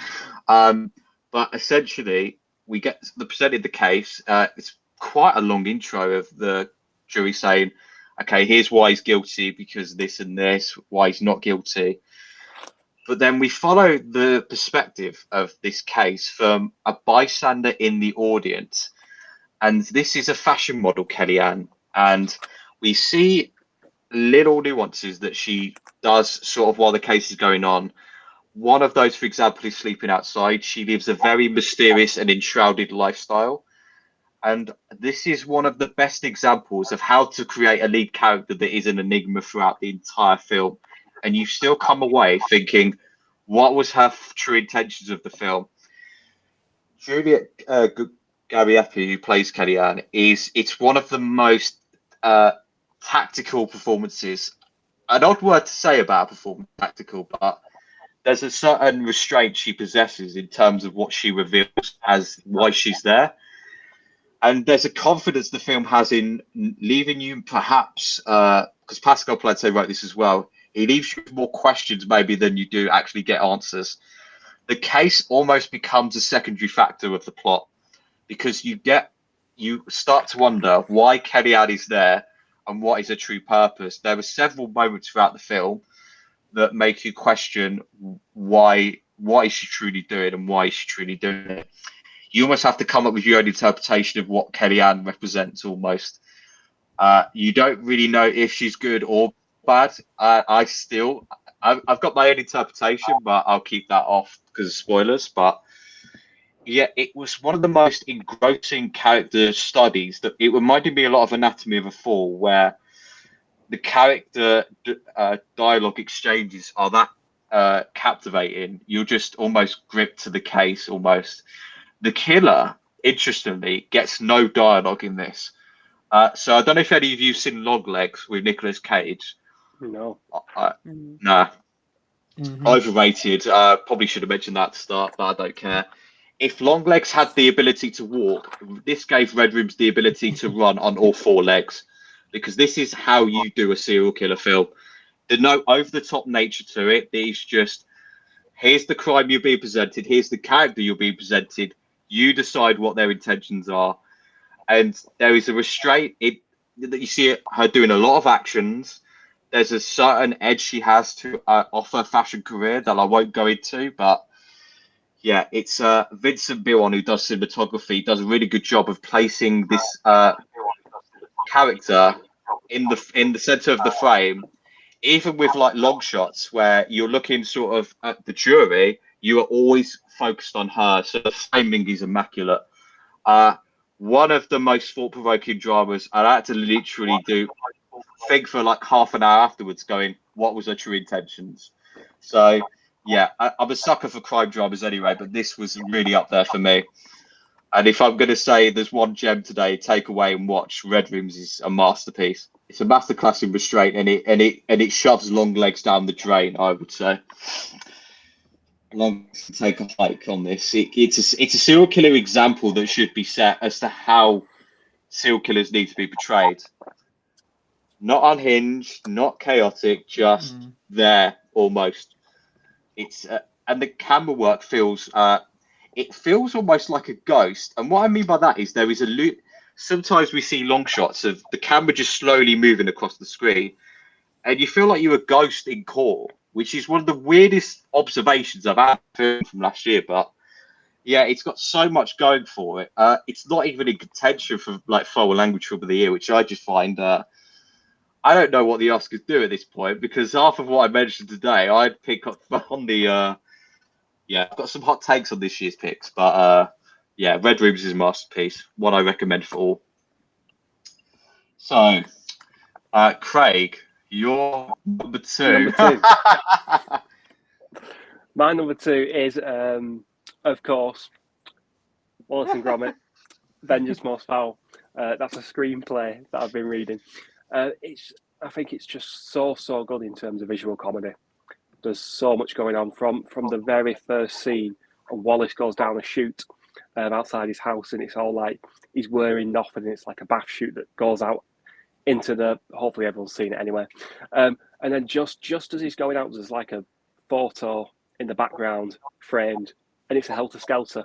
But essentially, we get presented the case. It's quite a long intro of the jury saying, "Okay, here's why he's guilty because this and this, why he's not guilty." But then we follow the perspective of this case from a bystander in the audience, and this is a fashion model, Kellyanne, and we see little nuances that she does sort of while the case is going on. One of those, for example, is sleeping outside. She lives a very mysterious and enshrouded lifestyle. And this is one of the best examples of how to create a lead character that is an enigma throughout the entire film. And you still come away thinking, what was her true intentions of the film? Juliet Gariepi, who plays Kellyanne, it's one of the most tactical performances. An odd word to say about a performance, tactical, but there's a certain restraint she possesses in terms of what she reveals as why she's there. And there's a confidence the film has in leaving you perhaps, because Pascal Plante wrote this as well, he leaves you with more questions maybe than you do actually get answers. The case almost becomes a secondary factor of the plot because you start to wonder why Kellyanne is there and what is her true purpose. There are several moments throughout the film that make you question what is she truly doing and why is she truly doing it. You almost have to come up with your own interpretation of what Kellyanne represents almost. You don't really know if she's good or bad. I've got my own interpretation, but I'll keep that off because of spoilers. But yeah, it was one of the most engrossing character studies. That it reminded me a lot of Anatomy of a Fall, where the character dialogue exchanges are that captivating. You're just almost gripped to the case. Almost the killer, interestingly, gets no dialogue in this. So I don't know if any of you've seen Longlegs with Nicolas Cage. No. Nah. Mhm. Overrated. Probably should have mentioned that to start, but I don't care. If Longlegs had the ability to walk, this gave Red Rooms the ability to run on all four legs, because this is how you do a serial killer film. There's no over-the-top nature to it. It's just, here's the crime you're being presented, here's the character you're being presented, you decide what their intentions are. And there is a restraint that you see her doing a lot of actions. There's a certain edge she has to offer fashion career that I won't go into, but yeah, it's Vincent Biron, who does cinematography, does a really good job of placing this character in the center of the frame, even with like long shots where you're looking sort of at the jury, you are always focused on her. So the framing is immaculate. One of the most thought-provoking dramas. I had to literally think for like half an hour afterwards, going, "What was her true intentions?" So yeah, I'm a sucker for crime dramas anyway, but this was really up there for me. And if I'm going to say there's one gem today, take away and watch, Red Rooms is a masterpiece. It's a masterclass in restraint, and it shoves Longlegs down the drain, I would say. Longlegs can take a hike on this. It's a serial killer example that should be set as to how serial killers need to be portrayed. Not unhinged, not chaotic, just there almost. It's and the camera work feels it feels almost like a ghost. And what I mean by that is there is a loop. Sometimes we see long shots of the camera just slowly moving across the screen, and you feel like you're a ghost in court, which is one of the weirdest observations I've had from last year. But yeah, it's got so much going for it. It's not even in contention for like foreign language film of the year, which I just find. I don't know what the Oscars do at this point, because half of what I mentioned today, I'd pick up on the. Yeah, I've got some hot takes on this year's picks, but yeah, Red Rooms is a masterpiece. One I recommend for all. So, Craig, your number two. Number two. My number two is, of course, Wallace and Gromit, Vengeance Most Foul. That's a screenplay that I've been reading. It's I think it's just so good in terms of visual comedy. There's so much going on from the very first scene. And Wallace goes down a chute outside his house, and it's all like he's wearing nothing. And it's like a bath chute that goes out into the. Hopefully, everyone's seen it anyway. And then just as he's going out, there's like a photo in the background framed, and it's a helter skelter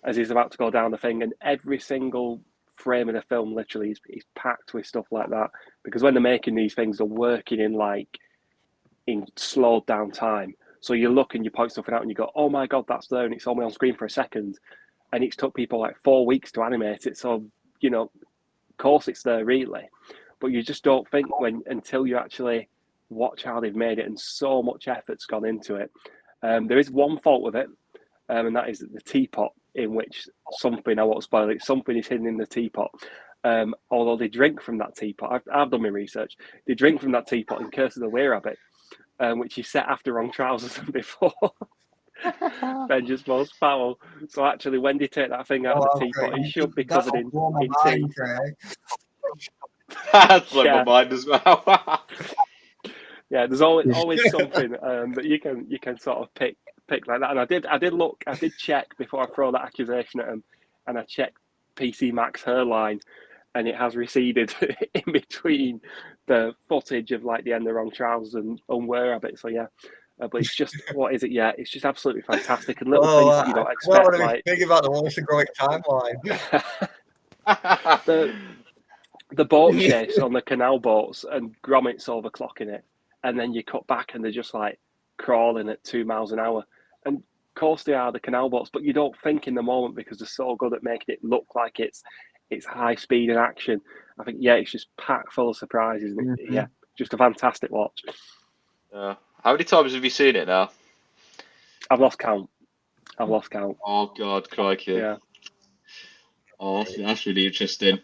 as he's about to go down the thing. And every single frame of the film literally is packed with stuff like that, because when they're making these things, they're working in slowed down time. So you look and you point something out and you go, oh my God, that's there, and it's only on screen for a second. And it's took people like 4 weeks to animate it. So, of course it's there really. But you just don't think until you actually watch how they've made it, and so much effort's gone into it. There is one fault with it, and that is the teapot in which something, I won't spoil it, something is hidden in the teapot. Although they drink from that teapot. I've done my research. They drink from that teapot in Curse of the Were-Rabbit, which is set after Wrong Trousers and before Vengeance Most Foul. So actually, when they take that thing out of the teapot, it should be covered in tea. That's like my mind as well. Yeah, there's always something that you can sort of pick like that. And I did check before I throw that accusation at him, and I checked PC Mac's hairline, and it has receded in between the footage of like the end of Wrong Trousers and Were-Rabbit. So yeah, but it's just what is it? Yeah, it's just absolutely fantastic, and little things that you don't expect. Like think about the Wallace and Gromit timeline. the boat chase on the canal boats, and Gromit's overclocking it, and then you cut back and they're just like crawling at 2 miles an hour. And of course they are the canal boats, but you don't think in the moment because they're so good at making it look like it's high speed and action. I think it's just packed full of surprises. And just a fantastic watch. How many times have you seen it now? I've lost count. Oh God, crikey! Yeah. Oh, that's really interesting.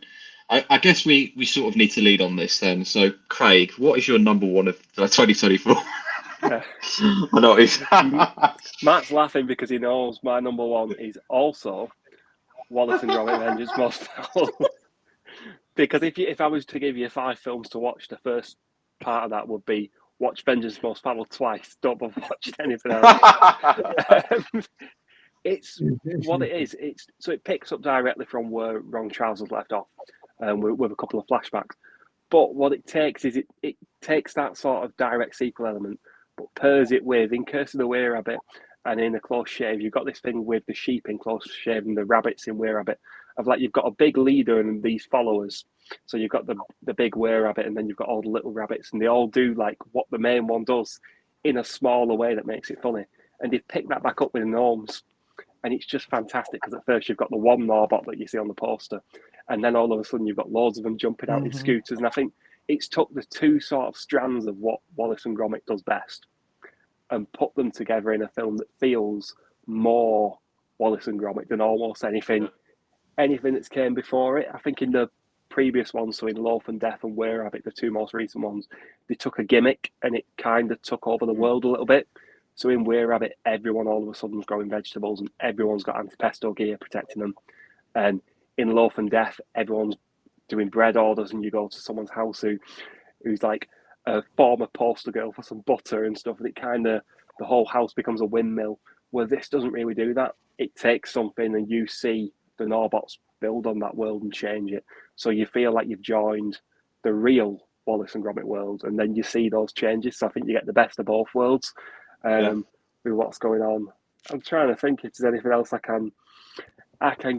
I guess we sort of need to lead on this then. So, Craig, what is your number one of 2024? I know he's Matt's laughing because he knows my number one is also Wallace and Gromit: Vengeance Most Foul. Because if I was to give you 5 films to watch, the first part of that would be watch Vengeance Most Foul twice. Don't bother watching anything else. It's what it is. So it picks up directly from where Wrong Trousers left off, with a couple of flashbacks. But what it takes is it takes that sort of direct sequel element, but pairs it with, in Curse of the Were-Rabbit and in A Close Shave, you've got this thing with the sheep in Close Shave and the rabbits in Were-Rabbit, of like you've got a big leader and these followers. So you've got the big Were-Rabbit, and then you've got all the little rabbits, and they all do like what the main one does in a smaller way that makes it funny. And they've picked that back up with the Gnomes. And it's just fantastic because at first you've got the one Norbot that you see on the poster, and then all of a sudden you've got loads of them jumping out in scooters. And I think it's took the two sort of strands of what Wallace and Gromit does best and put them together in a film that feels more Wallace and Gromit than almost anything that's came before it. I think in the previous ones, so in Loaf and Death and Were-Rabbit, the 2 most recent ones, they took a gimmick and it kind of took over the world a little bit. So in Were-Rabbit, everyone all of a sudden is growing vegetables and everyone's got anti-pesto gear protecting them. And in Loaf and Death, everyone's doing bread orders, and you go to someone's house who's like a former poster girl for some butter and stuff, and it kind of, the whole house becomes a windmill. Where this doesn't really do that. It takes something and you see the Norbots build on that world and change it. So you feel like you've joined the real Wallace and Gromit world, and then you see those changes. So I think you get the best of both worlds with what's going on. I'm trying to think if there's anything else I can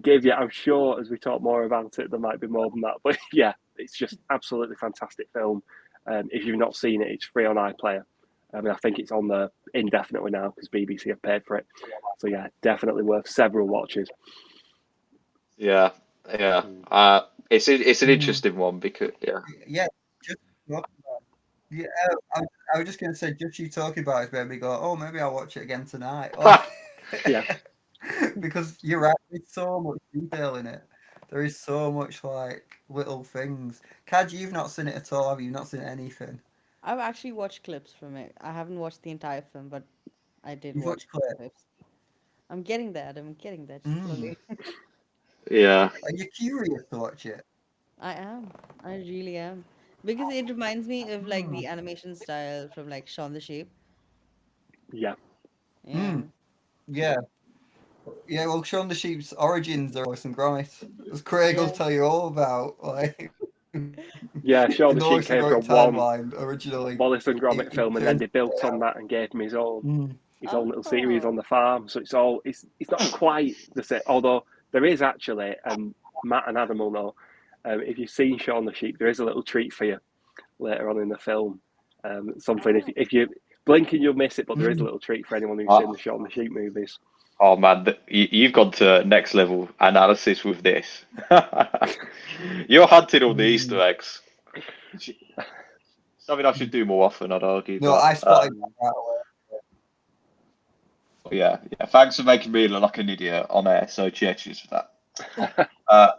give you. I'm sure as we talk more about it, there might be more than that. But yeah, it's just absolutely fantastic film. If you've not seen it, it's free on iPlayer. I mean, I think it's on there indefinitely now because BBC have paid for it. So yeah, definitely worth several watches. Yeah. It's an interesting one because I was just going to say, just you talking about it made me go, oh, maybe I'll watch it again tonight. Yeah. Because you're right, there's so much detail in it. There is so much like little things. Kaj, you've not seen it at all, have you? You've not seen anything? I've actually watched clips from it. I haven't watched the entire film, but I did watch clips. I'm getting there. Just slowly. Yeah. Are you curious to watch it? I am. I really am. because it reminds me of like the animation style from like Shaun the Sheep. Yeah. Yeah. Yeah. Yeah, well, Shaun the Sheep's origins are Wallace and Gromit, as Craig will Yeah. tell you all about. Like, Yeah, Shaun in the the Sheep Wallace and came Gromit from one timeline, originally, Wallace and Gromit it film, and then turned they built on that and gave him his own Mm. little series on Oh. the farm. So it's not quite the same. Although there is actually, and Matt and Adam will know, if you've seen Shaun the Sheep, there is a little treat for you later on in the film. Something if you blink and you'll miss it, but there is a little treat for anyone who's seen the Shaun the Sheep movies. Oh man, you've gone to next level analysis with this. You're hunting all the Easter eggs. Something I should do more often, I'd argue. No, But I spotted that right away. yeah. Thanks for making me look like an idiot on air. So cheers for that.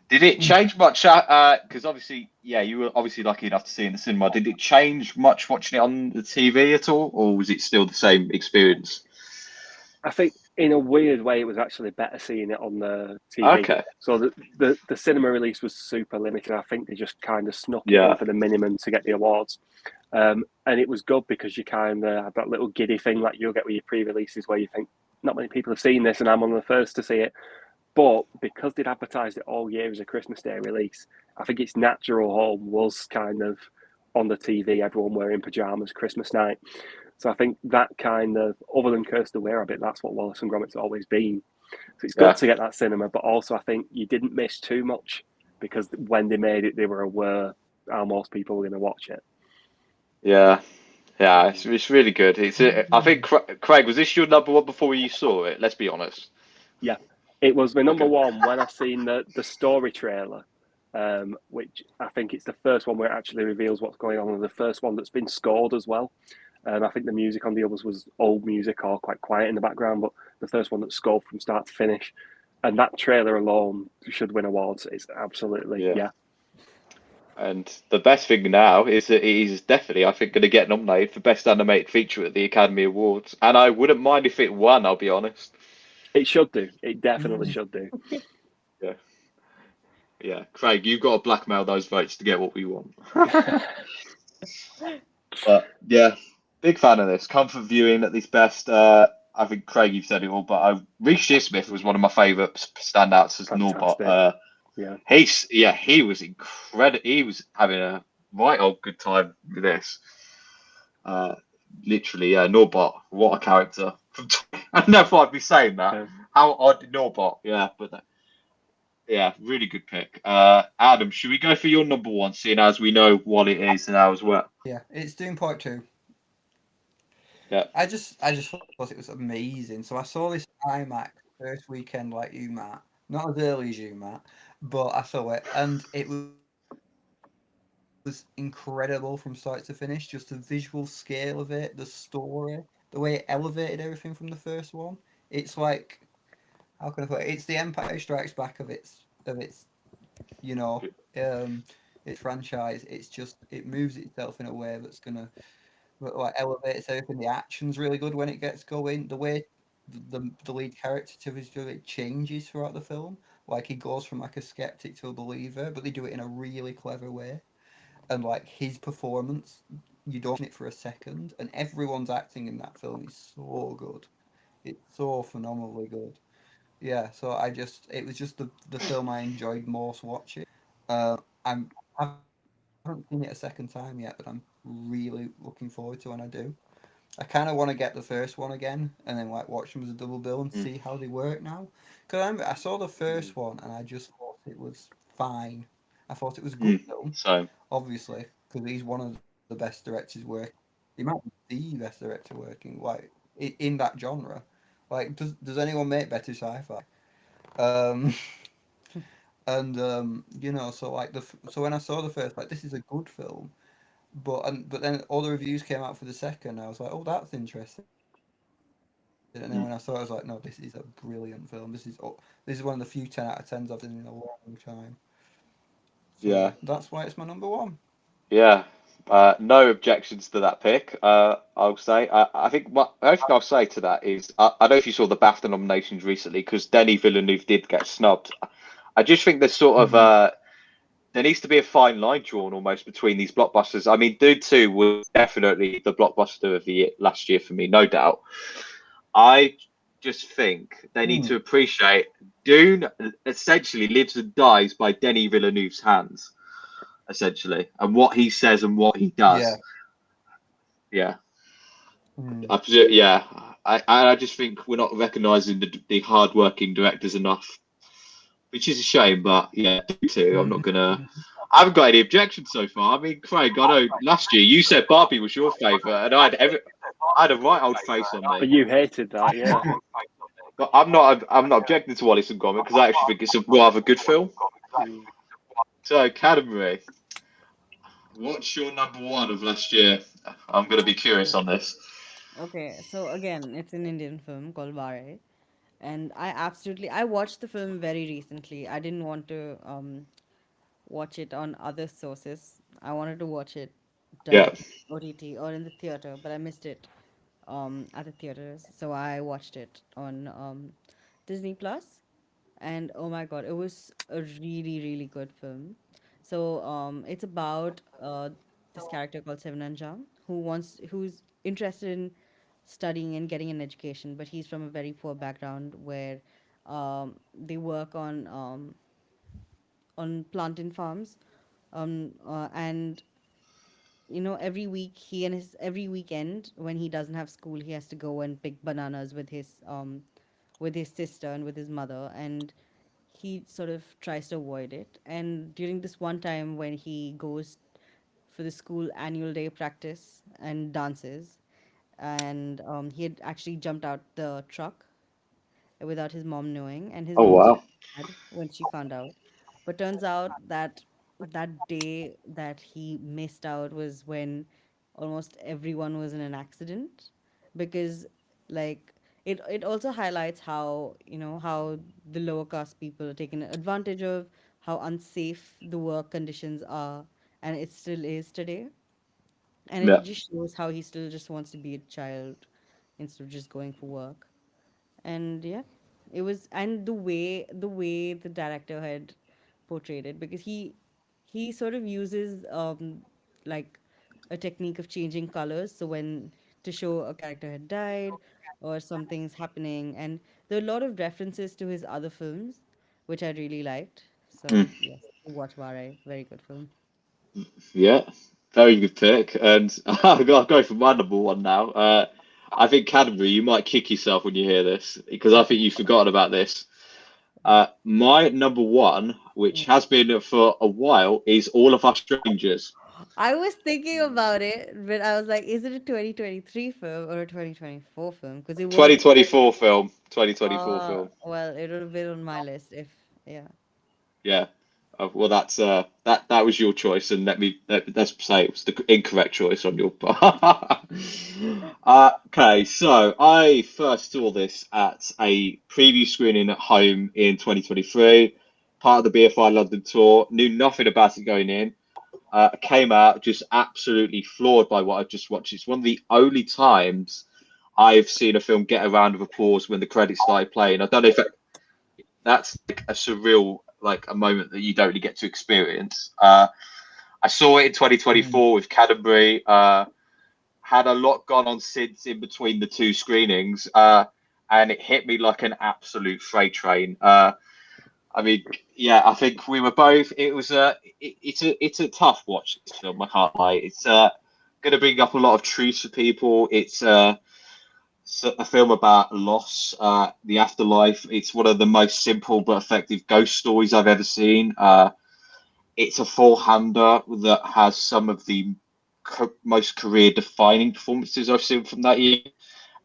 Did it change much? Because obviously, yeah, you were obviously lucky enough to see it in the cinema. Did it change much watching it on the TV at all, or was it still the same experience? I think in a weird way, it was actually better seeing it on the TV. Okay. So the cinema release was super limited. I think they just kind of snuck it Yeah. in for the minimum to get the awards. And it was good because you kind of had that little giddy thing like you'll get with your pre-releases where you think, not many people have seen this and I'm one of the first to see it. But because they'd advertised it all year as a Christmas Day release, I think its natural home was kind of on the TV, everyone wearing pajamas Christmas night. So I think that kind of, other than Curse the Were-Rabbit, that's what Wallace and Gromit's always been. So it's good to get that cinema, but also I think you didn't miss too much because when they made it, they were aware how most people were going to watch it. Yeah, it's really good. I think Craig, was this your number one before you saw it? Let's be honest. Yeah, it was my number Okay. one when I seen the story trailer, which I think it's the first one where it actually reveals what's going on, and the first one that's been scored as well. I think the music on the others was old music or quite quiet in the background, but the first one that's scored from start to finish. And that trailer alone should win awards. It's absolutely, yeah. And the best thing now is that it is definitely, I think, going to get nominated for Best Animated Feature at the Academy Awards. And I wouldn't mind if it won, I'll be honest. It should do. It definitely should do. Yeah. Craig, you've got to blackmail those votes to get what we want. But yeah, big fan of this. Comfort viewing at its best. I think Craig, you've said it all, but Reece Shearsmith was one of my favourite standouts as Norbot. He was incredible. He was having a right old good time with this. Literally, Norbot, what a character. I don't know if I'd be saying that. How odd Norbot, really good pick. Adam, should we go for your number one, seeing as we know what it is now as well? Yeah, it's Doom Part 2. Yeah. I just thought it was amazing. So I saw this IMAX first weekend like you, Matt. Not as early as you, Matt, but I saw it and it was incredible from start to finish. Just the visual scale of it, the story, the way it elevated everything from the first one. It's like, how can I put it? It's the Empire Strikes Back of its its franchise. It's just, it moves itself in a way that's gonna like elevates everything. The action's really good when it gets going. The way the lead character to his it changes throughout the film. Like he goes from like a skeptic to a believer, but they do it in a really clever way. And like his performance, you don't it for a second, and everyone's acting in that film is so good. It's so phenomenally good. Yeah, so it was just the film I enjoyed most watching. I haven't seen it a second time yet, but I'm really looking forward to when I do. I kind of want to get the first one again and then like watch them as a double bill and see how they work now. Because I saw the first one and I just thought it was fine. I thought it was a good film. So Obviously, because he's one of the best directors working. He might be the best director working like in that genre. Like, does anyone make better sci-fi? So like so when I saw the first, like, this is a good film, but then all the reviews came out for the second. I was like, oh, that's interesting. And then when I saw it, I was like, no, this is a brilliant film. This is one of the few 10 out of 10s I've seen in a long time. So that's why it's my number one. Yeah. No objections to that pick. I'll say. I think the only thing I'll say to that is I don't know if you saw the BAFTA nominations recently because Denis Villeneuve did get snubbed. I just think there's sort of there needs to be a fine line drawn almost between these blockbusters. I mean, Dune 2 was definitely the blockbuster of the year, last year for me, no doubt. I just think they need to appreciate Dune essentially lives and dies by Denis Villeneuve's hands, essentially, and what he says and what he does. Yeah. Yeah. I just think we're not recognising the hard-working directors enough, which is a shame. But yeah, Dune 2, I'm not gonna. I haven't got any objections so far. I mean, Craig, I know last year you said Barbie was your favourite, and I had a right old face on me. But you hated that, yeah. But I'm not objecting to Wallace and Gromit because I actually think it's a rather good film. So, Kadambari, what's your number one of last year? I'm going to be curious on this. Okay, so again, it's an Indian film called Vare, and I watched the film very recently. I didn't want to watch it on other sources. I wanted to watch it Yeah. directly OTT or in the theater, but I missed it at the theaters, so I watched it on Disney Plus, and oh my god, it was a really really good film. So it's about this character called Sivananjam who's interested in studying and getting an education, but he's from a very poor background where they work on plantain farms, and every week every weekend when he doesn't have school, he has to go and pick bananas with his sister and with his mother, and he sort of tries to avoid it. And during this one time when he goes for the school annual day practice and dances, and he had actually jumped out the truck without his mom knowing, and his Oh, mom was wow. very sad when she found out. But turns out that that day that he missed out was when almost everyone was in an accident, because like it also highlights how how the lower caste people are taken advantage of, how unsafe the work conditions are, and it still is today. And it Yeah. just shows how he still just wants to be a child instead of just going for work. And yeah, it was, and the way the director had portrayed it, because he sort of uses like a technique of changing colors, so when to show a character had died or something's happening, and there are a lot of references to his other films which I really liked. So yes, watch Varai, very good film. Yeah. Very good pick. And I'll go for my number one now. I think Cadbury, you might kick yourself when you hear this because I think you've forgotten about this. My number one, which has been for a while, is All of Us Strangers. I was thinking about it, but I was like, is it a 2023 film or a 2024 film? Because it was. 2024 film. 2024 film. Well, it would have been on my list if, yeah. Yeah. Well, that's that was your choice, and let's say it was the incorrect choice on your part. Okay, so I first saw this at a preview screening at home in 2023, part of the BFI London tour. Knew nothing about it going in. Came out just absolutely floored by what I've just watched. It's one of the only times I've seen a film get a round of applause when the credits started playing. I don't know if that's like a surreal, like a moment that you don't really get to experience. I saw it in 2024 with Cadbury. Had a lot gone on since in between the two screenings, and it hit me like an absolute freight train. I mean, yeah, I think we were both. It was it's a tough watch, this film. I can't lie. It's going to bring up a lot of truths for people. It's a film about loss, the afterlife. It's one of the most simple but effective ghost stories I've ever seen. It's a four-hander that has some of the most career-defining performances I've seen from that year.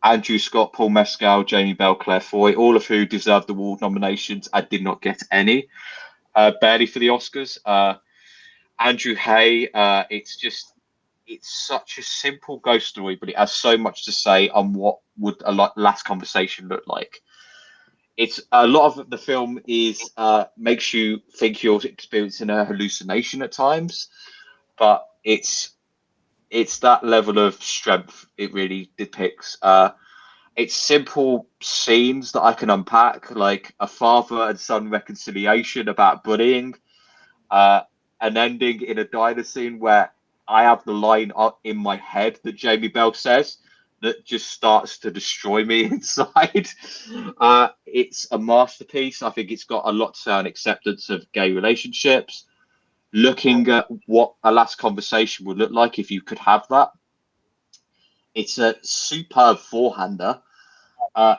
Andrew Scott, Paul Mescal, Jamie Bell, Claire Foy, all of who deserved award nominations. I did not get any, barely for the Oscars. Andrew Hay, it's such a simple ghost story, but it has so much to say on what would a last conversation look like. It's a lot of the film is makes you think you're experiencing a hallucination at times, but it's that level of strength it really depicts. It's simple scenes that I can unpack, like a father and son reconciliation about bullying. an ending in a diner scene where I have the line in my head that Jamie Bell says that just starts to destroy me inside. It's a masterpiece. I think it's got a lot to say on acceptance of gay relationships, looking at what a last conversation would look like if you could have that. It's a superb four-hander.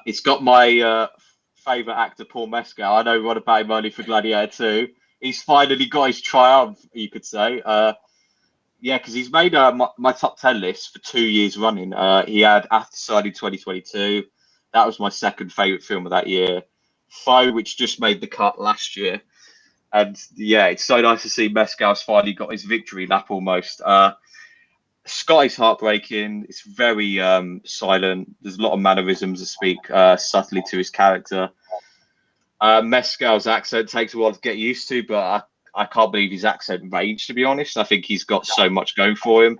It's got my favourite actor, Paul Mescal. I know what about him only for Gladiator 2. He's finally got his triumph, you could say. Yeah, because he's made my top 10 list for 2 years running. He had Afterside in 2022. That was my second favourite film of that year. Foe, which just made the cut last year. And yeah, it's so nice to see Mescal's finally got his victory lap almost. Sky's heartbreaking. It's very silent. There's a lot of mannerisms that speak subtly to his character. Mescal's accent takes a while to get used to, but I can't believe his accent range, to be honest. I think he's got so much going for him.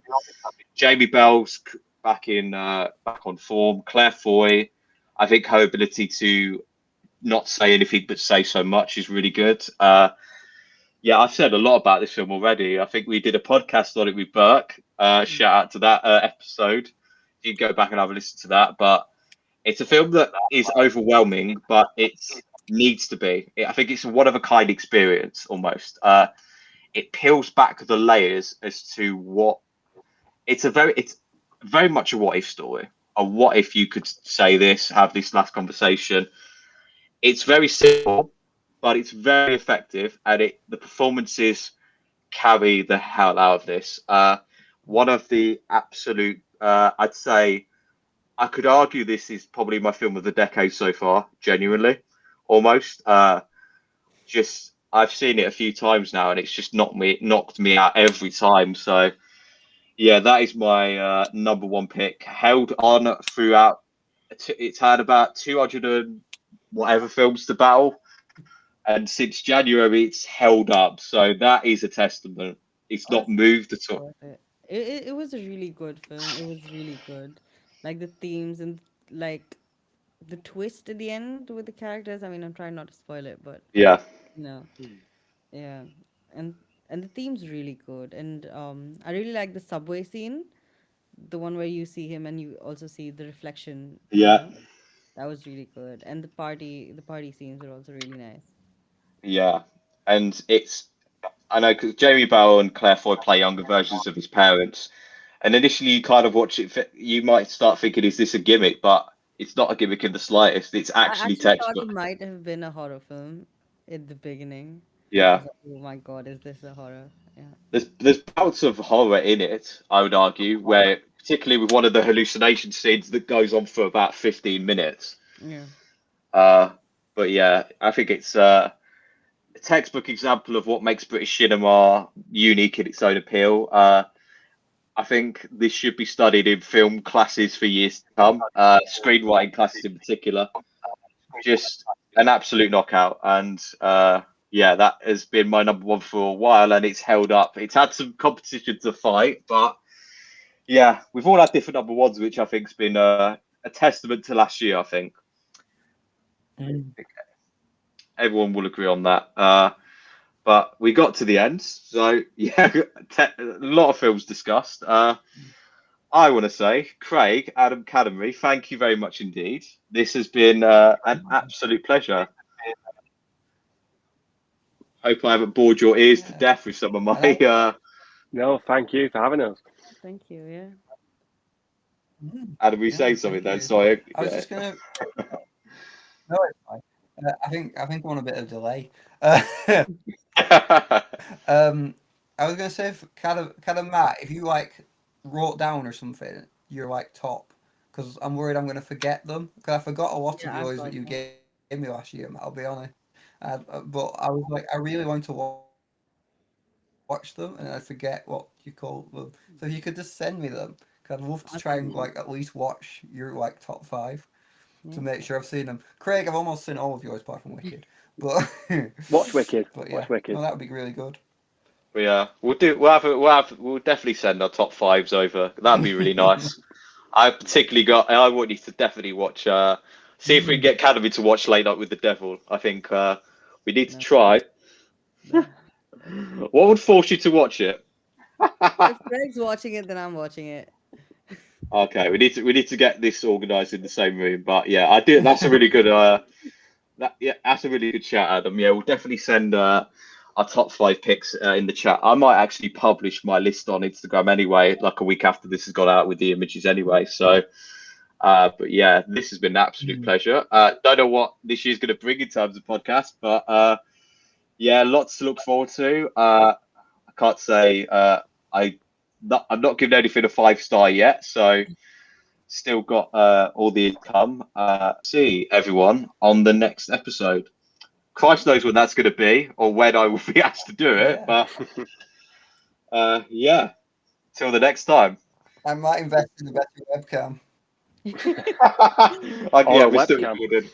Jamie Bell's back on form. Claire Foy, I think her ability to not say anything but say so much is really good. Yeah, I've said a lot about this film already. I think we did a podcast on it with Burke. Shout out to that episode. You can go back and have a listen to that. But it's a film that is overwhelming, but it needs to be. I think it's a one-of-a-kind experience almost. It peels back the layers as to what... It's very much a what-if story. A what if you could say this, have this last conversation. It's very simple, but it's very effective, and the performances carry the hell out of this. One of the absolute, I'd say, I could argue this is probably my film of the decade so far, genuinely, almost. Just I've seen it a few times now, and it's just knocked me out every time. So yeah, that is my number one pick. Held on throughout. It's had about 200 and whatever films to battle. And since January, it's held up. So that is a testament. It's not moved at all. It was a really good film. It was really good. Like the themes and like the twist at the end with the characters. I mean, I'm trying not to spoil it, but Yeah. no, yeah, and and the theme's really good. And I really like the subway scene, the one where you see him and you also see the reflection. Yeah. That was really good. And the party scenes are also really nice. Yeah. And I know because Jamie Bell and Claire Foy play younger versions of his parents. And initially, you kind of watch it, you might start thinking, is this a gimmick? But it's not a gimmick in the slightest. It's I actually actually thought it textbook. might have been a horror film at the beginning. I Yeah. was like, oh my god, is this a horror? Yeah. There's bouts of horror in it, I would argue, where particularly with one of the hallucination scenes that goes on for about 15 minutes. Yeah. But yeah, I think it's a textbook example of what makes British cinema unique in its own appeal. I think this should be studied in film classes for years to come, screenwriting classes in particular. Just an absolute knockout. And yeah, that has been my number one for a while, and it's held up. It's had some competition to fight, but yeah, we've all had different number ones, which I think's been a testament to last year, I think. Everyone will agree on that. But we got to the end, so yeah, a lot of films discussed. I want to say, Craig, Adam Kadambari, thank you very much indeed. This has been an absolute pleasure. Hope I haven't bored your ears to death with some of my. No, thank you for having us. Thank you. Yeah. Adam, we say something then. Sorry. I was just gonna. No, it's fine. I think I'm on a bit of delay. I was gonna say, kind of Matt, if you like wrote down or something, you're like top, because I'm worried I'm gonna forget them. Because I forgot a lot of yours that you gave me last year, Matt, I'll be honest. But I was like, I really want to watch them, and I forget what you call them. So if you could just send me them, because I'd love to try and like at least watch your like top 5 to make sure I've seen them. Craig, I've almost seen all of yours apart from Wicked, but Watch Wicked. But yeah, Watch Wicked. well, that would be really good. Yeah, we'll definitely send our top 5s over. That'd be really nice. I want you to definitely watch. See if we can get Academy to watch Late Night with the Devil. I think we need to try. What would force you to watch it? If Greg's watching it, then I'm watching it. Okay, we need to get this organised in the same room. But yeah, I do. That's a really good. That's a really good chat, Adam. Yeah, we'll definitely send our top 5 picks in the chat. I might actually publish my list on Instagram anyway, like a week after this has gone out with the images anyway. So, but yeah, this has been an absolute pleasure. Don't know what this year's going to bring in terms of podcast, but yeah, lots to look forward to. I can't say I'm not giving anything a 5-star yet, so still got all the income. See everyone on the next episode. Christ knows when that's going to be or when I will be asked to do it, but yeah, till the next time. I might invest in a better webcam. Yeah, Or a we're still webcam. recording.